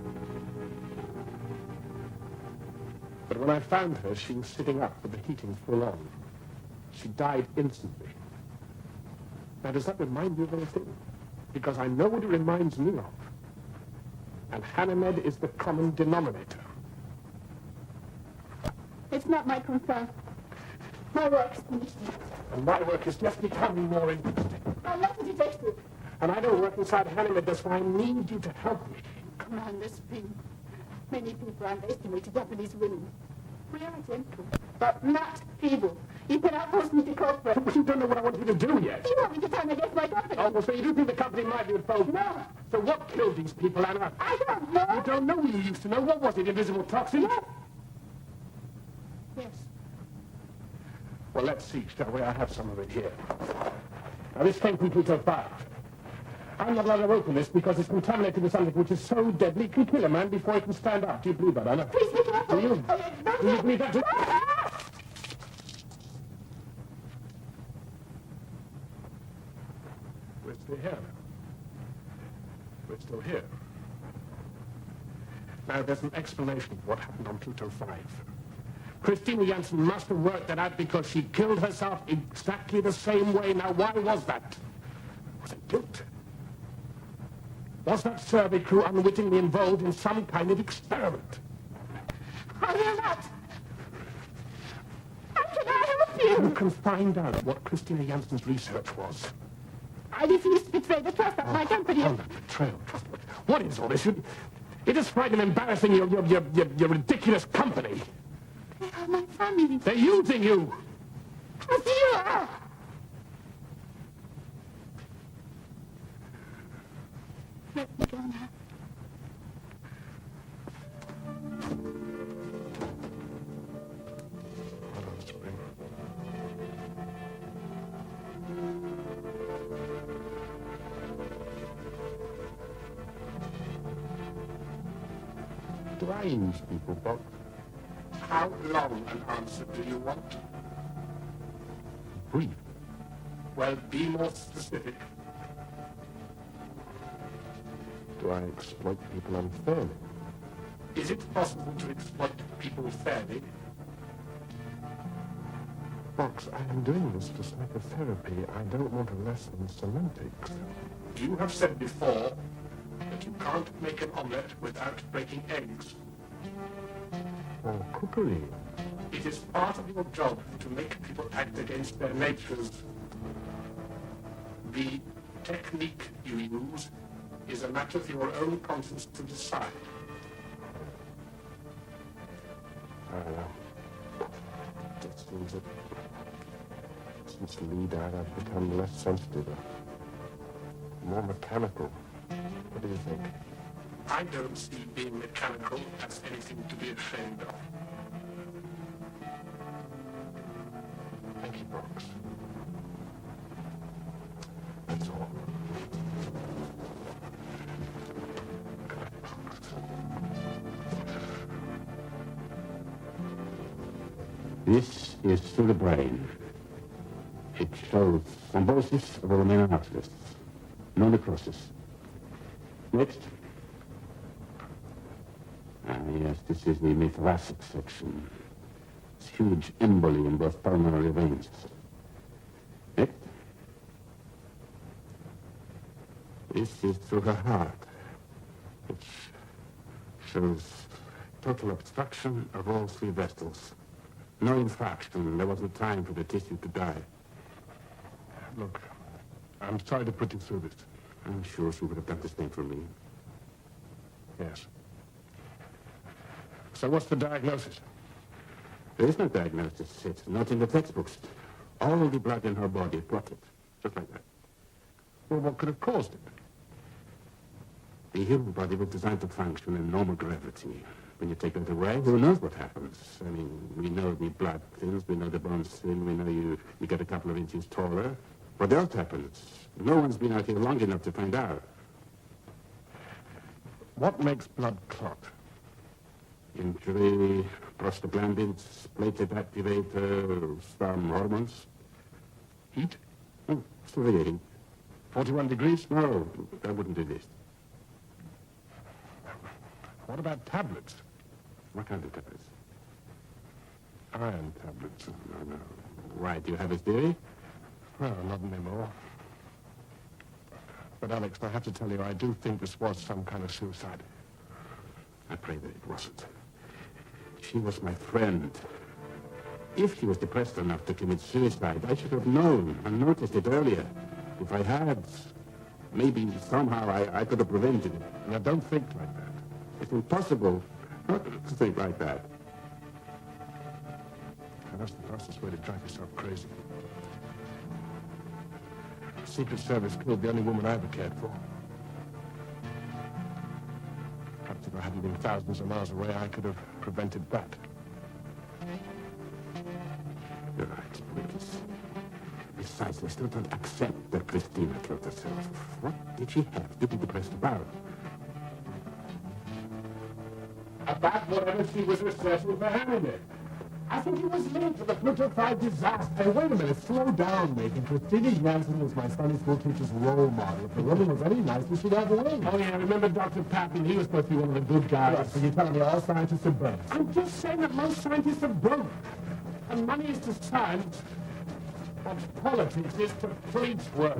But when I found her, she was sitting up with the heating full on. She died instantly. Now, does that remind you of anything? Because I know what it reminds me of. And Hanamed is the common denominator. It's not my concern. My work's finished. And my work is just becoming more interesting. I'm not a detective. And I don't work inside Hanamed, that's why I need you to help me. Commander Spring, many people underestimate Japanese women. We are gentle, but not feeble. You cannot force me to cooperate. But you don't know what I want you to do yet. You want me to turn against my company? Oh, well, so you do think the company might be involved? No. So what killed these people, Anna? I don't know. You don't know what you used to know. What was it, invisible toxins? Yes. Yes. Well, let's see, shall we? I have some of it here. Now, this came from Pluto 5. I'm not allowed to open this because it's contaminated with something which is so deadly it can kill a man before he can stand up. Do you believe that, Anna? Please be careful. Do you? Do you believe that too? We're still here. We're still here. Now, there's an explanation of what happened on Pluto 5. Christina Janssen must have worked that out because she killed herself exactly the same way. Now, why was that? Was it guilt? Was that survey crew unwittingly involved in some kind of experiment? I will not. How can I help you? You can find out what Christina Jansen's research was. I refuse to betray the trust of my company. Oh, betrayal, trust. What is all this? It is frightening and embarrassing your ridiculous company. They are my family. They're using you. As you are. Let me go now. Do I use people, Bob? How long an answer do you want? Brief. Well, be more specific. Do I exploit people unfairly? Is it possible to exploit people fairly? Box, I am doing this for psychotherapy. I don't want a lesson in semantics. You have said before that you can't make an omelette without breaking eggs. Or cookery. It is part of your job to make people act against their natures. The technique you use is a matter for your own conscience to decide. I don't know. It seems that since Lee died, I've become less sensitive, more mechanical. What do you think? I don't see being mechanical as anything to be ashamed of. Thank you, Brooks. That's all. This is through the brain. It shows thrombosis of the remaining arteries. No necrosis. Next. Yes, this is the mid-thoracic section. It's huge emboli in both pulmonary veins. Next. This is through her heart, which shows total obstruction of all three vessels. No infarction. There wasn't time for the tissue to die. Look, I'm sorry to put you through this. I'm sure she would have done the same for me. Yes. So what's the diagnosis? There is no diagnosis. It's not in the textbooks. All the blood in her body clotted. Just like that. Well, what could have caused it? The human body was designed to function in normal gravity. When you take that away, who knows what happens? I mean, we know the blood thins, we know the bones thin, we know you get a couple of inches taller. What else happens? No one's been out here long enough to find out. What makes blood clot? Injury, prostaglandins, platelet activator, some hormones. Heat? Oh, still the heat. 41 degrees? No, that wouldn't do this. What about tablets? What kind of tablets? Iron tablets. No. Right, you have a theory? Well, not anymore. But, Alex, I have to tell you, I do think this was some kind of suicide. I pray that it wasn't. She was my friend. If she was depressed enough to commit suicide, I should have known and noticed it earlier. If I had, maybe somehow I could have prevented it. Now, don't think like that. It's impossible not to think like that. And that's the fastest way to drive yourself crazy. The Secret Service killed the only woman I ever cared for. Perhaps if I hadn't been thousands of miles away, I could have prevented that. You're right, please. Besides, I still don't accept that Christina killed herself. What did she have to be depressed about? About whatever she was researching for Hamilton. I think it was linked to the Pluto 5 disaster. Hey, wait a minute, slow down, Nathan. Christina Jansen was my Sunday school teacher's role model. If the woman was any nice, we should have a wing. Oh, yeah, remember Dr. Papin? He was supposed to be one of the good guys. Yes. So you're telling me all scientists are broke. I'm just saying that most scientists are broke. And money is to science what politics is to police work.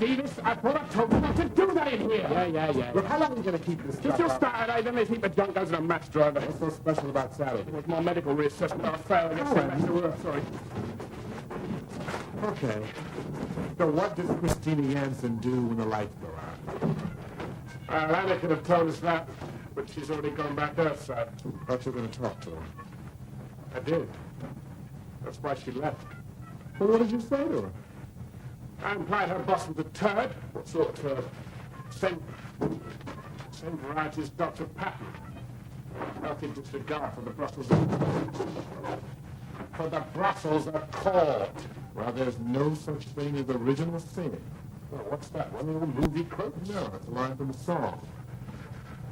Davis, I thought I told you not to do that in here. Yeah. Look, how long are you going to keep this If stuff you'll up? start at 8, then they keep the junk goes in a match driver. What's so special about Saturday? It was my medical reassessment. I failed. I get sent back to work. Sorry. Okay. So what does Christina Jansen do when the lights go out? Anna could have told us that, but she's already gone back Earthside. Thought you were going to talk to her. I did. That's why she left. Well, what did you say to her? I implied her boss was a turd. What sort of turd? Same variety as Dr. Patton. Healthy disregard for the Brussels. For the Brussels Accord. Well, there's no such thing as original sin. Well, what's that? One little movie quote? No, it's a line from a song.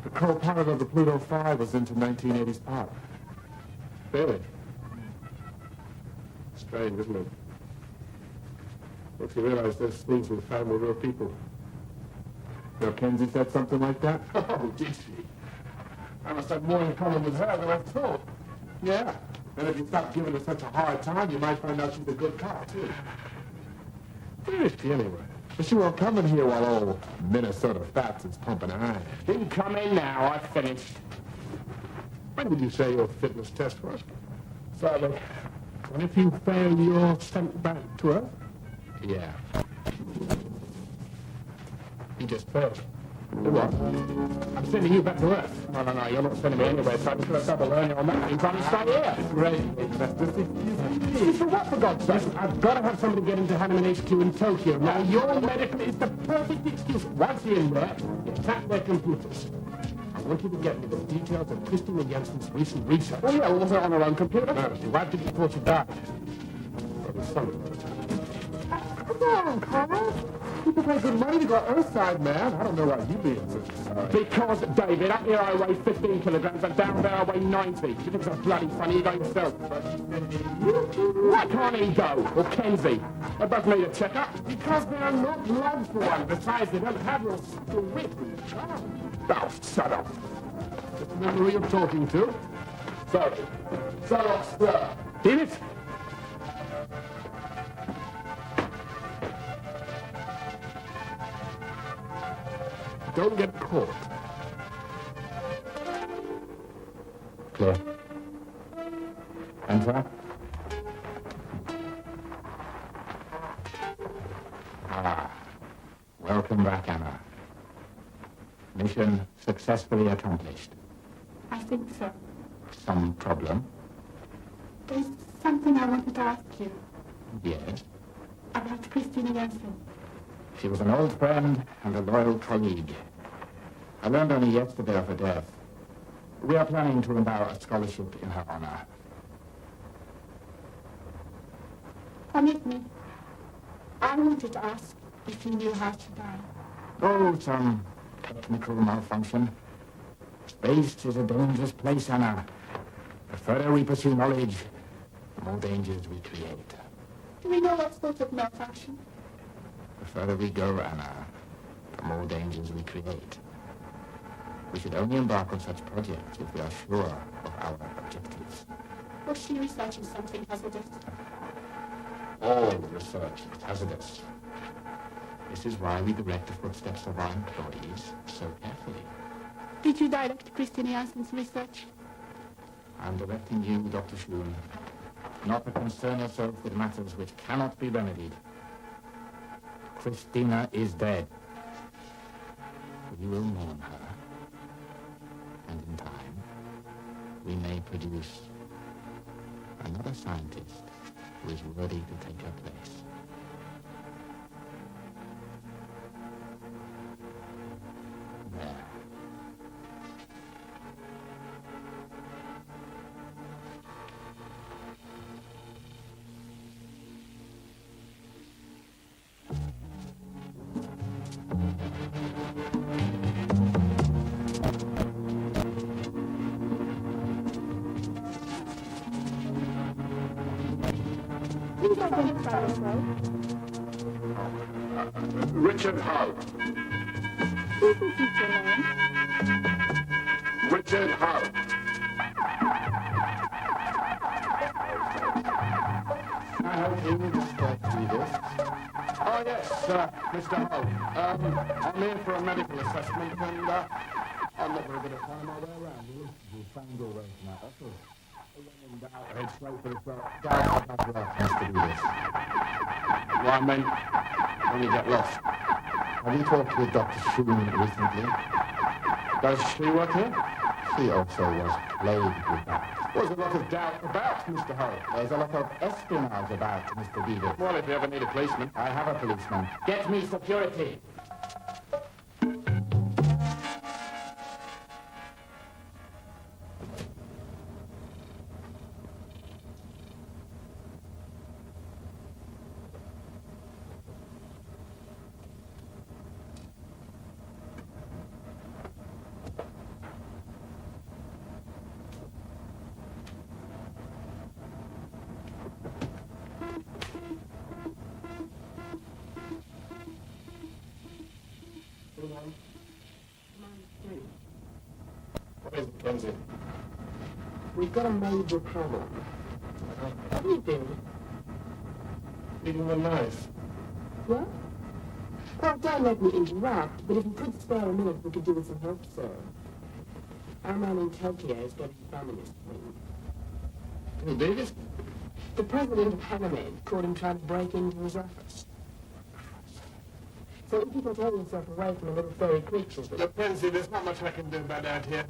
The co-pilot of the Pluto 5 was into 1980s pop. Really? Strange, isn't it? Once you realize those things we found were real people. Now, Kenzie said something like that? Oh, did she? I must have more in common with her than I thought. Yeah. And if you stop giving her such a hard time, you might find out she's a good cop, too. Where is she, anyway? But she won't come in here while old Minnesota Fats is pumping iron. Didn't come in now. I finished. When did you say your fitness test was? Friday. And if you fail, you're sent back to Earth? Yeah. You just failed. Do what? I'm sending you back to Earth. No, you're not sending me anywhere, so I'm just going to start learning on that and try to stay here. Great. Excuse for what, for God's sake? I've got to have somebody get into Hanneman HQ in Tokyo. Now, your medical is the perfect excuse. Once you're in there, you tap their computers. I want you to get me the details of Christina Jansen's recent research. Oh, yeah, well, was it on her own computer? No, she wiped it before she died. Well, there's something about it. Come on, Carl. People pay good money to go Earthside, man. I don't know why you being such a sorry. Because, David, up here I weigh 15 kilograms and down there I weigh 90. You think it's bloody funny? You go yourself. Why can't he go? Or Kenzie? They both need a checkup. Because they're not blood for one. Besides, they don't have real wit. Oh, shut up. Just remember who you're talking to. Sorry. Shut up, sir. Hear it? Don't get caught. Clear. Enter. Welcome back, Anna. Mission successfully accomplished. I think so. Some problem? There's something I wanted to ask you Yes. about Christina Jansen. She was an old friend and a loyal colleague. I learned only yesterday of her death. We are planning to endow a scholarship in her honor. Permit me. I wanted to ask if you knew how she died. Oh, some technical malfunction. Space is a dangerous place, Anna. The further we pursue knowledge, the more dangers we create. Do we know what sort of malfunction? The further we go, Anna, the more dangers we create. We should only embark on such projects if we are sure of our objectives. Was she researching something hazardous? All research is hazardous. This is why we direct the footsteps of our employees so carefully. Did you direct Christina Jansen's research? I'm directing you, Dr. Schloon, not to concern yourself with matters which cannot be remedied. Christina is dead. We will mourn her. And in time, we may produce another scientist who is worthy to take her place. There. Please identify yourself. Richard Howe. Please repeat your name. Richard Howe. I hope you will just do this. Oh, yes. Mr. Hull. I'm here for a medical assessment, and I'm not very good at finding my way around. You found your way tonight, that's all. When in doubt, head straight for the front. Doubt has to do this. Well, I meant, when you get lost. Have you talked with Dr. Shoon recently? Does she work here? She also was plagued with that. There's a lot of doubt about Mr. Hull. There's a lot of espionage about Mr. Beaver. Well, if you ever need a policeman. I have a policeman. Get me security. What is it, Kenzie? We've got a major problem. What are you doing? Eating the knife. What? Well, don't let me interrupt, but if you could spare a minute, we could do with some help, sir. Our man in Tokyo is getting feminist thing. Who, Davis? The president of Hanamed caught him trying to break into his office. So if you can tear yourself away from the little fairy creatures... Look, Kenzie, there's not much I can do about that here.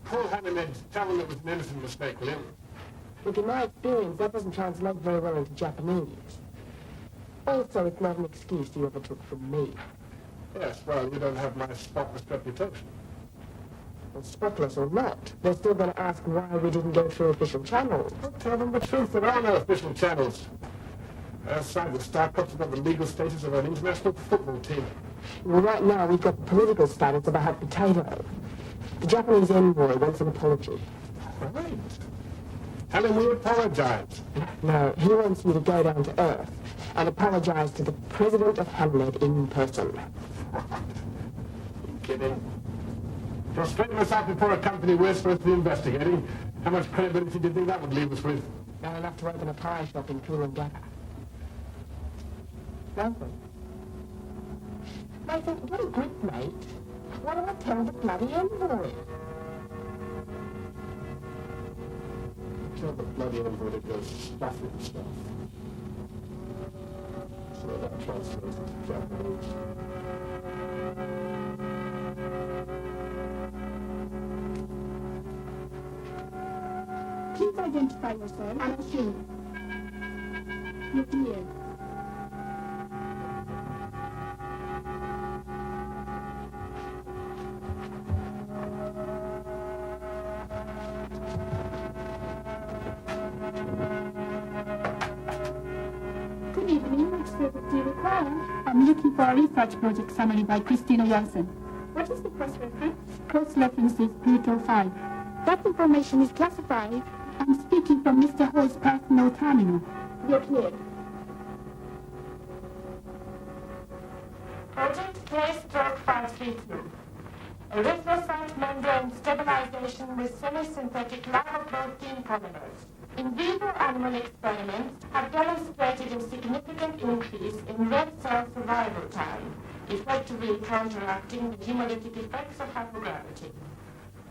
Call Hanamed, tell him it was an innocent mistake, will you? Look, in my experience, that doesn't translate very well into Japanese. Also, it's not an excuse you ever took from me. Yes, well, you don't have my spotless reputation. Well, spotless or not, they're still going to ask why we didn't go through official channels. Well, tell them the truth, there are no official channels. Outside the Star-Cops have got the legal status of an international football team. Well, right now, we've got the political status of a hot potato. The Japanese envoy wants an apology. Right. Tell him we apologize. No, he wants me to go down to Earth and apologize to the president of Hamlet in person. You kidding? Prostrating us out before a company we're supposed to be investigating. How much credibility do you think that would leave us with? Not enough to open a pie shop in Kurogata. Nothing. I think, what a grip, mate. What do I tell the bloody envoy? Tell the bloody envoy to go stuff and stuff. So that translates into Japanese. Please identify yourself. I'm Ashun. Look here. Good evening. Which service do you require? I'm looking for a research project summary by Christina Janssen. What is the cross-reference? Cross-reference is 805. That information is classified. I'm speaking from Mr. Hall's personal terminal. You're cleared. Project K-532. Erythrocyte membrane stabilization with semi-synthetic lipoprotein polymers. In vivo animal experiments have demonstrated a significant increase in red cell survival time, effectively counteracting the hemolytic effects of hypogravity.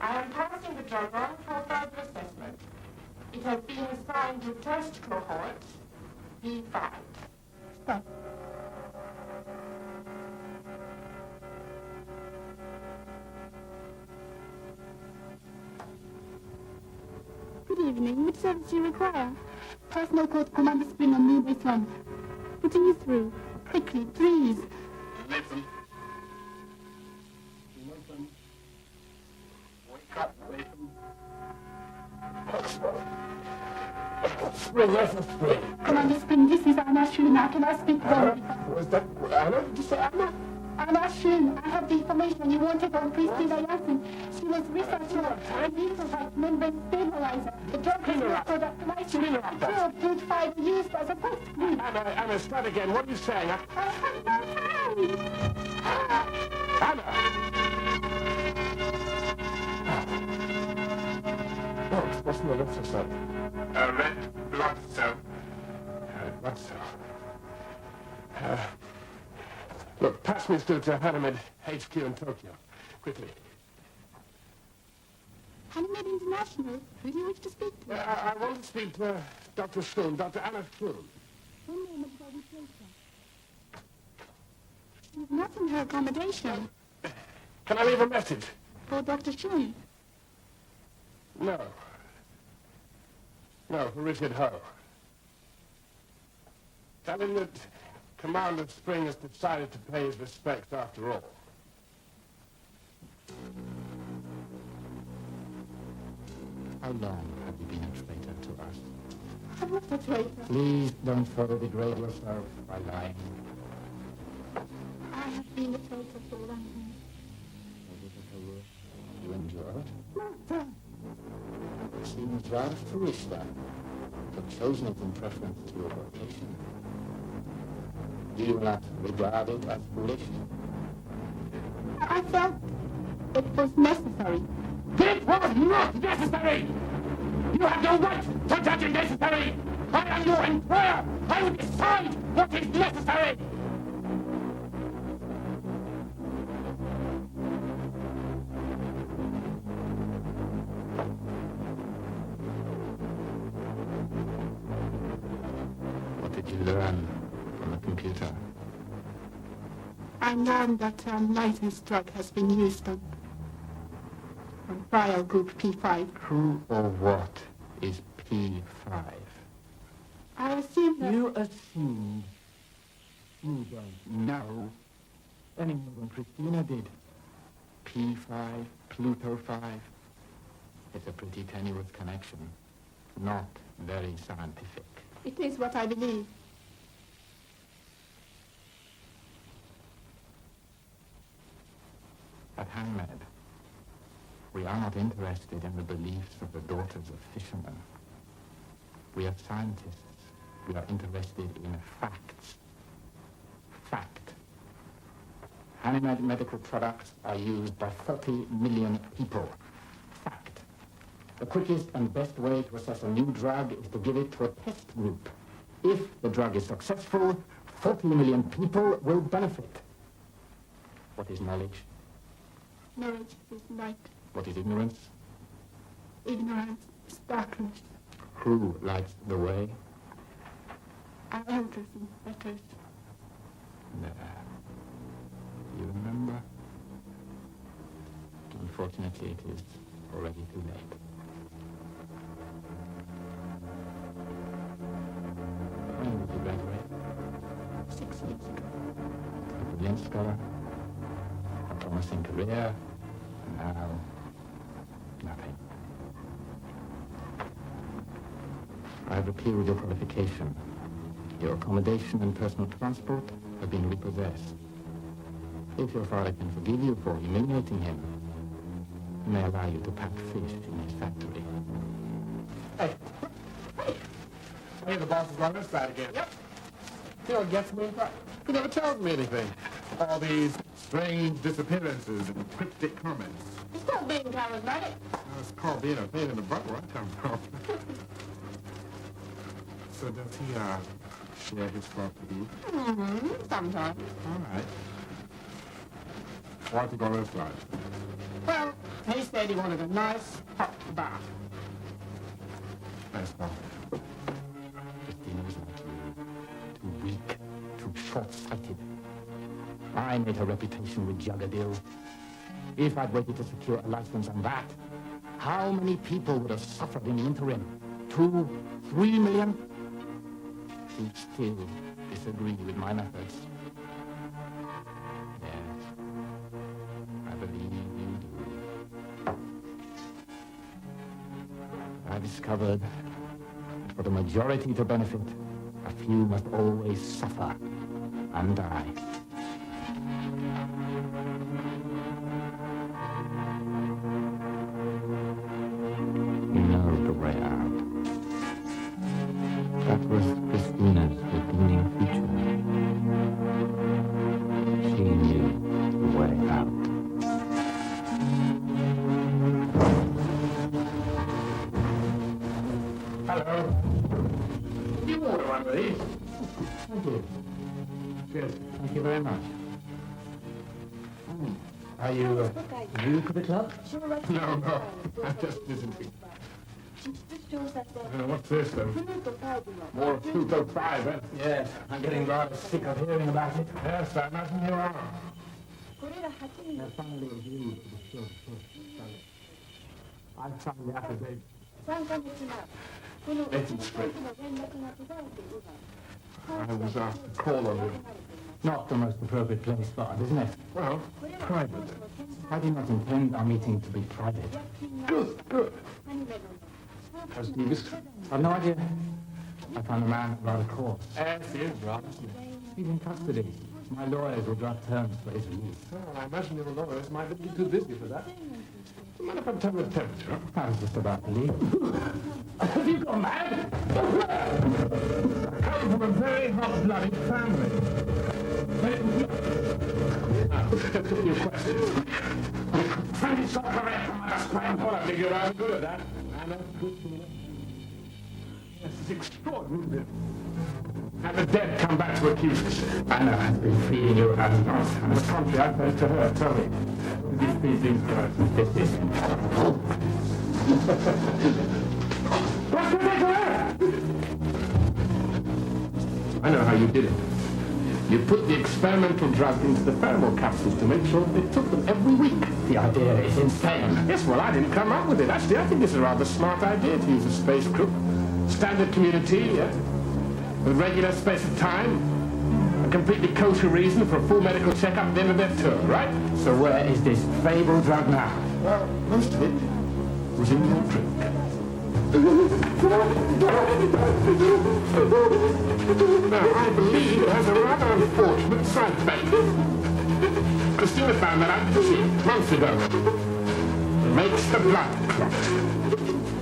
I am passing the drug on for further assessment. It has been assigned to test cohort B5. Stop. Good evening. Which service do you require? Personal code Commander Spring on New Base 1. Putting you through. Quickly, please. Listen. Listen. Wake up, Latham. Spring, listen, Spring. Commander Spring, this is Anna Shuna. Can I speak Anna? Was that Anna? Did you say Anna? Anna Shun, I have the information you wanted on Christina Janssen. She was researching a erythrocyte membrane stabilizer. The drug is not product license. Killed good 5 years as a post. Anna, start again. What are you saying? Anna! What's in the erythrocyte? A red blood cell. Red blood cell. Patch me through to Hanamed HQ in Tokyo. Quickly. Hanamed International? Who do you wish to speak to? I want to speak to Dr. Schoon, Dr. Anna Schoon. One moment while we place her. She's not in her accommodation. Can I leave a message? For Dr. Schoon? No. No, for Richard Ho. Tell him that Commander Spring has decided to pay his respects after all. How long have you been a traitor to us? I'm not a traitor. Please don't further degrade yourself by lying. I have been a traitor for a long time. You endure it? No, sir. It seems rather foolish, then. You've chosen it in preference to your vocation. Do you not regard it as foolish? I felt it was necessary. It was not necessary! You have no right to judge it necessary! I am your employer! I will decide what is necessary! What did you learn from the computer? I learned that license drug has been used on trial group P5. Who or what is P5? I assume that... You assumed. You don't know any more than Christina did. P5, Pluto 5. It's a pretty tenuous connection. Not very scientific. It is what I believe. At Hanamed, we are not interested in the beliefs of the daughters of fishermen. We are scientists. We are interested in facts. Fact. Hanamed medical products are used by 30 million people. Fact. The quickest and best way to assess a new drug is to give it to a test group. If the drug is successful, 40 million people will benefit. What is knowledge? Knowledge is light. What is ignorance? Ignorance is darkness. Who lights the way? Our elders and betters. There. You remember? Unfortunately, it is already too late. When did you graduate? 6 weeks ago. A brilliant scholar, a promising career, and now nothing. I have appealed your qualification. Your accommodation and personal transport have been repossessed. If your father can forgive you for humiliating him, he may allow you to pack fish in his factory. Hey. Hey, the boss is on this side again. Yep. You know what gets me? He never tells me anything. All these strange disappearances and cryptic comments. It's called being charismatic. It's called being a pain in the butt where I come from. So does he, share his thoughts with you? Mm-hmm. Sometimes. All right. Why'd you go this side? Well, he said he wanted a nice hot bath. Nice bath. Christina was too weak, too short-sighted. I made her reputation with Jagadil. If I'd waited to secure a license on that, how many people would have suffered in the interim? 2, 3 million? You still disagree with my methods? Yes, I believe you do. I discovered that for the majority to benefit, a few must always suffer and die. You know the way out. That was Christina's redeeming feature. She knew the way out. Hello. Do you order one of these? Thank you. Cheers. Thank you very much. Are you new to the club? No. I'm just visiting. What's this, then? More of Pluto 5, eh? Yes, I'm getting rather sick of hearing about it. Yes, I imagine you are. Now, finally, you. I signed the affidavit. 18th Street. I was asked to call on you. Not the most appropriate place for a business. Well, private. I do not intend our meeting to be private. Good. How's Davis? I've no idea. I found the man rather coarse. Yes, he is rather. He's in custody. My lawyers will draft terms for his release. Well, I imagine your lawyers might be too busy for that. Mind if I tell the temperature? I was just about to leave. Have you gone mad? I come from a very hot-blooded family. Your question. Frank shot her out from my spine. Well, I think you're rather good at that. I know, good to you. Yes, it's extraordinary, isn't it? And the dead come back to accuse us. Anna has been feeding you as an On the contrary, I said to her, tell me, did you feed these guys? This is. What's the matter? I know how you did it. You put the experimental drug into the pheromone capsules to make sure they took them every week. The idea is insane. Yes, well, I didn't come up with it. Actually, I think it's a rather smart idea to use a space crew. Standard community, yeah? With regular space of time. A completely kosher reason for a full medical checkup at the end of their tour, right? So where is this fabled drug now? Well, most of it was in your drink. Now, I believe it has a rather unfortunate side effect. Christina found that out, months ago. It makes the blood clot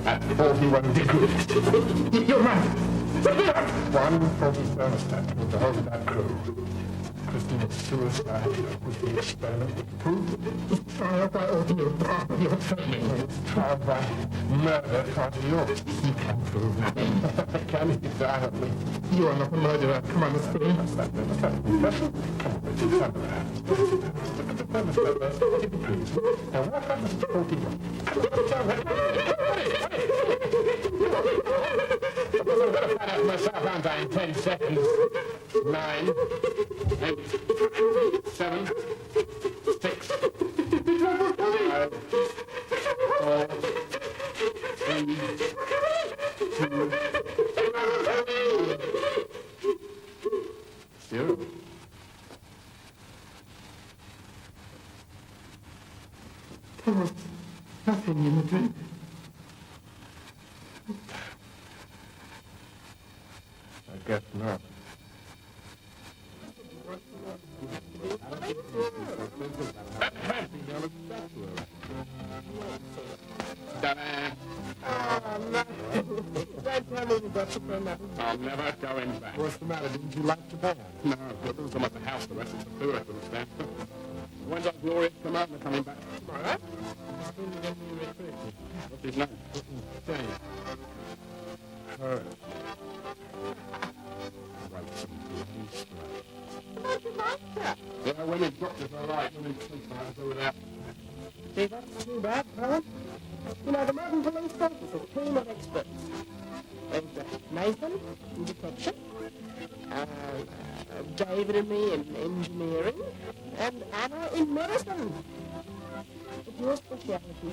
at 41 degrees. You're right. 140 thermostat with the whole of that crew. Christina's suicide was the experiment proved. Trial by ordeal, you're threatening me. Trial by murder, Father York. He can prove nothing. Can he die of me? You are not a murderer. Come on, let's put him. What's that? Come on, let's look at the thermostat there. 40 degrees. Now what happens to 41? I'm going to find out for myself, aren't I, in 10 seconds. 9, 8, 7, 6, 5, 4, 3, 2, 0. There was nothing in the drink. I guess not. I'm never going back. What's the matter? Didn't you like Japan? No, but there was so much the house, the rest of the tour I couldn't stand. When's our glorious come out and they're coming back? Tomorrow? What's his name? James. Her. Yeah, women's doctors are right. Women's sleep nights are without. See, that's too bad, Colin. You know, the modern police force is a team of experts. There's Nathan in detection, David and me in engineering, and Anna in medicine. It's your specialty.